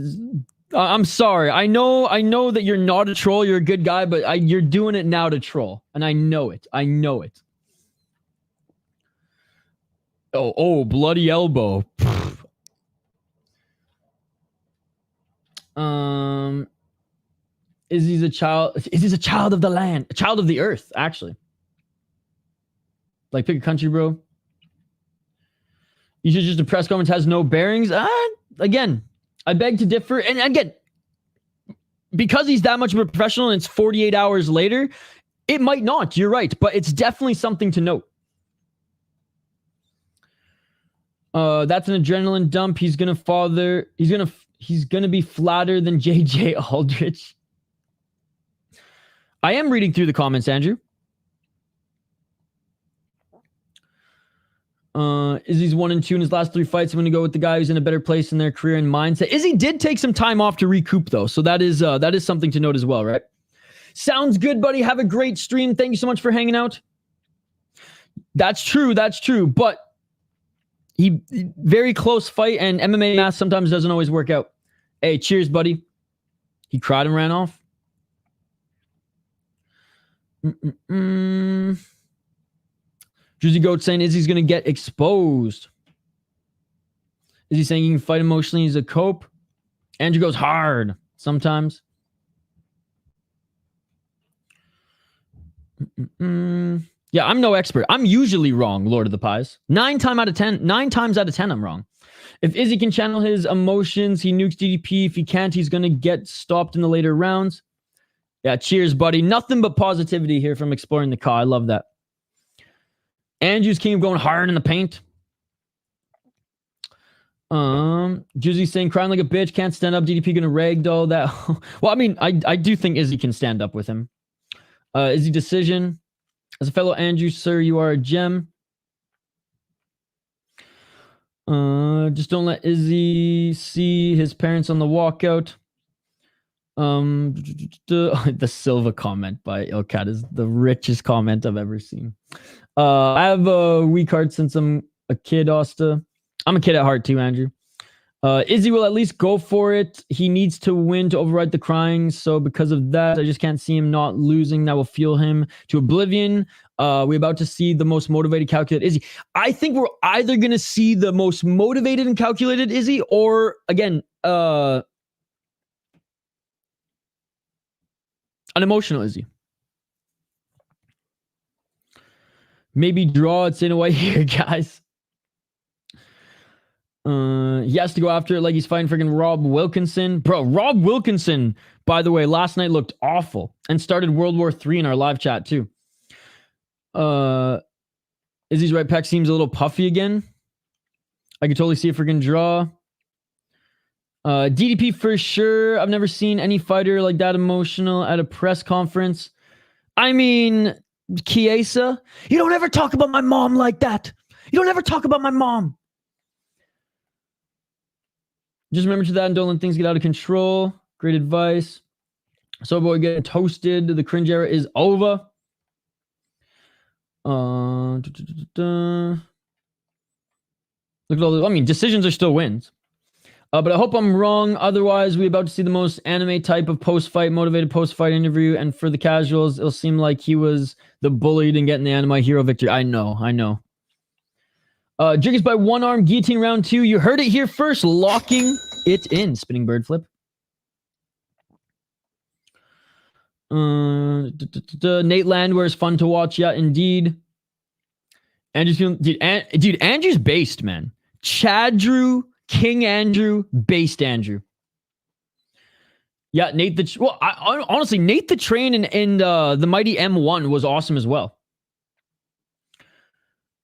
I'm sorry. I know that you're not a troll. You're a good guy, but you're doing it now to troll, and I know it. I know it. Oh, bloody elbow. Izzy's a child of the land, a child of the earth, actually. Like, pick a country, bro. You should just a press conference has no bearings. Again, I beg to differ. And again, because he's that much of a professional and it's 48 hours later, it might not. You're right. But it's definitely something to note. That's an adrenaline dump. He's gonna be flatter than JJ Aldrich. I am reading through the comments, Andrew. Izzy's 1-2 in his last 3 fights. I'm going to go with the guy who's in a better place in their career and mindset. Izzy did take some time off to recoup, though, so that is something to note as well, right? Sounds good, buddy. Have a great stream. Thank you so much for hanging out. That's true. But he very close fight, and MMA math sometimes doesn't always work out. Hey, cheers, buddy. He cried and ran off. Juicy Goat saying Izzy's going to get exposed. Is he saying he can fight emotionally as a cope? Andrew goes hard sometimes. Yeah, I'm no expert. I'm usually wrong, Lord of the Pies. 9 times out of 10, I'm wrong. If Izzy can channel his emotions, he nukes DDP. If he can't, he's going to get stopped in the later rounds. Yeah, cheers, buddy. Nothing but positivity here from Exploring the Car. I love that. Andrew's king of going hard in the paint. Juicy saying crying like a bitch, can't stand up. DDP gonna ragdoll that. Well, I mean, I do think Izzy can stand up with him. Izzy decision. As a fellow Andrew, sir, you are a gem. Just don't let Izzy see his parents on the walkout. The Silva comment by Ilcat is the richest comment I've ever seen. I have a weak heart since I'm a kid, Asta. I'm a kid at heart too, Andrew. Izzy will at least go for it. He needs to win to override the crying. So because of that, I just can't see him not losing. That will fuel him to oblivion. We're about to see the most motivated, calculated Izzy. I think we're either going to see the most motivated and calculated Izzy, or again, an emotional Izzy. Maybe draw it in a way here, guys. He has to go after it like he's fighting freaking Rob Wilkinson. Bro, Rob Wilkinson, by the way, last night looked awful and started World War III in our live chat too. Izzy's right pec seems a little puffy again. I could totally see a freaking draw. DDP for sure. I've never seen any fighter like that emotional at a press conference. I mean, Chiesa, you don't ever talk about my mom like that. You don't ever talk about my mom. Just remember to that and don't let things get out of control. Great advice. So boy getting toasted. The cringe era is over. Look at all the, I mean, decisions are still wins. But I hope I'm wrong. Otherwise, we're about to see the most anime type of post-fight, motivated post-fight interview. And for the casuals, it'll seem like he was the bullied and getting the anime hero victory. I know. Dricus by one arm, guillotine round 2. You heard it here first. Locking it in. Spinning bird flip. Nate Landwehr is fun to watch. Yeah, indeed. Andrew's feeling, dude, Andrew's based, man. Chadrew, King Andrew, based Andrew. Yeah, Nate the... Well, honestly, Nate the Train in the Mighty M1 was awesome as well.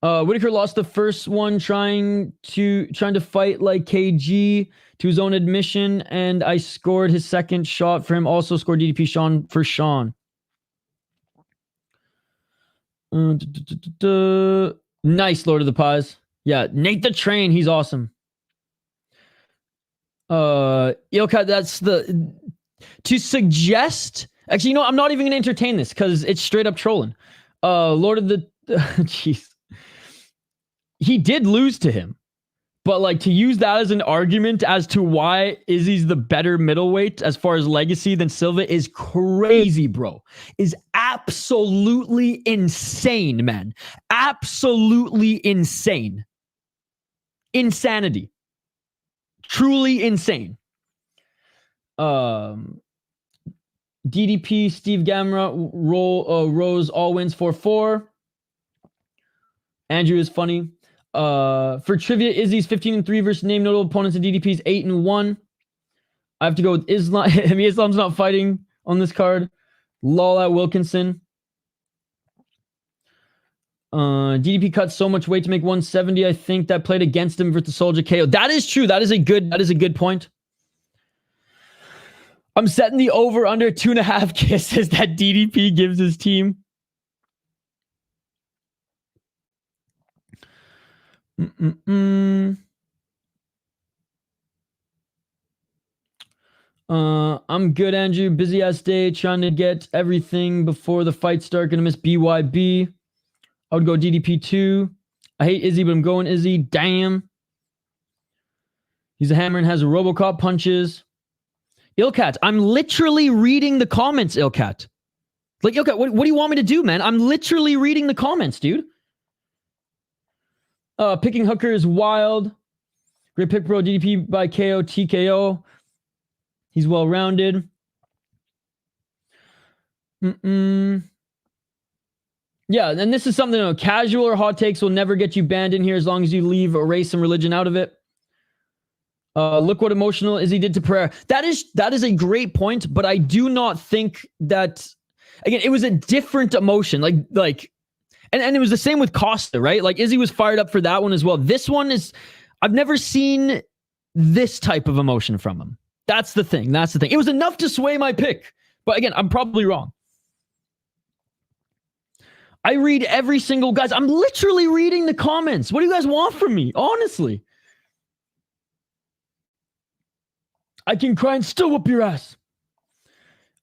Whitaker lost the first one trying to fight like KG to his own admission, and I scored his second shot for him. Also scored DDP Sean for Sean. Nice, Lord of the Pies. Yeah, Nate the Train, he's awesome. Ilka, that's the to suggest. Actually, you know, I'm not even gonna entertain this because it's straight up trolling. Lord of the jeez. He did lose to him, but like to use that as an argument as to why Izzy's the better middleweight as far as legacy than Silva is crazy, bro. Is absolutely insane, man. Absolutely insane. Insanity. Truly insane. DDP, Steve Gamrot, Rose, all wins 4-4. Andrew is funny. For trivia, Izzy's 15-3 versus name notable opponents, and DDP's 8-1. I have to go with Islam. I mean, Islam's not fighting on this card. Lol at Wilkinson. DDP cut so much weight to make 170. I think that played against him versus Soldier KO. That is true. That is a good point. I'm setting the over under 2.5 kisses that DDP gives his team. I'm good, Andrew. Busy ass day trying to get everything before the fight start. Gonna miss BYB. I would go DDP 2. I hate Izzy, but I'm going Izzy. Damn. He's a hammer and has a Robocop punches. Ilkat, I'm literally reading the comments, Ilkat. Like, Ilkat, what do you want me to do, man? I'm literally reading the comments, dude. Picking Hooker is wild. Great pick, bro. DDP by KO, TKO. He's well-rounded. Yeah, and this is something, casual or hot takes will never get you banned in here as long as you leave or race some religion out of it. Look what emotional Izzy did to Pereira. That is a great point, but I do not think that, again, it was a different emotion. Like, and it was the same with Costa, right? Like, Izzy was fired up for that one as well. This one is, I've never seen this type of emotion from him. That's the thing. It was enough to sway my pick. But again, I'm probably wrong. I read every single, guys, I'm literally reading the comments. What do you guys want from me? Honestly. I can cry and still whoop your ass.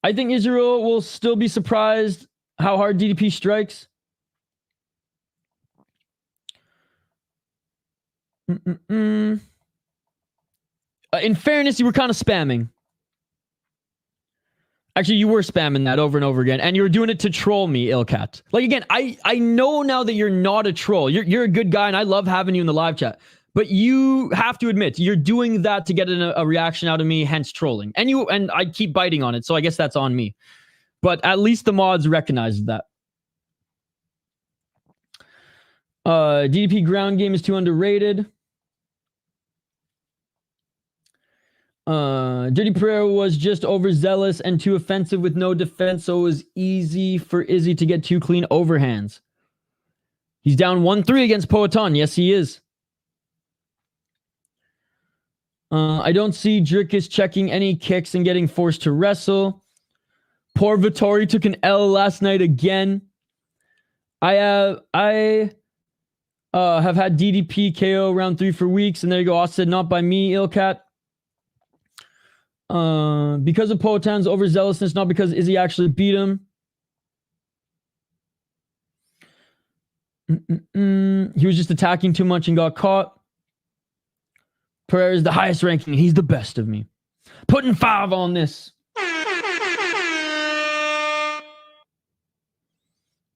I think Israel will still be surprised how hard DDP strikes. In fairness, you were kind of spamming. Actually, you were spamming that over and over again, and you were doing it to troll me, Ilkat. Like, again, I know now that you're not a troll. You're a good guy, and I love having you in the live chat. But you have to admit, you're doing that to get a reaction out of me, hence trolling. And I keep biting on it, so I guess that's on me. But at least the mods recognize that. DDP ground game is too underrated. Dirty Pereira was just overzealous and too offensive with no defense, so it was easy for Izzy to get 2 clean overhands. He's down 1-3 against Poatan. Yes, he is. I don't see Dricus checking any kicks and getting forced to wrestle. Poor Vittori took an L last night again. I have had DDP KO round 3 for weeks, and there you go. Austin, not by me, Ilkat. Because of Poatan's overzealousness, not because Izzy actually beat him. He was just attacking too much and got caught. Pereira is the highest ranking. He's the best of me. Putting 5 on this.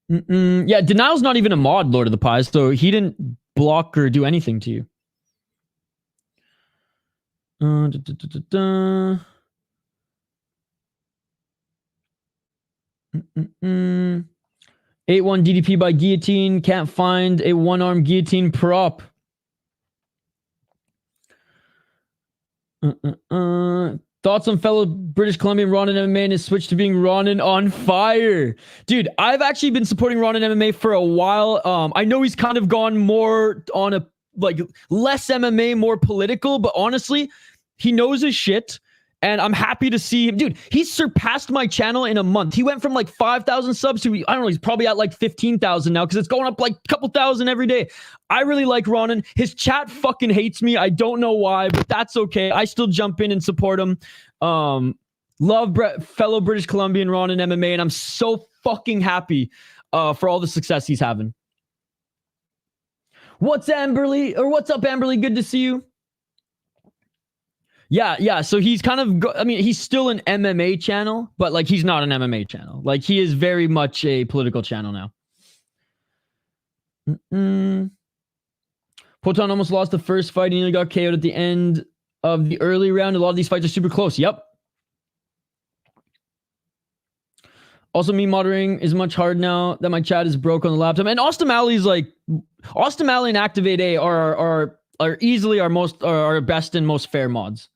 Yeah, Denial's not even a mod, Lord of the Pies, so he didn't block or do anything to you. 8-1 DDP by guillotine. Can't find a one-arm guillotine prop. Thoughts on fellow British Columbian Ronan MMA and his switch to being Ronan on fire? Dude, I've actually been supporting Ronan MMA for a while. I know he's kind of gone more on a, like, less MMA, more political, but honestly, he knows his shit. And I'm happy to see him. Dude, he's surpassed my channel in a month. He went from like 5,000 subs to, I don't know, he's probably at like 15,000 now because it's going up like a couple thousand every day. I really like Ronan. His chat fucking hates me. I don't know why, but that's okay. I still jump in and support him. Love fellow British Columbian Ronan MMA, and I'm so fucking happy for all the success he's having. What's up, Amberly? Good to see you. Yeah. So he's kind of, I mean, he's still an MMA channel, but like he's not an MMA channel. Like he is very much a political channel now. Poton almost lost the first fight. He nearly got KO'd at the end of the early round. A lot of these fights are super close. Yep. Also, me moderating is much hard now that my chat is broke on the laptop. And Austin Malley's like, Austin Malley and Activate A are easily our best and most fair mods.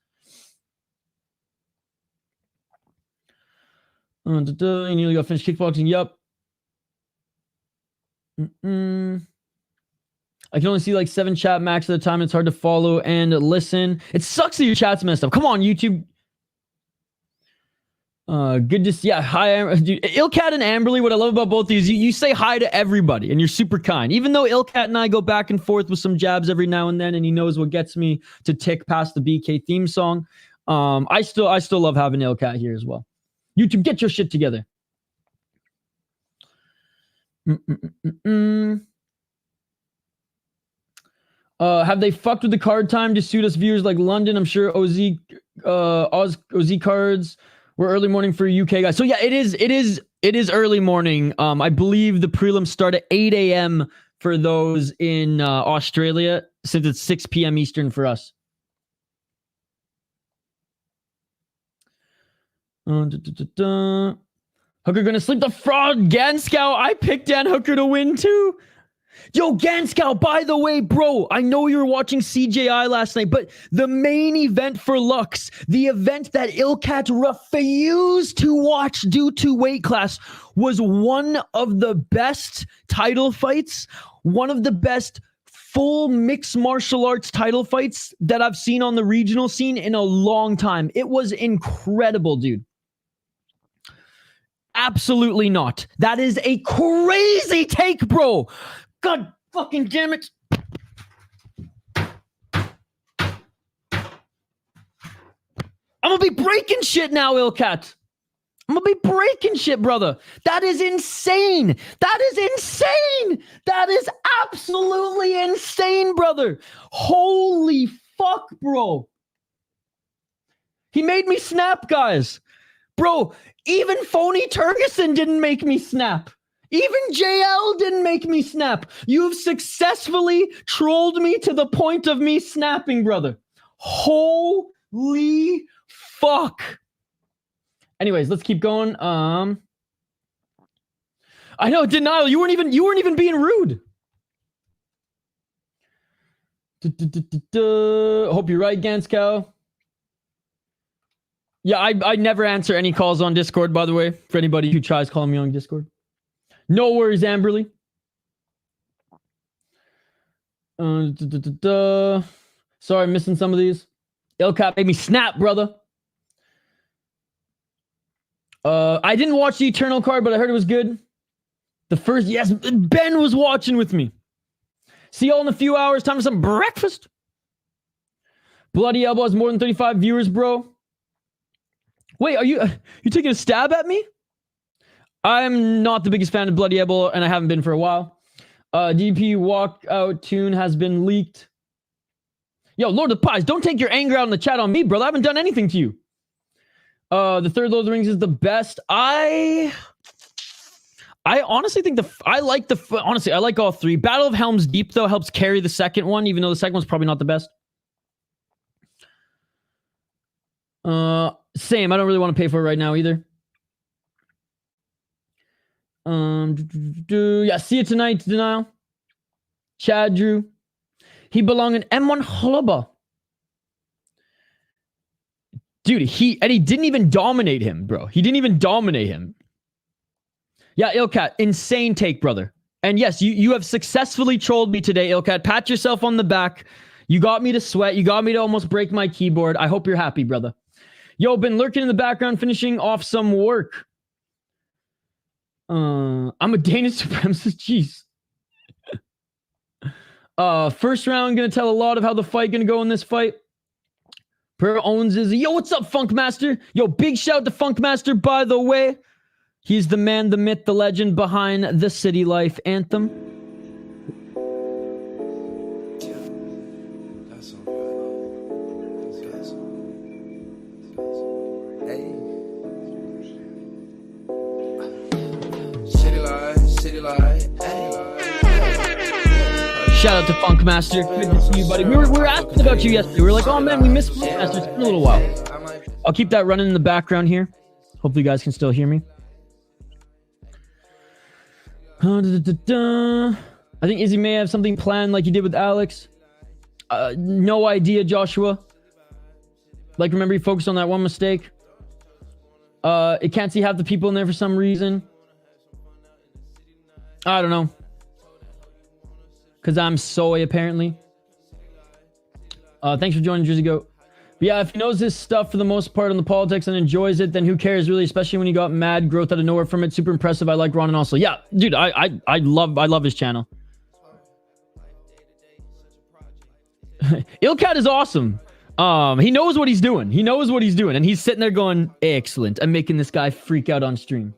You nearly got finished kickboxing. Yup. I can only see like 7 chat max at a time. It's hard to follow and listen. It sucks that your chat's messed up. Come on, YouTube. Good to see. Yeah, hi, dude. Ilkat and Amberly. What I love about both of these, you say hi to everybody, and you're super kind. Even though Ilkat and I go back and forth with some jabs every now and then, and he knows what gets me to tick past the BK theme song. I still love having Ilkat here as well. YouTube, get your shit together. Have they fucked with the card time to suit us viewers like London? I'm sure OZ cards were early morning for UK guys. So yeah, it is early morning. I believe the prelims start at 8 a.m. for those in Australia, since it's 6 p.m. Eastern for us. Hooker gonna sleep the fraud. Ganskow, I picked Dan Hooker to win too. Yo, Ganskow, by the way, bro, I know you were watching CJI last night, but the main event for Lux, the event that Ilkat refused to watch due to weight class, was one of the best title fights, one of the best full mixed martial arts title fights that I've seen on the regional scene in a long time. It was incredible, dude. Absolutely not. That is a crazy take, bro. God fucking damn it. I'm gonna be breaking shit now, Ilkat. I'm gonna be breaking shit, brother. That is insane. That is insane. That is absolutely insane, brother. Holy fuck, bro. He made me snap, guys. Bro, even Phony Turgeson didn't make me snap. Even JL didn't make me snap. You've successfully trolled me to the point of me snapping, brother. Holy fuck. Anyways, let's keep going. I know, Denial, you weren't even being rude. Hope you're right, Ganskow. Yeah, I never answer any calls on Discord, by the way, for anybody who tries calling me on Discord. No worries, Amberly. Sorry, I'm missing some of these. Ilkat made me snap, brother. I didn't watch the Eternal card, but I heard it was good. The first, yes, Ben was watching with me. See y'all in a few hours. Time for some breakfast. Bloody Elbow has more than 35 viewers, bro. Wait, are you taking a stab at me? I'm not the biggest fan of Bloody Elbow, and I haven't been for a while. DP walkout tune has been leaked. Yo, Lord of the Pies, don't take your anger out in the chat on me, brother. I haven't done anything to you. The third Lord of the Rings is the best. I honestly think I like all three. Battle of Helm's Deep, though, helps carry the second one, even though the second one's probably not the best. Same. I don't really want to pay for it right now either. Yeah, see you tonight, Denial. Chad Drew. He belonged in M1 Holoba. Dude, he didn't even dominate him, bro. He didn't even dominate him. Yeah, Ilkat, insane take, brother. And yes, you have successfully trolled me today, Ilkat. Pat yourself on the back. You got me to sweat. You got me to almost break my keyboard. I hope you're happy, brother. Yo, been lurking in the background, finishing off some work. I'm a Danish supremacist. Jeez. First round, gonna tell a lot of how the fight gonna go in this fight. Per owns is yo, what's up, Funkmaster? Yo, big shout to Funkmaster, by the way. He's the man, the myth, the legend behind the City Life anthem. Shout out to Funkmaster. Good to see you, buddy. We were asking about you yesterday. We were like, oh man, we missed Funkmaster. It's been a little while. I'll keep that running in the background here. Hopefully you guys can still hear me. I think Izzy may have something planned like he did with Alex. No idea, Joshua. Like, remember, he focused on that one mistake. It can't see half the people in there for some reason. I don't know. Because I'm soy, apparently. Thanks for joining, Jersey Goat. But yeah, if he knows his stuff for the most part on the politics and enjoys it, then who cares, really? Especially when he got mad growth out of nowhere from it. Super impressive. I like Ron also. Yeah, dude, I love his channel. Ilkat is awesome. He knows what he's doing. He knows what he's doing. And he's sitting there going, excellent. I'm making this guy freak out on stream.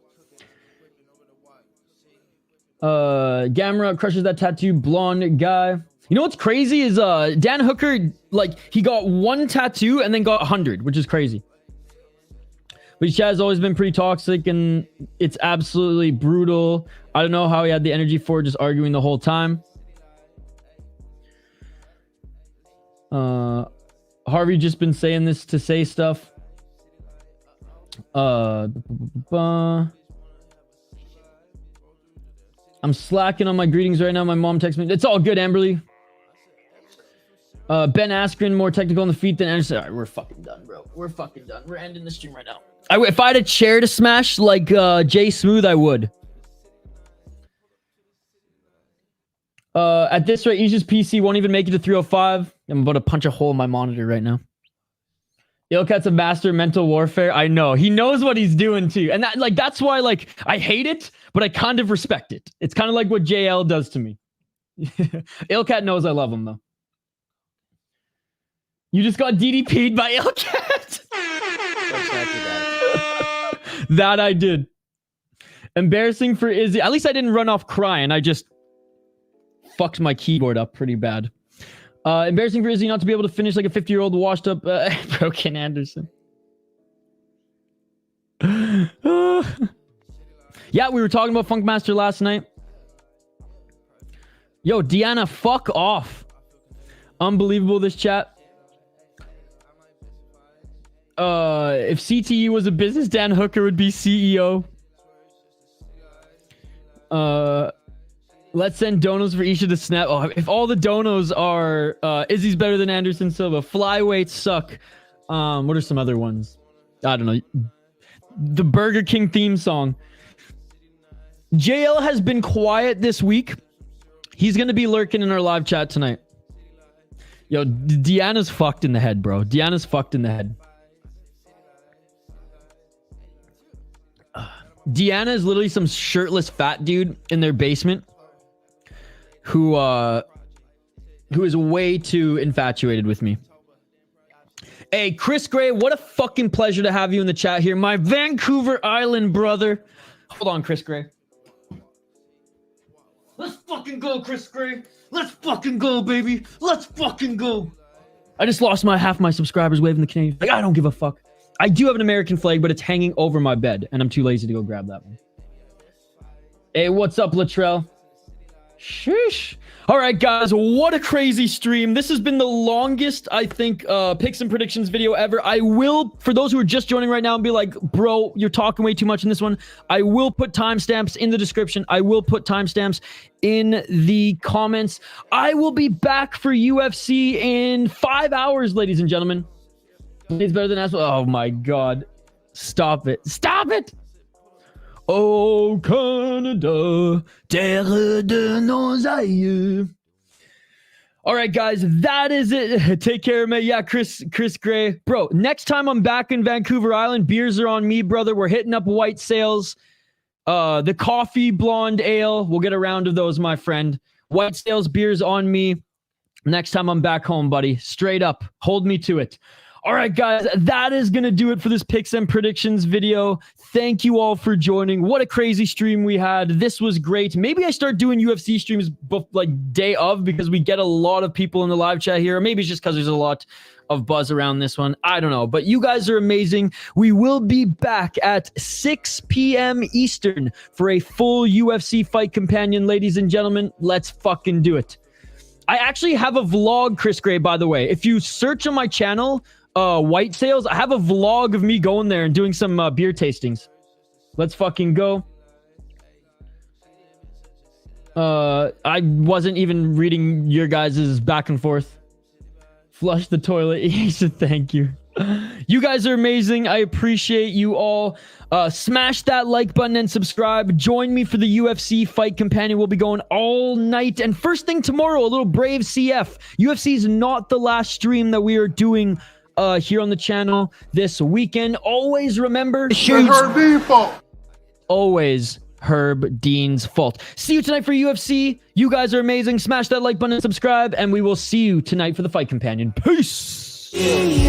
Gamrot crushes that tattoo blonde guy. You know what's crazy is Dan Hooker, like, he got one tattoo and then got 100, which is crazy. But his chat has always been pretty toxic and it's absolutely brutal. I don't know how he had the energy for just arguing the whole time. Harvey just been saying this to say stuff. I'm slacking on my greetings right now. My mom texted me. It's all good, Amberly. Ben Askren, more technical on the feet than Anderson. All right, we're fucking done, bro. We're fucking done. We're ending the stream right now. If I had a chair to smash like Jay Smooth, I would. At this rate, Isha's PC won't even make it to 305. I'm about to punch a hole in my monitor right now. Ilkat's a master of mental warfare. I know. He knows what he's doing too. And that's why, like, I hate it, but I kind of respect it. It's kind of like what JL does to me. Ilkat knows I love him, though. You just got DDP'd by Ilkat. That I did. Embarrassing for Izzy. At least I didn't run off crying. I just fucked my keyboard up pretty bad. Embarrassing for Izzy not to be able to finish like a 50-year-old washed up broken Anderson. Yeah, we were talking about Funkmaster last night. Yo, Deanna, fuck off. Unbelievable, this chat. If CTE was a business, Dan Hooker would be CEO. Let's send donos for Isha to snap. Oh, if all the donos are Izzy's better than Anderson Silva. Flyweights suck. What are some other ones? I don't know. The Burger King theme song. JL has been quiet this week. He's gonna be lurking in our live chat tonight. Yo, Deanna's fucked in the head, bro. Deanna's fucked in the head. Deanna is literally some shirtless fat dude in their basement who is way too infatuated with me. Hey, Chris Gray, what a fucking pleasure to have you in the chat here. My Vancouver Island brother. Hold on, Chris Gray. Let's fucking go, Chris Gray. Let's fucking go, baby. Let's fucking go. I just lost half my subscribers waving the Canadian. Like, I don't give a fuck. I do have an American flag, but it's hanging over my bed, and I'm too lazy to go grab that one. Hey, what's up, Latrell? Sheesh. All right, guys, what a crazy stream. This has been the longest, I think, picks and predictions video ever. I will, for those who are just joining right now and be like, bro, you're talking way too much in this one, I will put timestamps in the description. I will put timestamps in the comments. I will be back for UFC in 5 hours, ladies and gentlemen. It's better than asphalt. Oh my god. Stop it. Stop it! Oh, Canada, terre de nos aïeux. All right, guys, that is it. Take care, man. Yeah, Chris Gray. Bro, next time I'm back in Vancouver Island, beers are on me, brother. We're hitting up White Sails. The coffee blonde ale. We'll get a round of those, my friend. White Sails beers on me. Next time I'm back home, buddy. Straight up. Hold me to it. All right, guys, that is going to do it for this picks and predictions video. Thank you all for joining. What a crazy stream we had. This was great. Maybe I start doing UFC streams like day of because we get a lot of people in the live chat here. Or maybe it's just because there's a lot of buzz around this one. I don't know. But you guys are amazing. We will be back at 6 p.m. Eastern for a full UFC fight companion, ladies and gentlemen. Let's fucking do it. I actually have a vlog, Chris Gray, by the way. If you search on my channel... White Sails, I have a vlog of me going there and doing some beer tastings. Let's fucking go. I wasn't even reading your guys' back and forth. Flush the toilet. He said thank you. You guys are amazing. I appreciate you all. Smash that like button and subscribe. Join me for the UFC Fight Companion. We'll be going all night. And first thing tomorrow, a little Brave CF. UFC is not the last stream that we are doing here on the channel this weekend. Always remember, always Herb Dean's fault. See you tonight for UFC. You guys are amazing. Smash that like button and subscribe, and we will see you tonight for the Fight Companion. Peace. In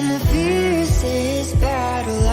the fiercest battle